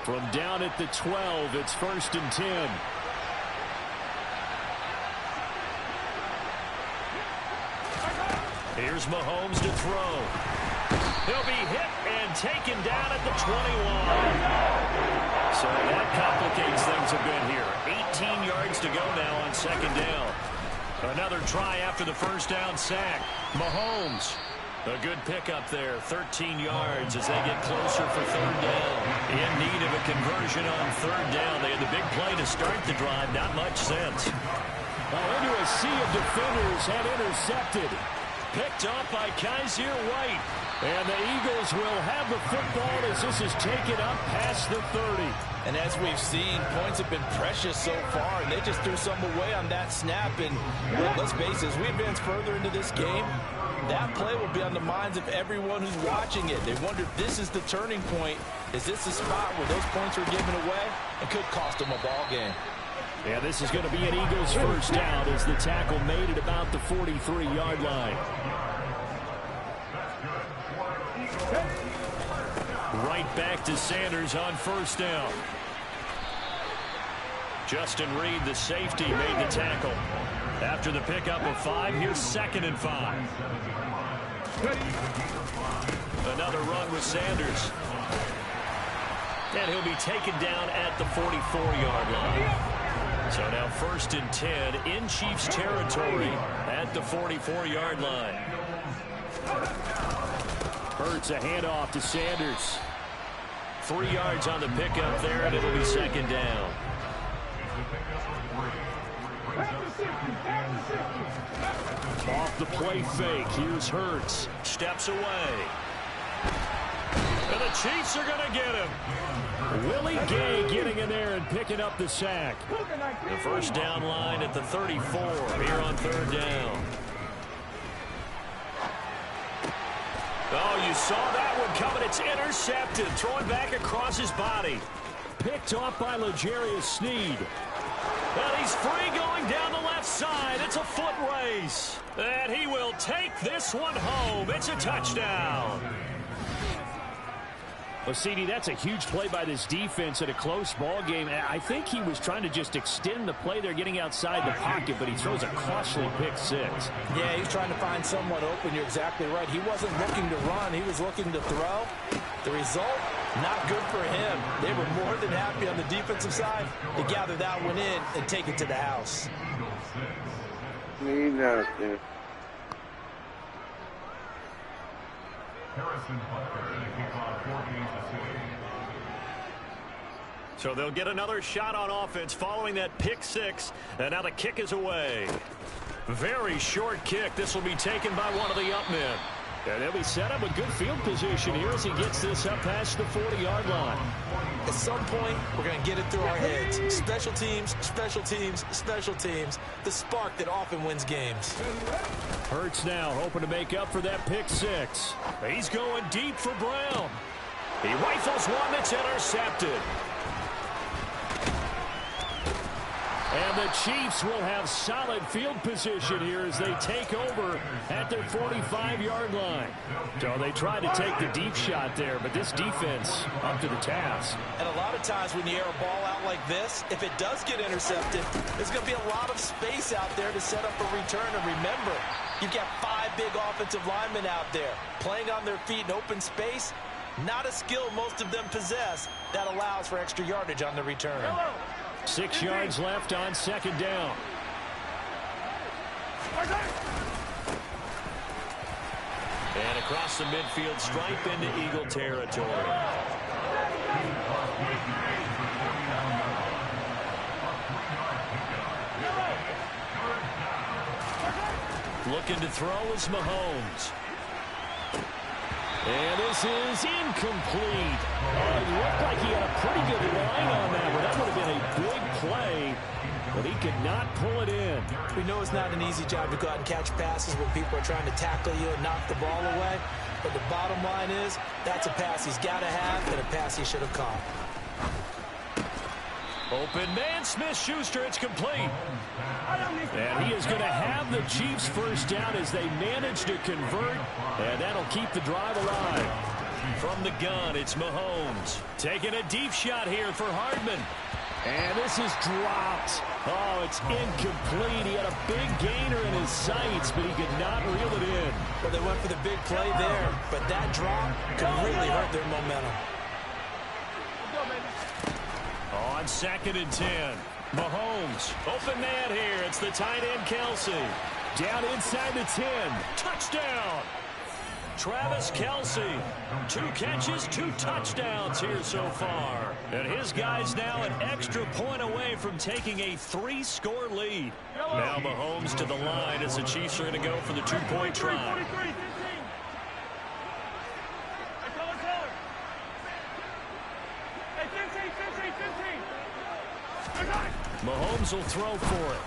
From down at the 12, it's 1st and 10. Here's Mahomes to throw. He'll be hit and taken down at the 21. So that complicates things a bit here. 18 yards to go now on 2nd down. Another try after the 1st down sack. Mahomes. A good pickup there, 13 yards as they get closer for 3rd down. In need of a conversion on 3rd down. They had the big play to start the drive, not much sense. Into a sea of defenders and intercepted. Picked up by Kaiser White. And the Eagles will have the football as this is taken up past the 30. And as we've seen, points have been precious so far, and they just threw some away on that snap. And let's face it, as we advance further into this game, that play will be on the minds of everyone who's watching it. They wonder if this is the turning point. Is this the spot where those points were given away? It could cost them a ball game. Yeah, this is going to be an Eagles 1st down as the tackle made it about the 43-yard line. Right back to Sanders on 1st down. Justin Reed, the safety, made the tackle. After the pickup of 5, here's 2nd and 5. Another run with Sanders. And he'll be taken down at the 44-yard line. So now 1st and 10 in Chiefs territory at the 44-yard line. Hurts a handoff to Sanders. 3 yards on the pickup there, and it'll be 2nd down. Off the play fake. Here's Hurts. Steps away. And the Chiefs are going to get him. Willie Gay getting in there and picking up the sack. The 1st down line at the 34 here on 3rd down. Oh, you saw that one coming. It's intercepted. Throwing back across his body. Picked off by L'Jarius Sneed. And he's free going down the left side. It's a foot race. And he will take this one home. It's a touchdown. Well, CD, that's a huge play by this defense in a close ball game. I think he was trying to just extend the play there, getting outside the pocket, but he throws a costly pick-6. Yeah, he's trying to find someone open. You're exactly right. He wasn't looking to run. He was looking to throw. The result, not good for him. They were more than happy on the defensive side to gather that one in and take it to the house. So they'll get another shot on offense following that pick-6, and now the kick is away. Very short kick. This will be taken by one of the up men. And they'll be set up with good field position here as he gets this up past the 40-yard line. At some point, we're going to get it through our heads. Special teams, special teams, special teams. The spark that often wins games. Hurts now hoping to make up for that pick-6. He's going deep for Brown. He rifles one that's intercepted. And the Chiefs will have solid field position here as they take over at their 45-yard line. So they tried to take the deep shot there, but this defense up to the task. And a lot of times when you air a ball out like this, if it does get intercepted, there's going to be a lot of space out there to set up a return. And remember, you've got 5 big offensive linemen out there playing on their feet in open space. Not a skill most of them possess that allows for extra yardage on the return. 6 yards left on 2nd down. And across the midfield stripe into Eagle territory. Looking to throw is Mahomes. And this is incomplete. It looked like he had a pretty good line on that, but that would have been a big play. but he could not pull it in. We know it's not an easy job to go out and catch passes when people are trying to tackle you and knock the ball away. But the bottom line is, that's a pass he's got to have and a pass he should have caught. Open man, Smith-Schuster, it's complete. And he is going to have the Chiefs first down as they manage to convert, and that'll keep the drive alive. From the gun, it's Mahomes. Taking a deep shot here for Hardman. And this is dropped. Oh, it's incomplete. He had a big gainer in his sights, but he could not reel it in. Well, they went for the big play there, but that drop could really hurt their momentum. On 2nd and 10, Mahomes. Open man here. It's the tight end, Kelsey. Down inside the 10. Touchdown. Travis Kelsey. 2 catches, 2 touchdowns here so far. And his guy's now an extra point away from taking a 3-score lead. Now Mahomes to the line as the Chiefs are going to go for the 2-point try. Mahomes will throw for it.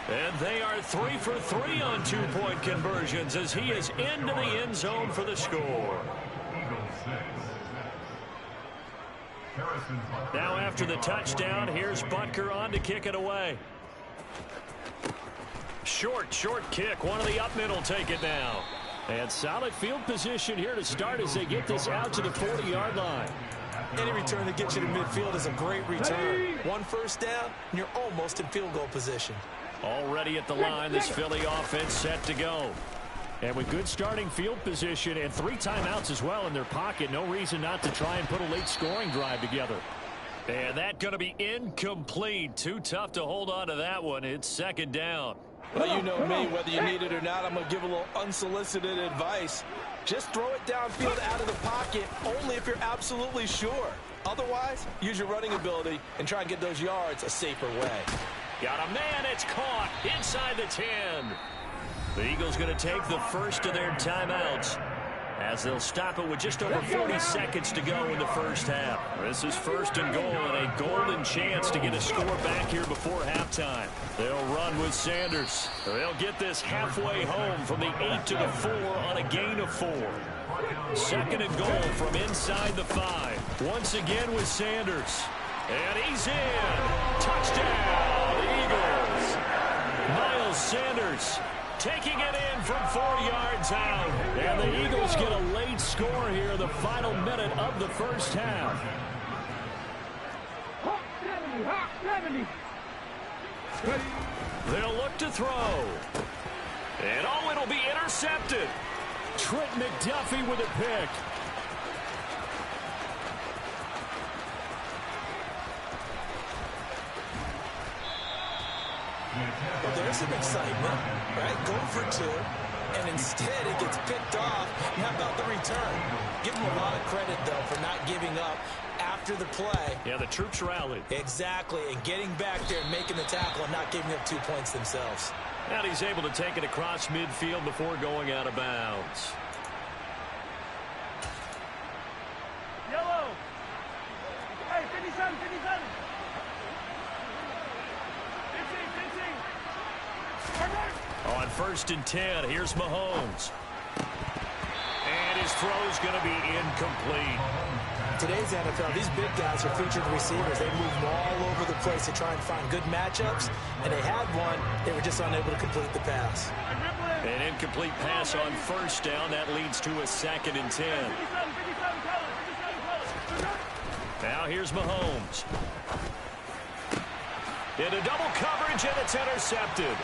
And they are 3 for 3 on 2-point conversions as he is into the end zone for the score. Now after the touchdown, here's Butker on to kick it away. Short kick. One of the up mid will take it now. And solid field position here to start as they get this out to the 40-yard line. Any return that gets you to midfield is a great return. 1 first down, and you're almost in field goal position. Already at the line, this Philly offense set to go. And with good starting field position and 3 timeouts as well in their pocket, no reason not to try and put a late scoring drive together. And that's going to be incomplete. Too tough to hold on to that one. It's 2nd down. Well, you know me, whether you need it or not, I'm going to give a little unsolicited advice. Just throw it downfield out of the pocket only if you're absolutely sure. Otherwise, use your running ability and try and get those yards a safer way. Got a man, it's caught inside the 10. The Eagles going to take the first of their timeouts as they'll stop it with just over 40 seconds to go in the first half. This is 1st and goal and a golden chance to get a score back here before halftime. They'll run with Sanders. They'll get this halfway home from the 8 to the 4 on a gain of 4. 2nd and goal from inside the 5. Once again with Sanders. And he's in. Touchdown, Eagles. Miles Sanders taking it in from 4 yards out. And the Eagles get a late score here in the final minute of the first half. They'll look to throw. And oh, it'll be intercepted. Trent McDuffie with a pick. Well, there's some excitement, right? Go for 2, and instead it gets picked off. And how about the return? Give them a lot of credit, though, for not giving up after the play. Yeah, the troops rallied. Exactly, and getting back there and making the tackle and not giving up 2 points themselves. And he's able to take it across midfield before going out of bounds. Yellow. Hey, 57, 57. 15. On 1st and 10, here's Mahomes. And his throw's going to be incomplete. Today's NFL, these big guys are featured receivers. They move all over the place to try and find good matchups, and they had one. They were just unable to complete the pass. An incomplete pass on 1st down. That leads to a 2nd and 10. Now here's Mahomes. Into double coverage, and it's intercepted.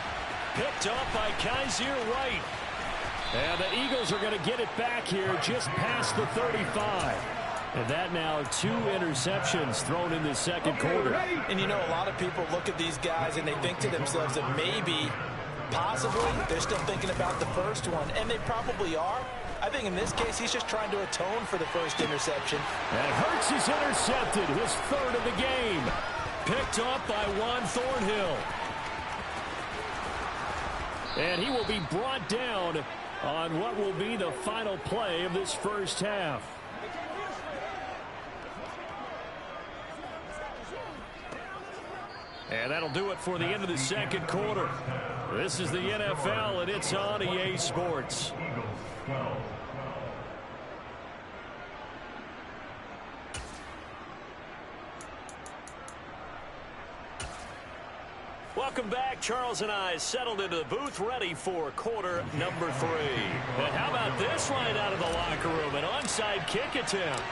Picked up by Kaiser White. And the Eagles are going to get it back here just past the 35. And that now 2 interceptions thrown in the 2nd quarter. And you know, a lot of people look at these guys and they think to themselves that maybe, possibly, they're still thinking about the first one. And they probably are. I think in this case, he's just trying to atone for the first interception. And Hurts is intercepted, his 3rd of the game. Picked up by Juan Thornhill. And he will be brought down on what will be the final play of this first half. And that'll do it for the end of the second quarter. This is the NFL, and it's on EA Sports. Eagles 12. Welcome back. Charles and I settled into the booth ready for quarter number 3. And how about this right out of the locker room? An onside kick attempt.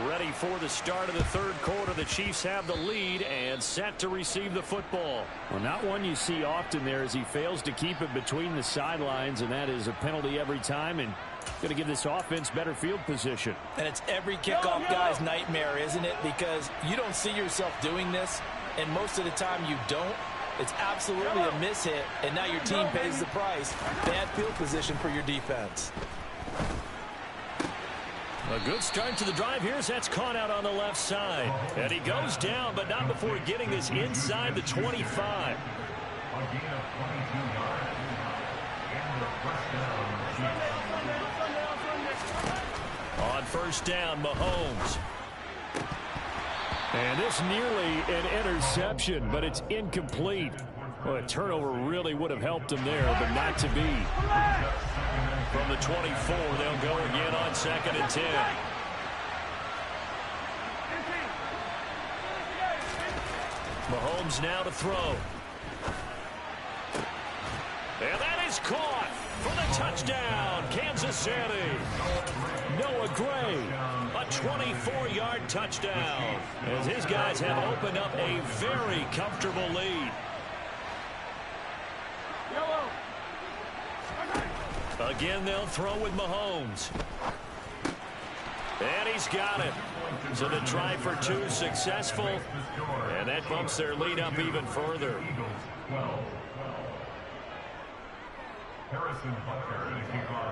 Ready for the start of the third quarter. The Chiefs have the lead and set to receive the football. Well, not one you see often there as he fails to keep it between the sidelines, and that is a penalty every time, and going to give this offense better field position. And it's every kickoff guy's nightmare, isn't it? Because you don't see yourself doing this, and most of the time you don't. It's absolutely a mishit, and now your team pays the price. Bad field position for your defense. A good start to the drive here as that's caught out on the left side. And he goes down, but not before getting this inside the 25. A gain of 22 yards. And the first down. On first down, Mahomes. And this nearly an interception, but it's incomplete. Well, a turnover really would have helped him there, but not to be. From the 24, they'll go again on 2nd and 10. Mahomes now to throw. And that is caught for the touchdown, Kansas City. Noah Gray, a 24-yard touchdown, as his guys have opened up a very comfortable lead. Again, they'll throw with Mahomes. And he's got it. So the try for 2 successful, and that bumps their lead up even further.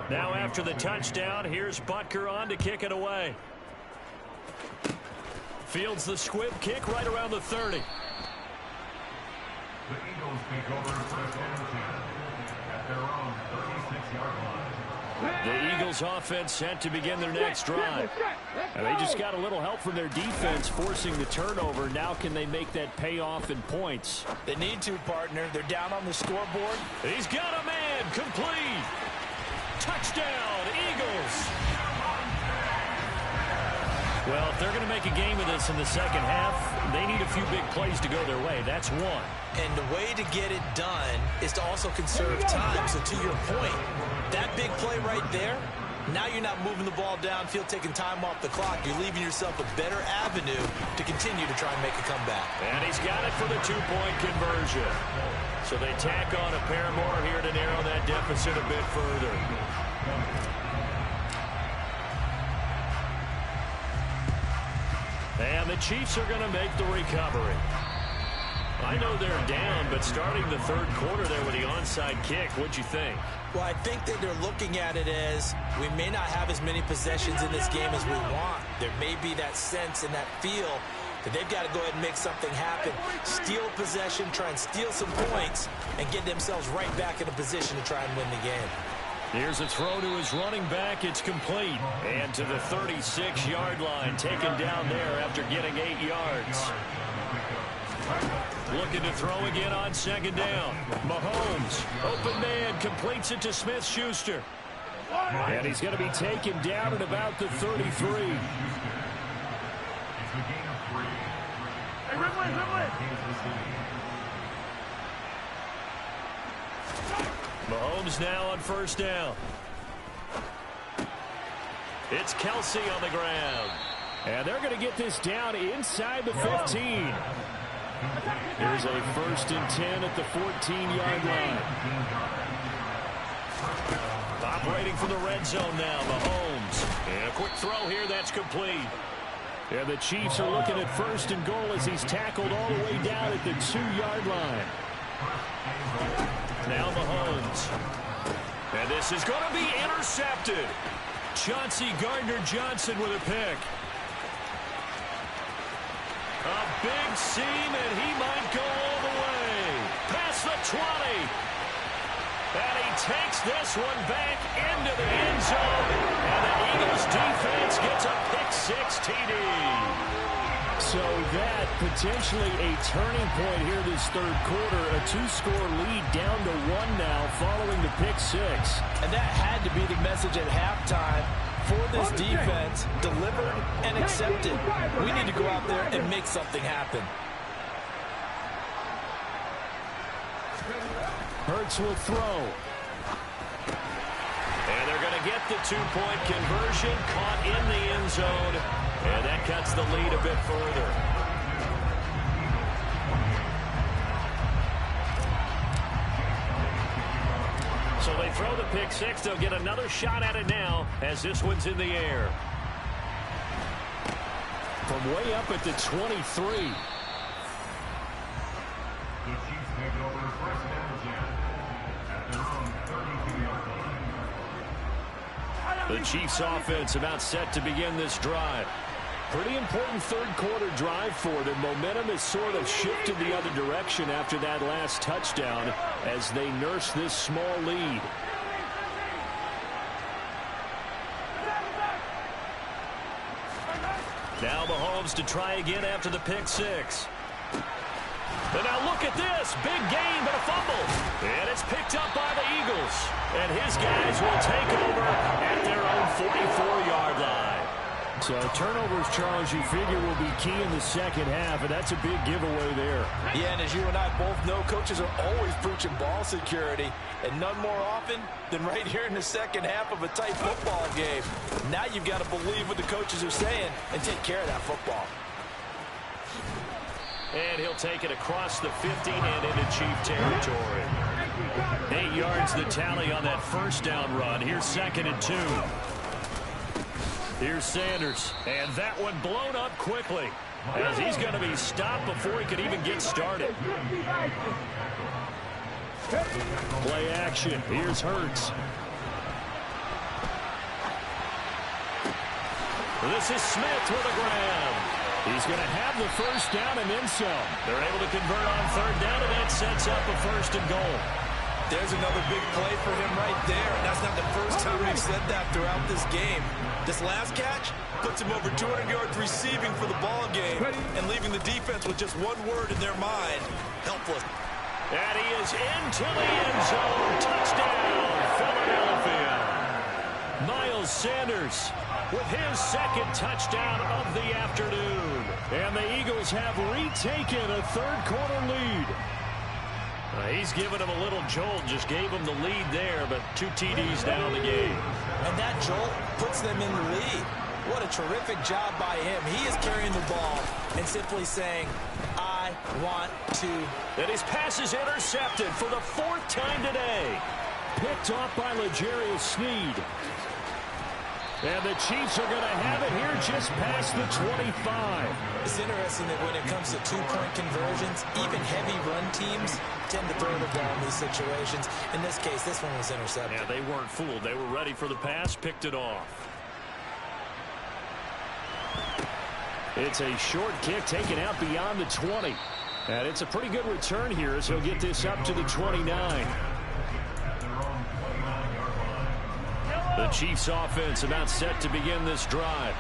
Now after the touchdown, here's Butker on to kick it away. Fields the squib kick right around the 30. The Eagles take over first and 10 at their own 36-yard line. The Eagles offense set to begin their next drive. And they just got a little help from their defense forcing the turnover. Now can they make that pay off in points? They need to, partner. They're down on the scoreboard. He's got a man complete. Touchdown, Eagles. Well, if they're going to make a game of this in the second half, they need a few big plays to go their way. That's one. And the way to get it done is to also conserve time. So to your point, that big play right there, now you're not moving the ball downfield, taking time off the clock. You're leaving yourself a better avenue to continue to try and make a comeback. And he's got it for the 2-point conversion. So they tack on a pair more here to narrow that deficit a bit further. And the Chiefs are going to make the recovery. I know they're down, but starting the third quarter there with the onside kick, what'd you think? Well, I think that they're looking at it as we may not have as many possessions in this game as we want. There may be that sense and that feel that they've got to go ahead and make something happen. Steal possession, try and steal some points, and get themselves right back in a position to try and win the game. Here's a throw to his running back. It's complete. And to the 36-yard line, taken down there after getting 8 yards. Looking to throw again on 2nd down. Mahomes, open man, completes it to Smith-Schuster. And he's going to be taken down at about the 33. Mahomes now on first down. It's Kelsey on the ground. And they're going to get this down inside the 15. Here's a 1st and 10 at the 14-yard line. Operating from the red zone now, Mahomes. And a quick throw here, that's complete. And the Chiefs are looking at 1st and goal as he's tackled all the way down at the 2-yard line. Now Mahomes. And this is going to be intercepted. Chauncey Gardner-Johnson with a pick. A big seam, and he might go all the way. Past the 20. And he takes this one back into the end zone. And the Eagles defense gets a pick-6 TD. So that potentially a turning point here this third quarter. A 2-score lead down to 1 now following the pick six. And that had to be the message at halftime for this defense. Delivered and accepted. We need to go out there and make something happen. Hurts will throw. And they're going to get the 2-point conversion, caught in the end zone, and that cuts the lead a bit further. So they throw the pick six. They'll get another shot at it now as this one's in the air. From way up at the 23. The Chiefs take it over first down again at their own 32-yard line. The Chiefs offense about set to begin this drive. Pretty important third quarter drive for them. Momentum has sort of shifted the other direction after that last touchdown as they nurse this small lead. Now Mahomes to try again after the pick six. And now look at this. Big gain, but a fumble. And it's picked up by the Eagles. And his guys will take over at their own 44-yard line. So turnovers, Charles, you figure will be key in the second half, and that's a big giveaway there. Yeah, and as you and I both know, coaches are always preaching ball security, and none more often than right here in the second half of a tight football game. Now you've got to believe what the coaches are saying and take care of that football. And he'll take it across the 50 and into Chief territory. 8 yards the tally on that first down run. Here's 2nd and 2. Here's Sanders, and that one blown up quickly as he's going to be stopped before he could even get started. Play action. Here's Hurts. This is Smith with a grab. He's going to have the first down and then some. They're able to convert on third down, and that sets up a 1st and goal. There's another big play for him right there, and that's not the first time we've said that throughout this game. This last catch puts him over 200 yards receiving for the ball game and leaving the defense with just one word in their mind: helpless. And he is into the end zone. Touchdown, Philadelphia. Miles Sanders with his 2nd touchdown of the afternoon. And the Eagles have retaken a third quarter lead. He's given him a little jolt, just gave him the lead there, but 2 TDs now in the game. And that jolt puts them in the lead. What a terrific job by him. He is carrying the ball and simply saying, I want to. And his pass is intercepted for the 4th time today. Picked off by L'Jarius Sneed. And the Chiefs are going to have it here just past the 25. It's interesting that when it comes to 2-point conversions, even heavy run teams tend to throw the ball in these situations. In this case, this one was intercepted. Yeah, they weren't fooled. They were ready for the pass, picked it off. It's a short kick taken out beyond the 20. And it's a pretty good return here as he'll get this up to the 29. The Chiefs offense about set to begin this drive.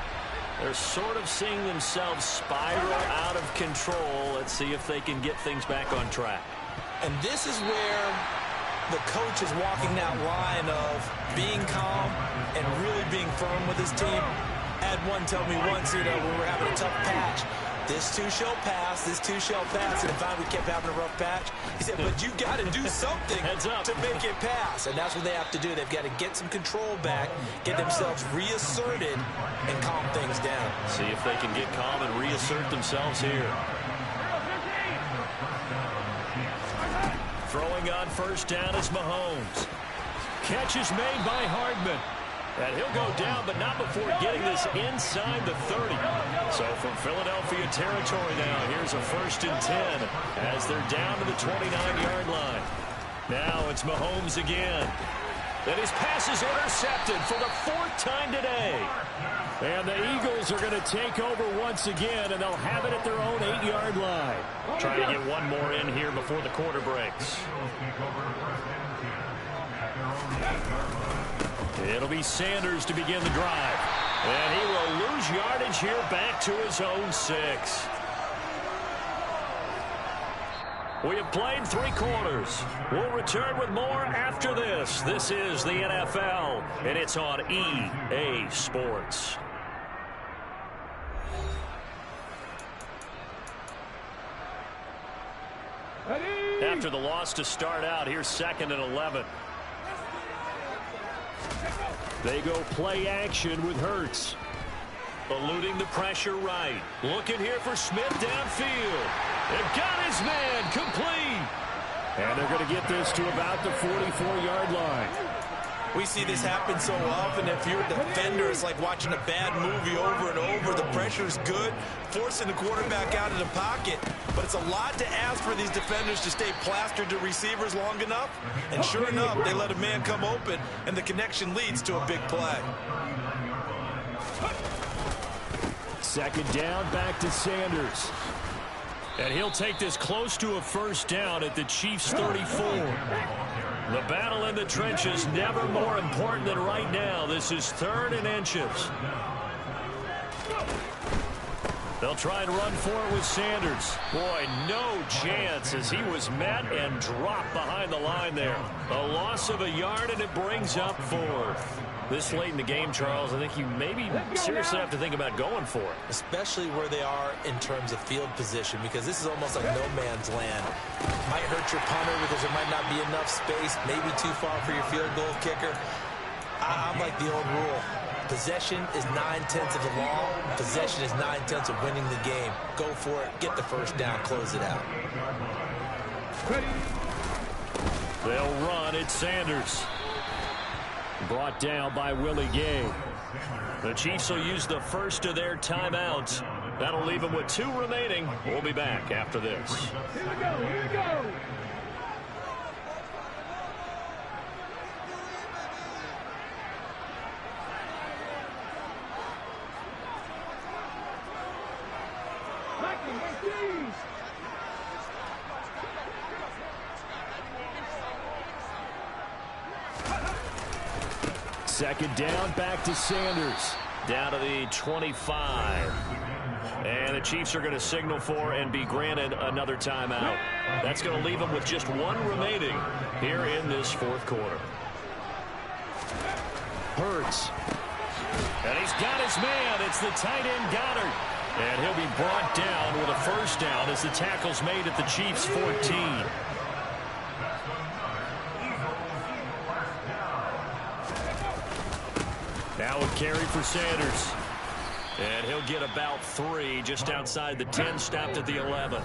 They're sort of seeing themselves spiral out of control. Let's see if they can get things back on track. And this is where the coach is walking that line of being calm and really being firm with his team. I had one tell me once, when we were having a tough patch, this too shall pass, this too shall pass. And finally we kept having a rough patch. He said, but you got to do something to make it pass. And that's what they have to do. They've got to get some control back, get themselves reasserted, and calm things down. See if they can get calm and reassert themselves here. Throwing on first down is Mahomes. Catch is made by Hardman. And he'll go down, but not before getting this inside the 30. So from Philadelphia territory now, here's a 1st and 10 as they're down to the 29-yard line. Now it's Mahomes again. And his pass is intercepted for the 4th time today. And the Eagles are going to take over once again, and they'll have it at their own 8-yard line. Trying to get one more in here before the quarter breaks. It'll be Sanders to begin the drive. And he will lose yardage here back to his own 6. We have played 3 quarters. We'll return with more after this. This is the NFL, and it's on EA Sports. After the loss to start out, here's 2nd and 11. They go play action with Hurts. Eluding the pressure right. Looking here for Smith downfield. They've got his man complete. And they're going to get this to about the 44-yard line. We see this happen so often. If you're a defender, it's like watching a bad movie over and over. The pressure's good, forcing the quarterback out of the pocket. But it's a lot to ask for these defenders to stay plastered to receivers long enough. And sure enough, they let a man come open, and the connection leads to a big play. 2nd down, back to Sanders. And he'll take this close to a 1st down at the Chiefs' 34. The battle in the trenches never more important than right now. This is 3rd and inches. They'll try and run for it with Sanders. Boy, no chance as he was met and dropped behind the line there. A loss of a yard, and it brings up 4th. This late in the game, Charles, I think you maybe seriously have to think about going for it. Especially where they are in terms of field position, because this is almost like no man's land. Might hurt your punter because there might not be enough space, maybe too far for your field goal kicker. I'm like the old rule. Possession is 9/10 of the law. Possession is 9/10 of winning the game. Go for it. Get the 1st down. Close it out. They'll run. It's Sanders. Brought down by Willie Gay. The Chiefs will use the first of their timeouts. That'll leave them with 2 remaining. We'll be back after this. Here we go, here we go. Second down, back to Sanders. Down to the 25. And the Chiefs are going to signal for and be granted another timeout. That's going to leave them with just 1 remaining here in this 4th quarter. Hurts. And he's got his man. It's the tight end Goddard. And he'll be brought down with a 1st down as the tackle's made at the Chiefs' 14. Now a carry for Sanders. And he'll get about 3 just outside the 10, stopped at the 11.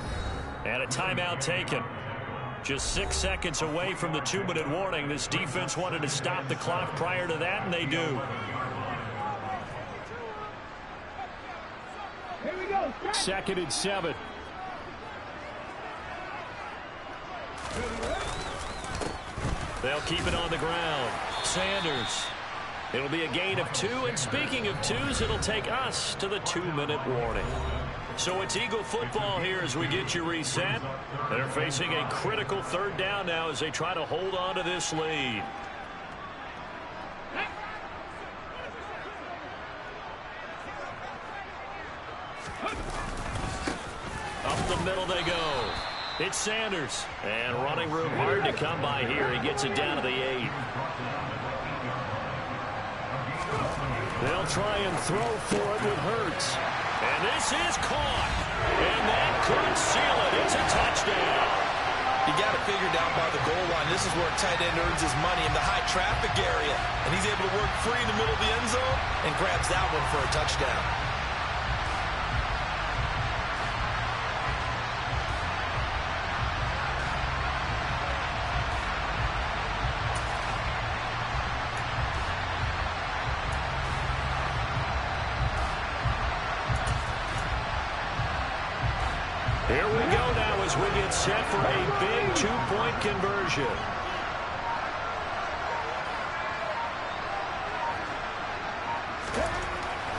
And a timeout taken. Just 6 seconds away from the 2-minute warning. This defense wanted to stop the clock prior to that, and they do. Here we go. 2nd and 7. They'll keep it on the ground. Sanders. It'll be a gain of 2, and speaking of 2s, it'll take us to the 2-minute warning. So it's Eagle football here as we get you reset. They're facing a critical 3rd down now as they try to hold on to this lead. Up the middle they go. It's Sanders. And running room hard to come by here. He gets it down to the 8. They'll try and throw for it with Hurts. And this is caught. And that could seal it. It's a touchdown. You got to figure down by the goal line. This is where a tight end earns his money, in the high traffic area. And he's able to work free in the middle of the end zone and grabs that one for a touchdown. Here we go now as we get set for a big 2-point conversion.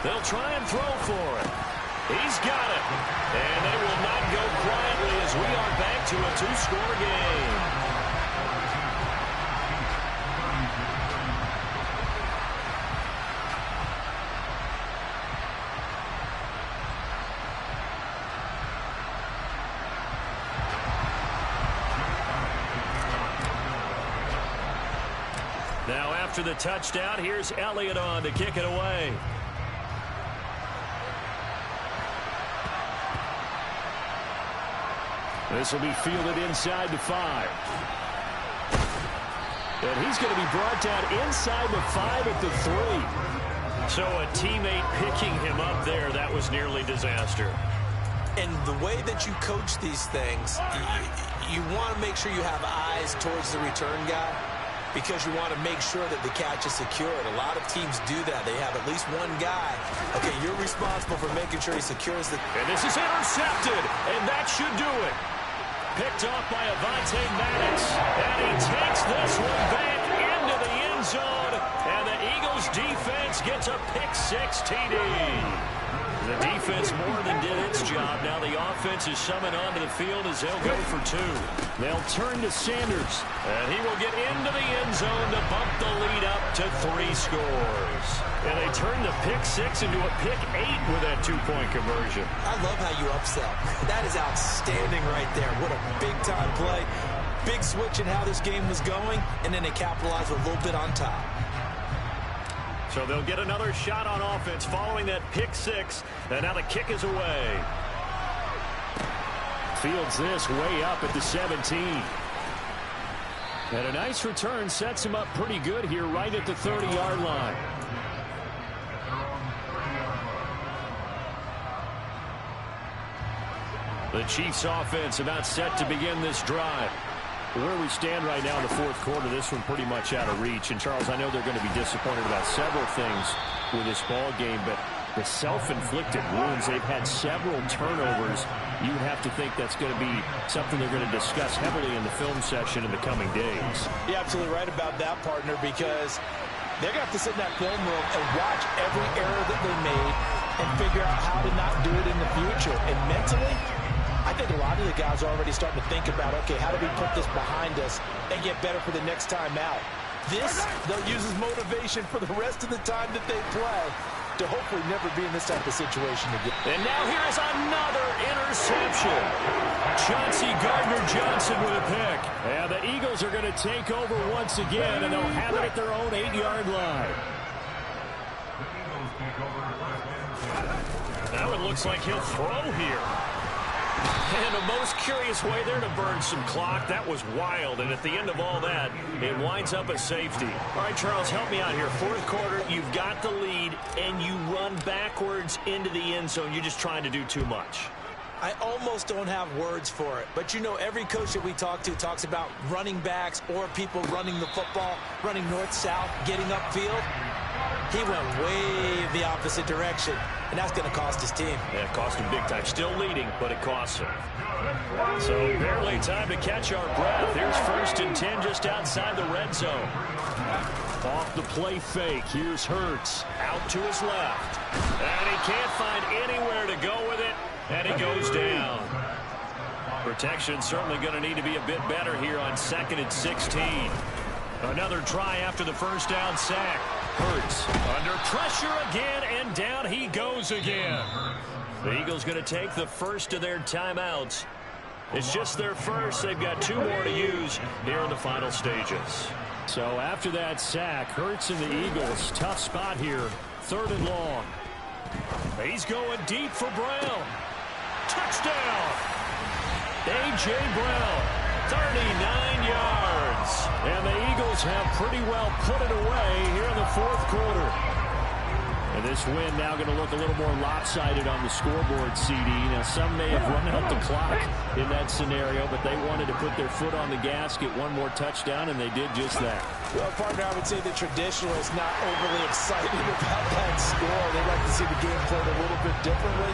They'll try and throw for it. He's got it. And they will not go quietly as we are back to a 2-score game. Now after the touchdown, here's Elliott on to kick it away. This will be fielded inside the 5. And he's going to be brought down inside the 5 at the 3. So a teammate picking him up there, that was nearly disaster. And the way that you coach these things, you want to make sure you have eyes towards the return guy because you want to make sure that the catch is secured. A lot of teams do that. They have at least one guy. Okay, you're responsible for making sure he secures the... And this is intercepted, and that should do it. Picked off by Avonte Madden, and he takes this one back into the end zone, and the Eagles defense gets a pick-6 TD. The defense more than did its job. Now the offense is summoned onto the field as they'll go for 2. They'll turn to Sanders, and he will get into the end zone to bump the lead up to 3 scores. And they turn the pick-6 into a pick-8 with that 2-point conversion. I love how you upsell. That is outstanding right there. What a big-time play. Big switch in how this game was going, and then they capitalized with a little bit on top. So they'll get another shot on offense following that pick-6, and now the kick is away. Fields this way up at the 17. And a nice return sets him up pretty good here right at the 30-yard line. The Chiefs offense about set to begin this drive. Where we stand right now in the 4th quarter, this one pretty much out of reach. And, Charles, I know they're going to be disappointed about several things with this ball game, but the self-inflicted wounds, they've had several turnovers. You would have to think that's going to be something they're going to discuss heavily in the film session in the coming days. You're absolutely right about that, partner, because they're going to have to sit in that film room and watch every error that they made and figure out how to not do it in the future. And mentally, I think a lot of the guys are already starting to think about, okay, how do we put this behind us and get better for the next time out? This, they'll use as motivation for the rest of the time that they play to hopefully never be in this type of situation again. And now here is another interception. Chauncey Gardner-Johnson with a pick. And the Eagles are going to take over once again, and they'll have it at their own 8-yard line. Now it looks like he'll throw here. And the most curious way there to burn some clock. That was wild. And at the end of all that, it winds up a safety. All right, Charles, help me out here. 4th quarter, you've got the lead, and you run backwards into the end zone. You're just trying to do too much. I almost don't have words for it. But, you know, every coach that we talk to talks about running backs or people running the football, running north-south, getting upfield. He went way the opposite direction, and that's going to cost his team. Yeah, it cost him big time. Still leading, but it costs him. So barely time to catch our breath. Here's 1st and 10 just outside the red zone. Off the play fake. Here's Hurts out to his left. And he can't find anywhere to go with it, and he goes down. Protection certainly going to need to be a bit better here on 2nd and 16. Another try after the first down sack. Hurts under pressure again, and down he goes again. The Eagles going to take the first of their timeouts. It's just their first. They've got 2 more to use here in the final stages. So after that sack, Hurts and the Eagles, tough spot here. 3rd and long. He's going deep for Brown. Touchdown! A.J. Brown. 39 yards. And the Eagles have pretty well put it away here in the 4th quarter. And this win now going to look a little more lopsided on the scoreboard, CD. Now, some may have run out the clock in that scenario, but they wanted to put their foot on the gas, get one more touchdown, and they did just that. Well, partner, I would say the traditionalists not overly excited about that score. They'd like to see the game played a little bit differently.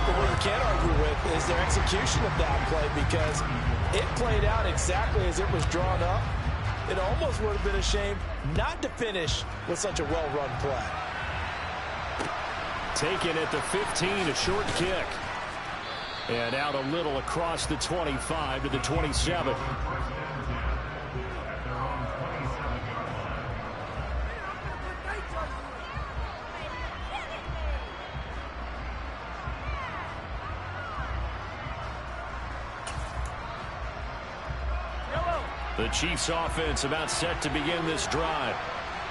But what you can't argue with is their execution of that play, because it played out exactly as it was drawn up. It almost would have been a shame not to finish with such a well-run play. Taken at the 15, a short kick. And out a little across the 25 to the 27. The Chiefs offense about set to begin this drive.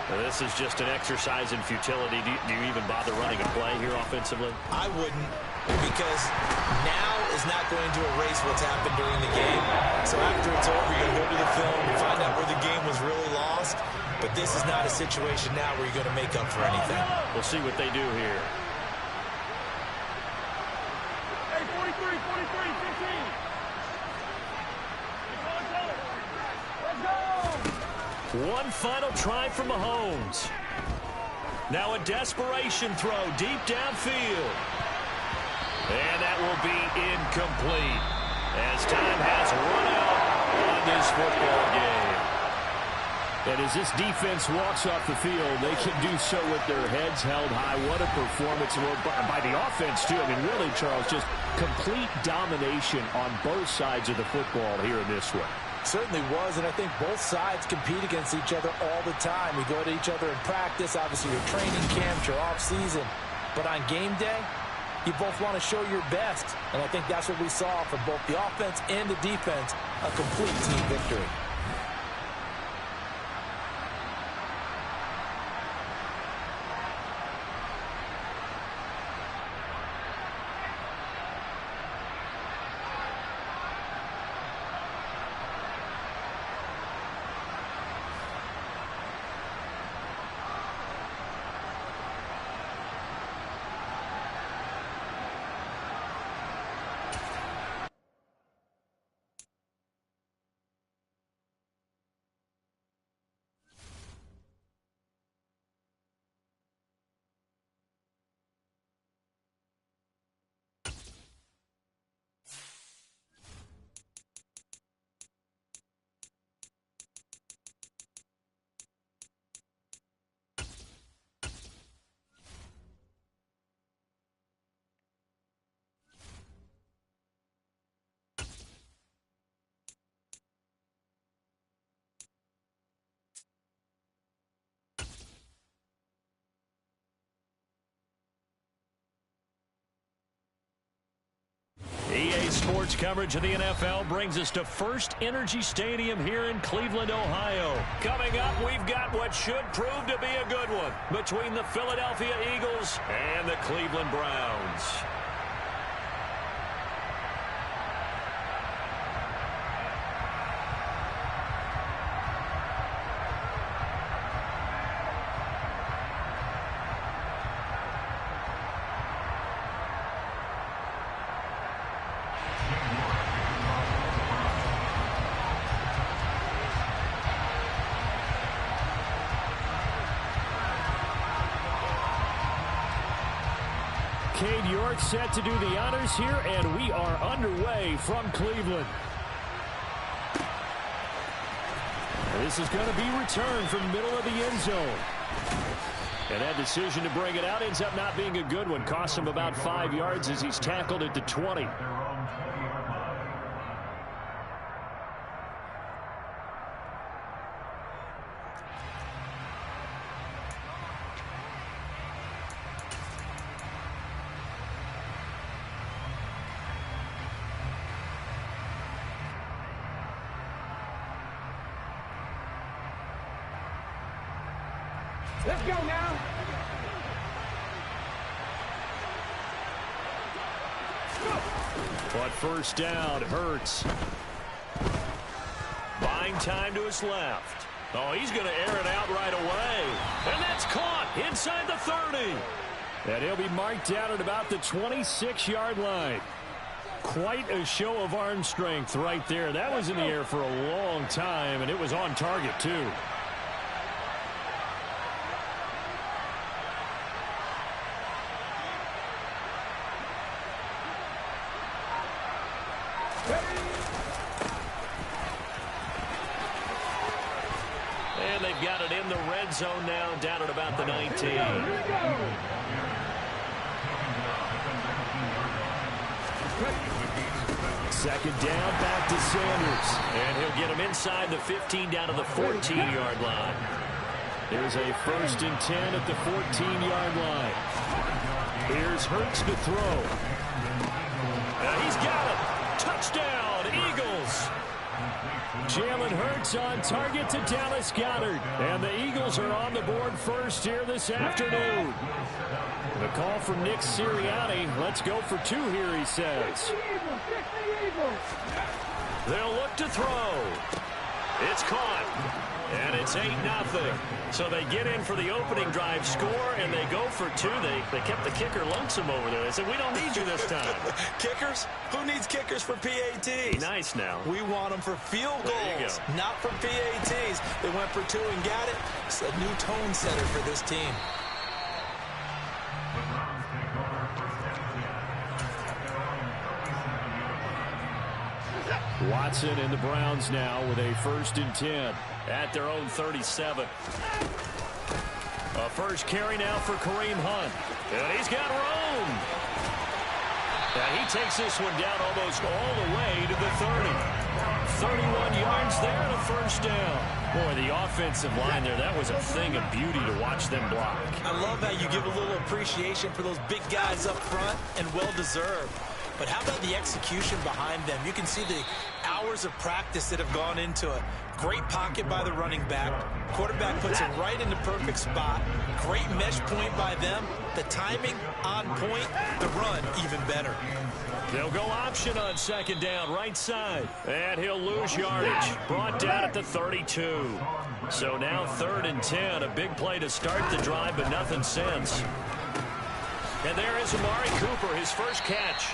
Now, this is just an exercise in futility. Do you even bother running a play here offensively? I wouldn't, because now is not going to erase what's happened during the game. So after it's over, you're going to go to the film and find out where the game was really lost. But this is not a situation now where you're going to make up for anything. We'll see what they do here. Hey, 43, 15. One final try from Mahomes. Now a desperation throw deep downfield. And that will be incomplete as time has run out on this football game. And as this defense walks off the field, they can do so with their heads held high. What a performance by the offense, too. I mean, really, Charles, just complete domination on both sides of the football here in this one. Certainly was, and I think both sides compete against each other all the time. We go to each other in practice, obviously your training camp, your off-season. But on game day, you both want to show your best. And I think that's what we saw from both the offense and the defense, a complete team victory. EA Sports coverage of the NFL brings us to First Energy Stadium here in Cleveland, Ohio. Coming up, we've got what should prove to be a good one between the Philadelphia Eagles and the Cleveland Browns. Cade York set to do the honors here, and we are underway from Cleveland. This is going to be returned from middle of the end zone. And that decision to bring it out ends up not being a good one. Cost him about 5 yards as he's tackled at the 20. Let's go now. But first down, Hurts. Buying time to his left. Oh, he's going to air it out right away. And that's caught inside the 30. And he'll be marked down at about the 26-yard line. Quite a show of arm strength right there. That was in the air for a long time, and it was on target, too. And they've got it in the red zone now, down at about the 19. Second down, back to Sanders. And he'll get him inside the 15 down to the 14-yard line. There's a 1st and 10 at the 14-yard line. Here's Hurts to throw. And he's got it. Touchdown, Eagles. Jalen Hurts on target to Dallas Goedert. And the Eagles are on the board first here this afternoon. The call from Nick Sirianni. Let's go for 2 here, he says. They'll look to throw. It's caught. And it's 8-0. So they get in for the opening drive score, and they go for 2. They kept the kicker lonesome over there. They said, we don't need you this time. Kickers? Who needs kickers for PATs? Nice now. We want them for field There you goals, go. not for PATs. They went for 2 and got it. It's a new tone setter for this team. Watson and the Browns now with a 1st and 10. At their own 37. A first carry now for Kareem Hunt. And he's got room. And he takes this one down almost all the way to the 30. 31 yards there and a first down. Boy, the offensive line there, that was a thing of beauty to watch them block. I love how you give a little appreciation for those big guys up front, and well-deserved. But how about the execution behind them? You can see the hours of practice that have gone into it. Great pocket by the running back. Quarterback puts him right in the perfect spot. Great mesh point by them. The timing on point. The run even better. They'll go option on 2nd down, right side. And he'll lose yardage. Brought down at the 32. So now 3rd and 10. A big play to start the drive, but nothing since. And there is Amari Cooper, his first catch.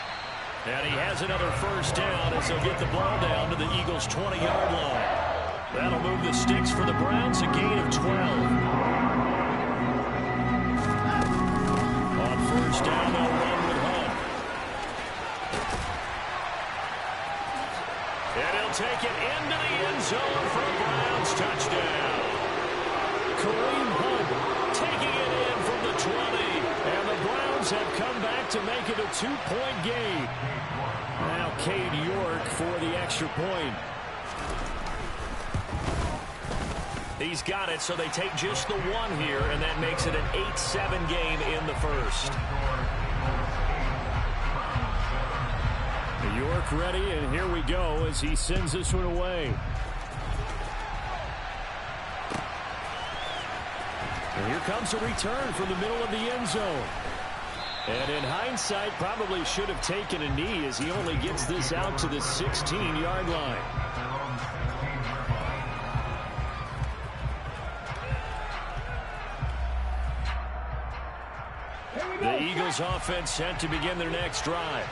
And he has another first down as he'll get the ball down to the Eagles' 20-yard line. That'll move the sticks for the Browns, a gain of 12. On 1st down, they'll run with Hunt. And he'll take it into the end zone for a Browns touchdown. Kareem Hunt taking it in from the 20. And the Browns have come back to make it a 2-point game. Now Cade York for the extra point. He's got it, so they take just the 1 here, and that makes it an 8-7 game in the first. York ready, and here we go as he sends this one away. And here comes a return from the middle of the end zone. And in hindsight, probably should have taken a knee as he only gets this out to the 16-yard line. The Eagles offense set to begin their next drive.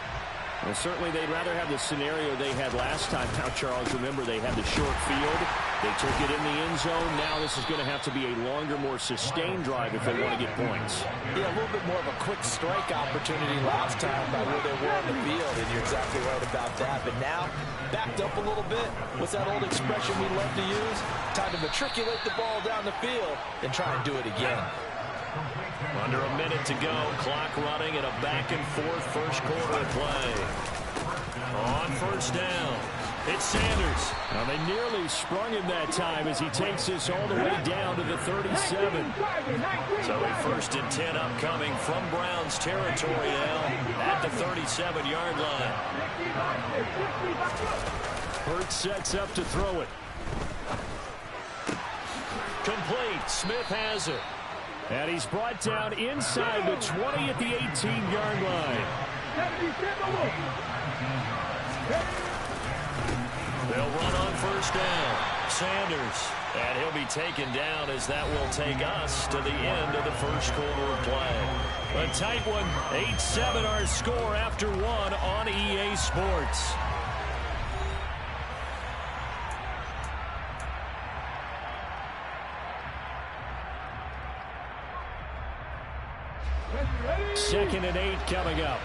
Well, certainly they'd rather have the scenario they had last time. Now, Charles, remember they had the short field. They took it in the end zone. Now this is going to have to be a longer, more sustained drive if they want to get points. Yeah, a little bit more of a quick strike opportunity last time by where they were on the field, and you're exactly right about that. But now, backed up a little bit. What's that old expression we love to use? Time to matriculate the ball down the field and try and do it again. Under a minute to go, clock running and a back-and-forth first quarter play. On 1st down, it's Sanders. Now they nearly sprung him that time as he takes this all the way down to the 37. So a 1st and 10 upcoming from Browns territory now at the 37-yard line. Hurts sets up to throw it. Complete. Smith has it. And he's brought down inside the 20 at the 18-yard line. They'll run on 1st down. Sanders. And he'll be taken down as that will take us to the end of the first quarter of play. A tight one. 8-7 our score after 1 on EA Sports. Second and 8 coming up.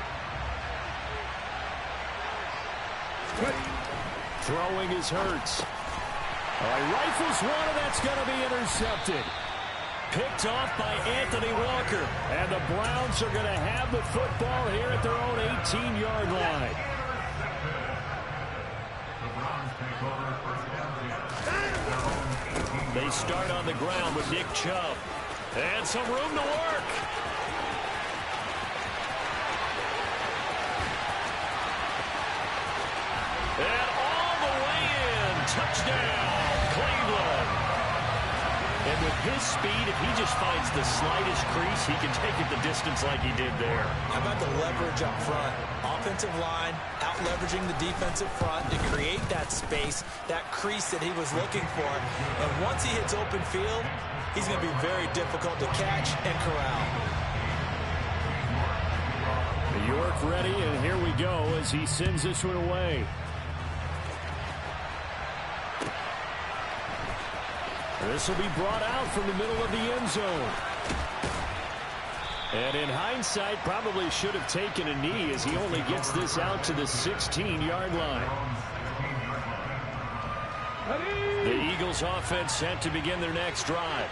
Throwing is Hurts. He rifles one, and that's going to be intercepted. Picked off by Anthony Walker. And the Browns are going to have the football here at their own 18-yard line. They start on the ground with Nick Chubb. And some room to work. And all the way in Touchdown, Cleveland. And with his speed, if he just finds the slightest crease, he can take it the distance like he did there. How about the leverage up front? Offensive line out-leveraging the defensive front to create that space, that crease that he was looking for. And once he hits open field, he's going to be very difficult to catch and corral. York ready, and here we go as he sends this one away. This will be brought out from the middle of the end zone. And in hindsight, probably should have taken a knee as he only gets this out to the 16-yard line. The Eagles offense set to begin their next drive.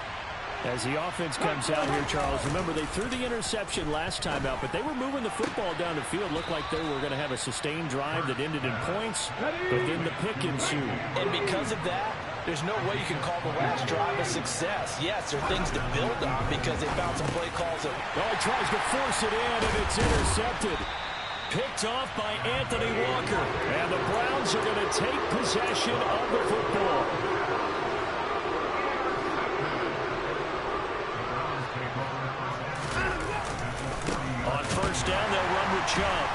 As the offense comes out here, Charles, remember they threw the interception last time out, but they were moving the football down the field. Looked like they were going to have a sustained drive that ended in points, but then the pick ensued. And because of that, there's no way you can call the last drive a success. Yes, there are things to build on because they found some play calls. Oh, he tries to force it in, and it's intercepted. Picked off by Anthony Walker. And the Browns are going to take possession of the football. On first down, they'll run with Chubb.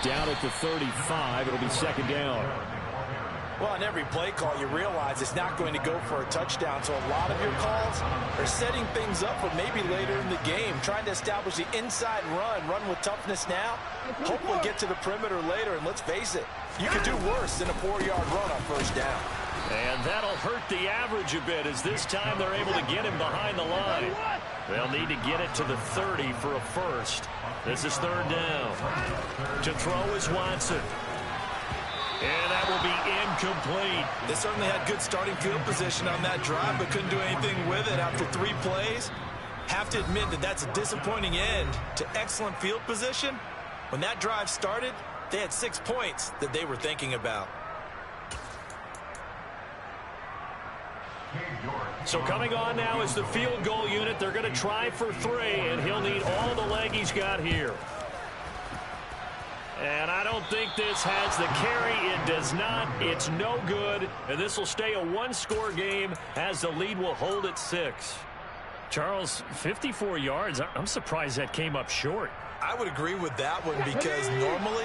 Down at the 35, it'll be second down. Well, on every play call, you realize it's not going to go for a touchdown. So a lot of your calls are setting things up for maybe later in the game, trying to establish the inside run with toughness now, hopefully get to the perimeter later. And let's face it, you could do worse than a 4-yard run on first down. And that'll hurt the average a bit as this time they're able to get him behind the line. They'll need to get it to the 30 for a first. This is third down. To throw is Watson. And that will be incomplete. They certainly had good starting field position on that drive, but couldn't do anything with it after 3 plays. Have to admit that that's a disappointing end to excellent field position. When that drive started, they had 6 points that they were thinking about. So coming on now is the field goal unit. They're going to try for 3, and he'll need all the leg he's got here. And I don't think this has the carry. It does not. It's no good. And this will stay a 1-score game as the lead will hold at 6. Charles, 54 yards. I'm surprised that came up short. I would agree with that one because normally,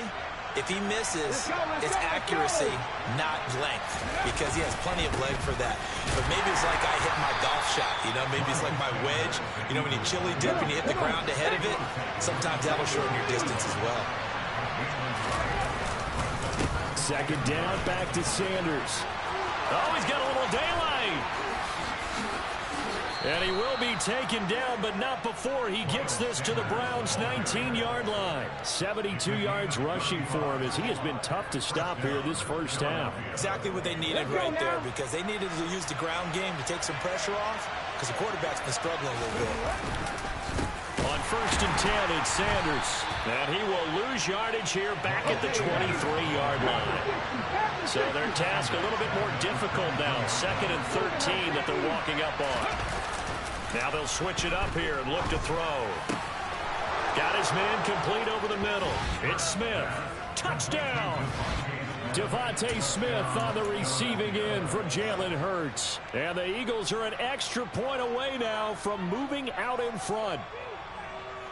if he misses, it's accuracy, not length, because he has plenty of leg for that. But maybe it's like I hit my golf shot, you know, maybe it's like my wedge. You know, when you chili dip and you hit the ground ahead of it, sometimes that'll shorten your distance as well. Second down, back to Sanders. Oh, he's got a little daylight. And he will be taken down, but not before he gets this to the Browns' 19-yard line. 72 yards rushing for him as he has been tough to stop here this first half. Exactly what they needed right there because they needed to use the ground game to take some pressure off because the quarterback's been struggling a little bit. On first and 10, it's Sanders. And he will lose yardage here back at the 23-yard line. So their task a little bit more difficult now. Second and 13 that they're walking up on. Now they'll switch it up here and look to throw. Got his man complete over the middle. It's Smith. Touchdown! Devontae Smith on the receiving end from Jalen Hurts. And the Eagles are an extra point away now from moving out in front.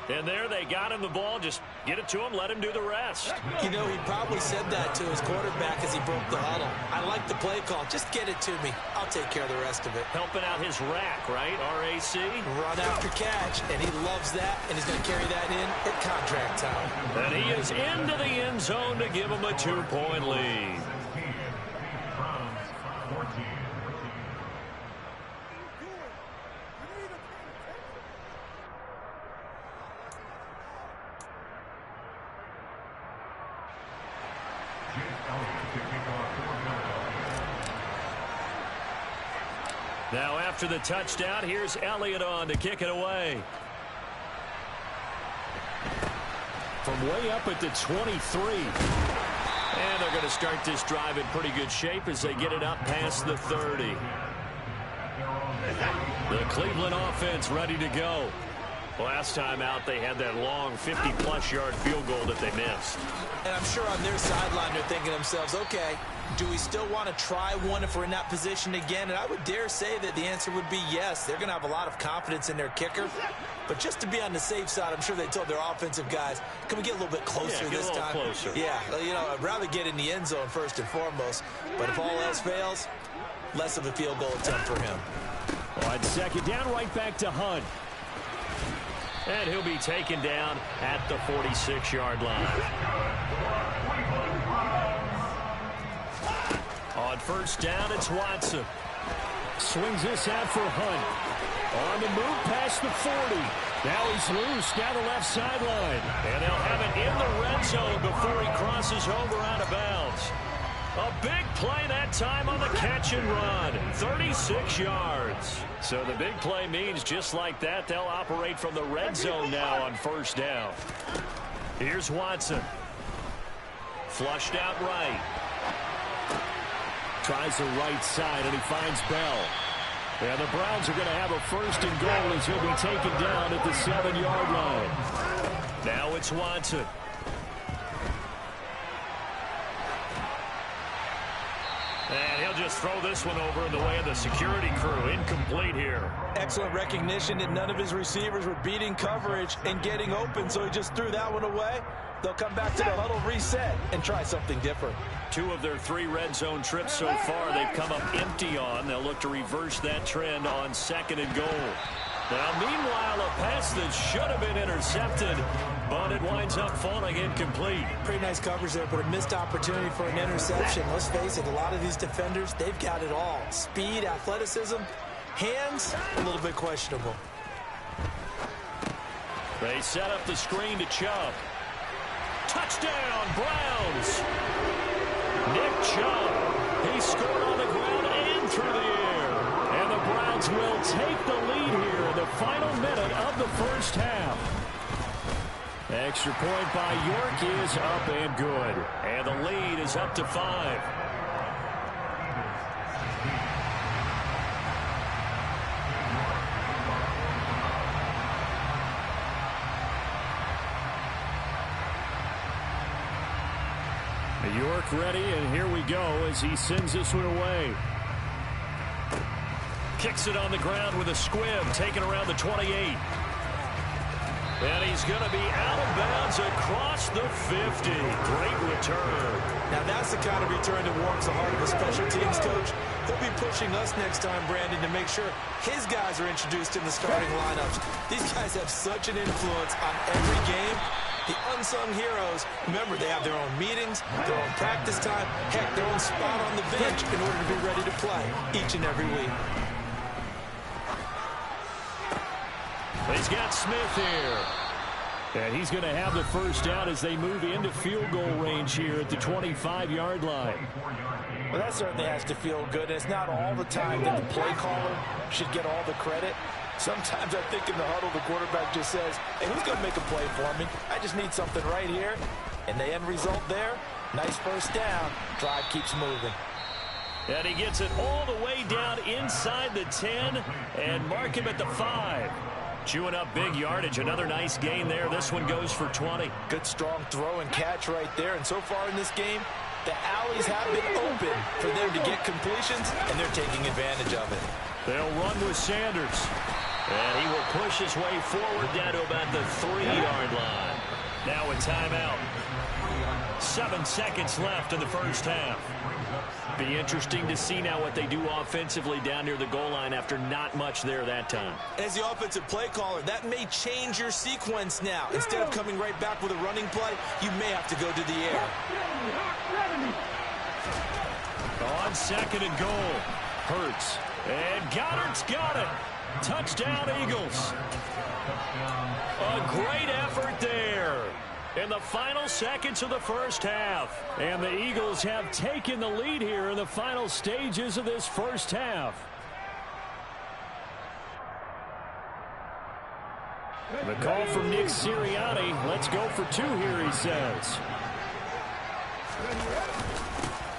And there they got him the ball. Just get it to him, let him do the rest. You know, he probably said that to his quarterback as he broke the huddle. I like the play call. Just get it to me. I'll take care of the rest of it. Helping out his rack, right? RAC. Run after catch, and he loves that, and he's going to carry that in at contract time. And he is into the end zone to give him a 2-point lead. Now after the touchdown, here's Elliott on to kick it away. From way up at the 23. And they're going to start this drive in pretty good shape as they get it up past the 30. The Cleveland offense ready to go. Last time out, they had that long 50-plus yard field goal that they missed. And I'm sure on their sideline, they're thinking to themselves, okay, do we still want to try one if we're in that position again? And I would dare say that the answer would be yes. They're going to have a lot of confidence in their kicker. But just to be on the safe side, I'm sure they told their offensive guys, can we get a little bit closer this time? Closer. Yeah, you know, I'd rather get in the end zone first and foremost. But if all else fails, less of a field goal attempt for him. On second down, right back to Hunt. And he'll be taken down at the 46-yard line. On first down, it's Watson. Swings this out for Hunt. On the move past the 40. Now he's loose down the left sideline. And they'll have it in the red zone before he crosses over out of bounds. A big play that time on the catch and run. 36 yards. So the big play means just like that, they'll operate from the red zone now on first down. Here's Watson. Flushed out right. Tries the right side, and he finds Bell. And the Browns are going to have a first and goal as he'll be taken down at the 7-yard line. Now it's Watson. And he'll just throw this one over in the way of the security crew. Incomplete here. Excellent recognition that none of his receivers were beating coverage and getting open, so he just threw that one away. They'll come back to the huddle, reset, and try something different. 2 of their 3 red zone trips so far they've come up empty on. They'll look to reverse that trend on second and goal. Now, meanwhile, a pass that should have been intercepted, but it winds up falling incomplete. Pretty nice coverage there, but a missed opportunity for an interception. Let's face it, a lot of these defenders, they've got it all. Speed, athleticism, hands, a little bit questionable. They set up the screen to Chubb. Touchdown, Browns! Nick Chubb, he scored on the ground and through the air. And the Browns will take the lead here in the final minute of the first half. Extra point by York is up and good. And the lead is up to 5. York ready, and here we go as he sends this one away. Kicks it on the ground with a squib, taken around the 28. And he's going to be out of bounds across the 50. Great return. Now that's the kind of return that warms the heart of a special teams coach. He'll be pushing us next time, Brandon, to make sure his guys are introduced in the starting lineups. These guys have such an influence on every game. The unsung heroes, remember, they have their own meetings, their own practice time, heck, their own spot on the bench in order to be ready to play each and every week. He's got Smith here. And he's going to have the first down as they move into field goal range here at the 25-yard line. Well, that certainly has to feel good. It's not all the time that the play caller should get all the credit. Sometimes I think in the huddle, the quarterback just says, hey, who's going to make a play for me? I just need something right here. And the end result there, nice first down. Drive keeps moving. And he gets it all the way down inside the 10 and mark him at the 5. Chewing up big yardage. Another nice gain there. This one goes for 20. Good strong throw and catch right there. And so far in this game, the alleys have been open for them to get completions, and they're taking advantage of it. They'll run with Sanders. And he will push his way forward down to about the 3-yard line. Now a timeout. 7 seconds left in the first half. Be interesting to see now what they do offensively down near the goal line after not much there that time. As the offensive play caller, that may change your sequence now. Instead of coming right back with a running play, you may have to go to the air. On second and goal. Hurts. And Goddard's got it. Touchdown, Eagles. A great effort there in the final seconds of the first half. And the Eagles have taken the lead here in the final stages of this first half. The call from Nick Sirianni. Let's go for 2 here, he says.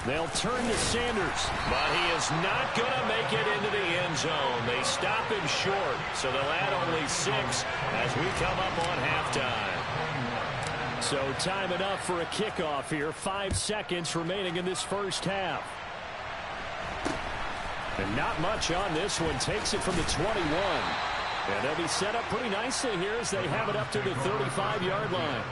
They'll turn to Sanders, but he is not going to make it into the end zone. They stop him short, so they'll add only 6 as we come up on halftime. So time enough for a kickoff here. 5 seconds remaining in this first half. And not much on this one. Takes it from the 21. And they'll be set up pretty nicely here as they have it up to the 35-yard line.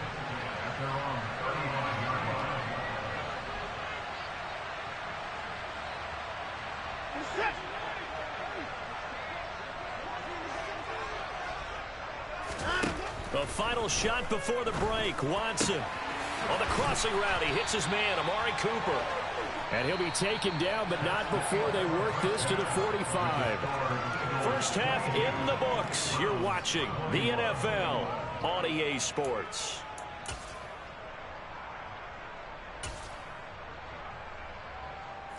The final shot before the break. Watson on the crossing route. He hits his man, Amari Cooper. And he'll be taken down, but not before they work this to the 45. First half in the books. You're watching the NFL on EA Sports.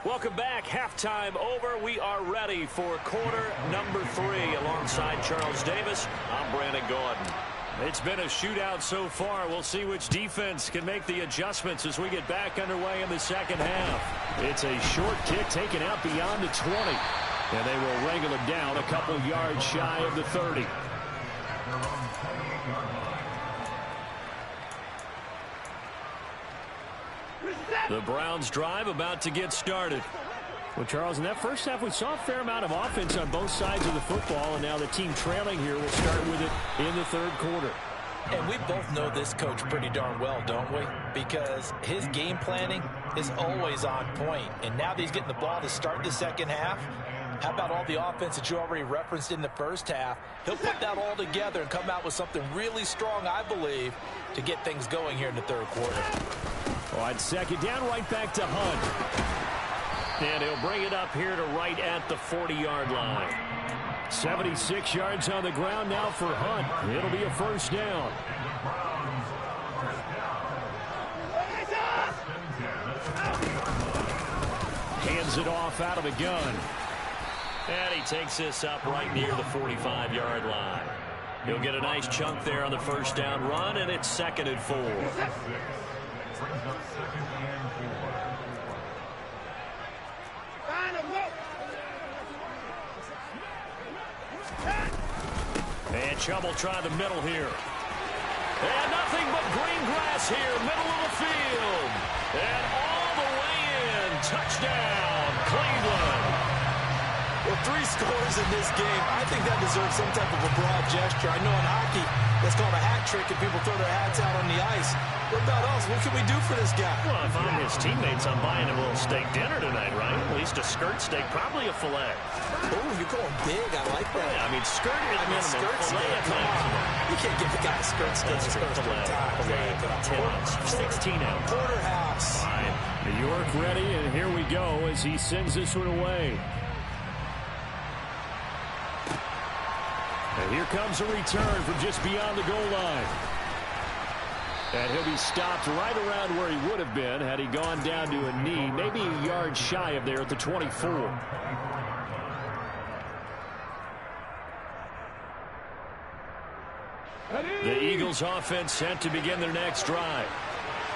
Welcome back. Halftime over. We are ready for quarter number 3. Alongside Charles Davis, I'm Brandon Gordon. It's been a shootout so far. We'll see which defense can make the adjustments as we get back underway in the second half. It's a short kick taken out beyond the 20. And they will wrangle him down a couple yards shy of the 30. The Browns drive about to get started. Well, Charles, in that first half, we saw a fair amount of offense on both sides of the football, and now the team trailing here will start with it in the third quarter. And we both know this coach pretty darn well, don't we? Because his game planning is always on point. And now that he's getting the ball to start the second half, how about all the offense that you already referenced in the first half? He'll put that all together and come out with something really strong, I believe, to get things going here in the third quarter. On second down, right back to Hunt. And he'll bring it up here to right at the 40-yard line. 76 yards on the ground now for Hunt. It'll be a first down. Hands it off out of the gun. And he takes this up right near the 45-yard line. He'll get a nice chunk there on the first down run, and it's 2nd and 4. And Chubb will try the middle here. And nothing but green grass here, middle of the field. And all the way in. Touchdown, Cleveland. Well, 3 scores in this game. I think that deserves some type of a broad gesture. I know in hockey, that's called a hat trick and people throw their hats out on the ice. What about us? What can we do for this guy? Well, if I'm his teammates, I'm buying him a little steak dinner tonight, right? At least a skirt steak, probably a filet. Oh, you're going big. I like that. Yeah, I mean, skirt is minimum. Skirt steak. Come on. You can't give the guy a skirt steak. Filet, 10 ounce, 16 ounce. Porterhouse. Fine. New York ready, and here we go as he sends this one away. And here comes a return from just beyond the goal line. And he'll be stopped right around where he would have been had he gone down to a knee, maybe a yard shy of there at the 24. The Eagles offense set to begin their next drive.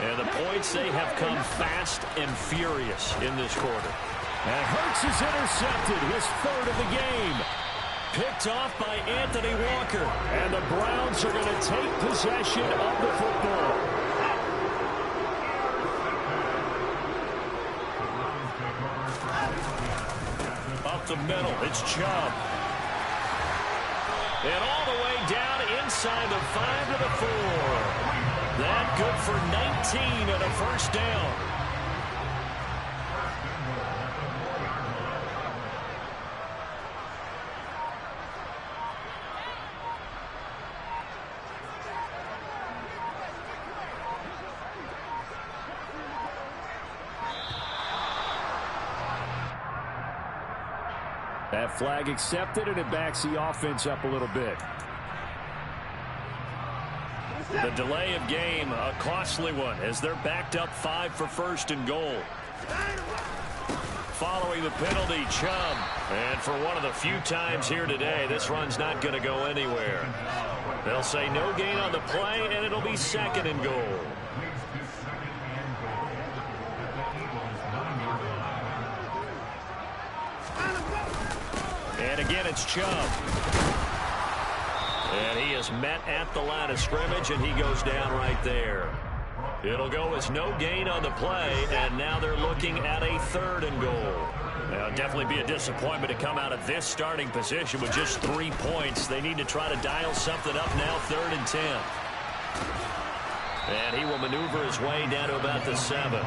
And the points, they have come fast and furious in this quarter. And Hurts is intercepted, his 3rd of the game. Picked off by Anthony Walker. And the Browns are going to take possession of the football. Up the middle, it's Chubb. And all the way down inside the 5 to the 4. That good for 19 and a first down. That flag accepted, and it backs the offense up a little bit. The delay of game, a costly one, as they're backed up 5 for 1st and goal. Following the penalty, Chubb. And for one of the few times here today, this run's not going to go anywhere. They'll say no gain on the play, and it'll be 2nd and goal. And again, it's Chubb. And he is met at the line of scrimmage, and he goes down right there. It'll go as no gain on the play, and now they're looking at a 3rd and goal. Now, definitely be a disappointment to come out of this starting position with just 3 points. They need to try to dial something up now, 3rd and 10. And he will maneuver his way down to about the 7.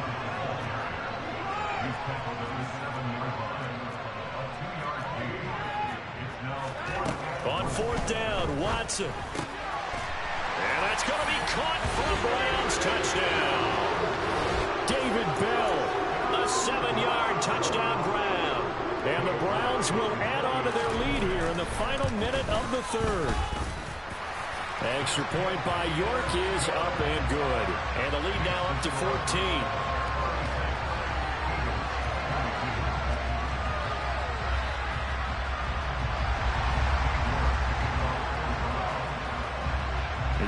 On 4th down, Watson. And that's going to be caught for a Browns touchdown. David Bell, a 7-yard touchdown grab. And the Browns will add on to their lead here in the final minute of the 3rd. Extra point by York is up and good. And the lead now up to 14.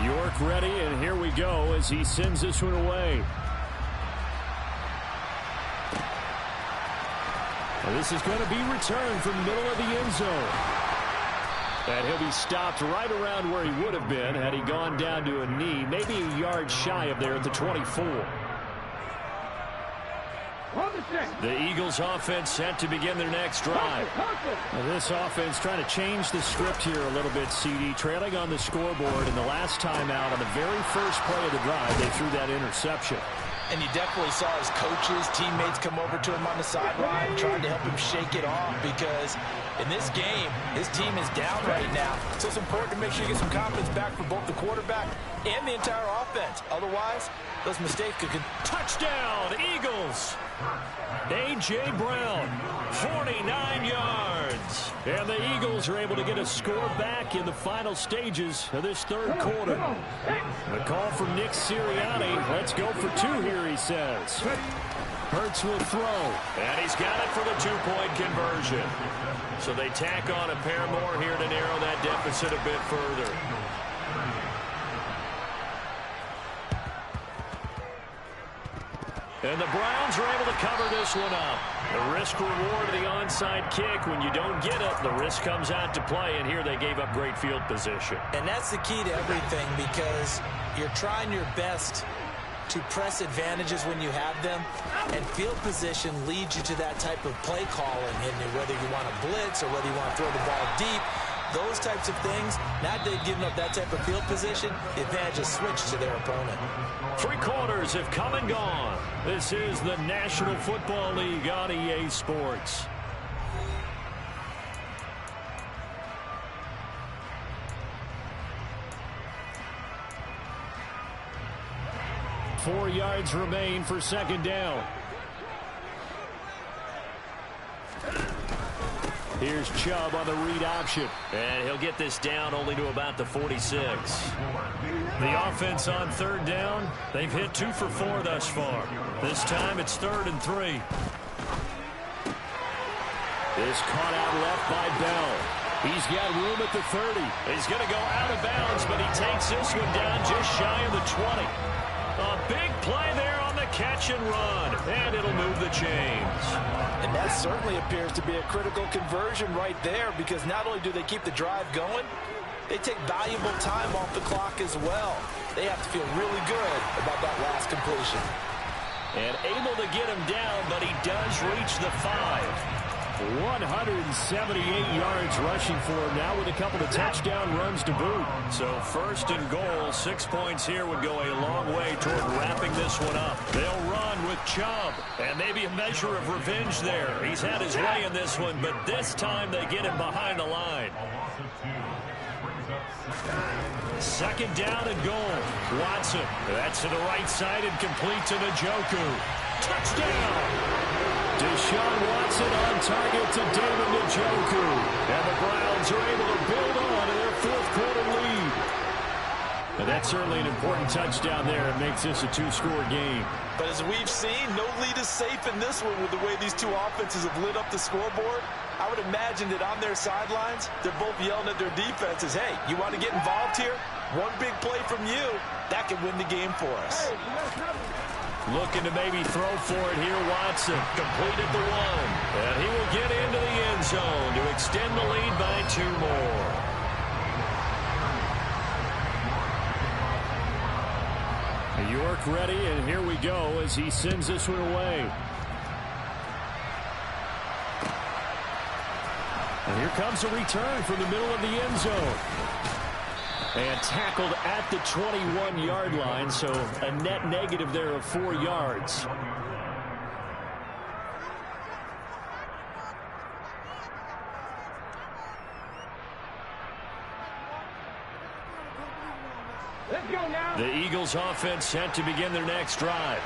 York ready, and here we go as he sends this one away. And this is going to be returned from the middle of the end zone. And he'll be stopped right around where he would have been had he gone down to a knee, maybe a yard shy of there at the 24. The Eagles offense set to begin their next drive. Now this offense trying to change the script here a little bit, CD. Trailing on the scoreboard, and the last time out on the very first play of the drive, they threw that interception. And you definitely saw his coaches, teammates come over to him on the sideline, trying to help him shake it off, because in this game, his team is down right now. So it's important to make sure you get some confidence back for both the quarterback and the entire offense. Otherwise, those mistakes could... Touchdown, Eagles! A.J. Brown, 49 yards. And the Eagles are able to get a score back in the final stages of this 3rd quarter. The call from Nick Sirianni. Let's go for 2 here, he says. Hurts will throw. And he's got it for the 2-point conversion. So they tack on a pair more here to narrow that deficit a bit further. And the Browns are able to cover this one up. The risk-reward of the onside kick. When you don't get it, the risk comes out to play, and here they gave up great field position. And that's the key to everything, because you're trying your best to press advantages when you have them, and field position leads you to that type of play calling, and whether you want to blitz or whether you want to throw the ball deep, those types of things. Now that they've given up that type of field position, the advantage is switched to their opponent. 3 quarters have come and gone. This is the National Football League on EA Sports. Four yards remain for 2nd down. Here's Chubb on the read option. And he'll get this down only to about the 46. The offense on 3rd down. They've hit 2 for 4 thus far. This time it's 3rd and 3. Is caught out left by Bell. He's got room at the 30. He's going to go out of bounds, but he takes this one down just shy of the 20. A big play there on the catch and run, and it'll move the chains. And that certainly appears to be a critical conversion right there, because not only do they keep the drive going, they take valuable time off the clock as well. They have to feel really good about that last completion. And able to get him down, but he does reach the 5. 178 yards rushing for him now with a couple of touchdown runs to boot. So 1st and goal, 6 points here would go a long way toward wrapping this one up. They'll run with Chubb, and maybe a measure of revenge there. He's had his way in this one, but this time they get him behind the line. 2nd down and goal. Watson, that's to the right side and complete to Njoku. Touchdown! Deshaun Watson on target to David Njoku. And the Browns are able to build on to their 4th quarter lead. And that's certainly an important touchdown there. It makes this a 2-score game. But as we've seen, no lead is safe in this one with the way these 2 offenses have lit up the scoreboard. I would imagine that on their sidelines, they're both yelling at their defenses, hey, you want to get involved here? One big play from you, that could win the game for us. Looking to maybe throw for it here, Watson. Completed the one. And he will get into the end zone to extend the lead by 2 more. York ready, and here we go as he sends this one away. And here comes a return from the middle of the end zone. And tackled at the 21-yard line, so a net negative there of 4 yards. Let's go now. The Eagles offense set to begin their next drive.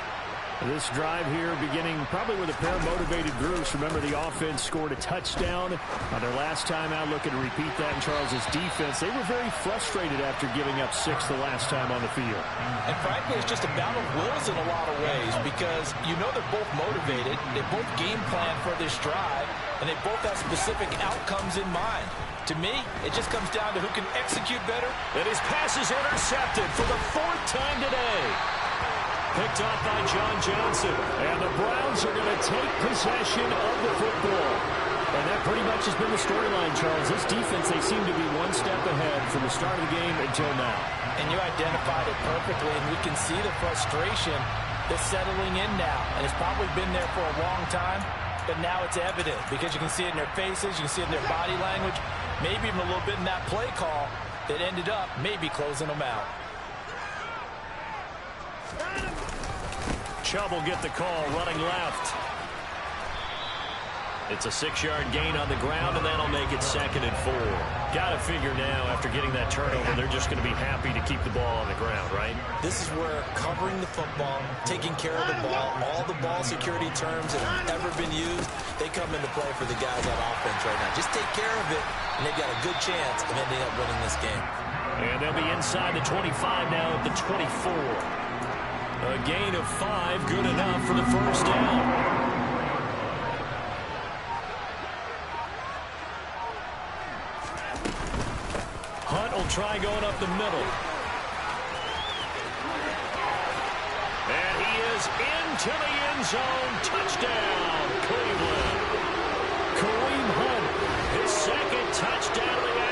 This drive here beginning probably with a pair of motivated groups. Remember, the offense scored a touchdown on their last time out. Looking to repeat that in Charles's defense. They were very frustrated after giving up 6 the last time on the field. And frankly, it's just a battle of wills in a lot of ways because you know they're both motivated. They both game plan for this drive, and they both have specific outcomes in mind. To me, it just comes down to who can execute better. And his pass is intercepted for the 4th time today. Picked off by John Johnson. And the Browns are going to take possession of the football. And that pretty much has been the storyline, Charles. This defense, they seem to be one step ahead from the start of the game until now. And you identified it perfectly, and we can see the frustration that's settling in now. And it's probably been there for a long time, but now it's evident because you can see it in their faces, you can see it in their body language, maybe even a little bit in that play call that ended up maybe closing them out. Chubb will get the call running left. It's a 6-yard gain on the ground, and that'll make it 2nd and 4. Got to figure now, after getting that turnover, they're just going to be happy to keep the ball on the ground, right? This is where covering the football, taking care of the ball, all the ball security terms that have ever been used, they come into play for the guys on offense right now. Just take care of it, and they've got a good chance of ending up winning this game. And they'll be inside the 25 now at the 24. A gain of 5, good enough for the first down. Hunt will try going up the middle. And he is into the end zone. Touchdown, Cleveland. Kareem Hunt, his 2nd touchdown of the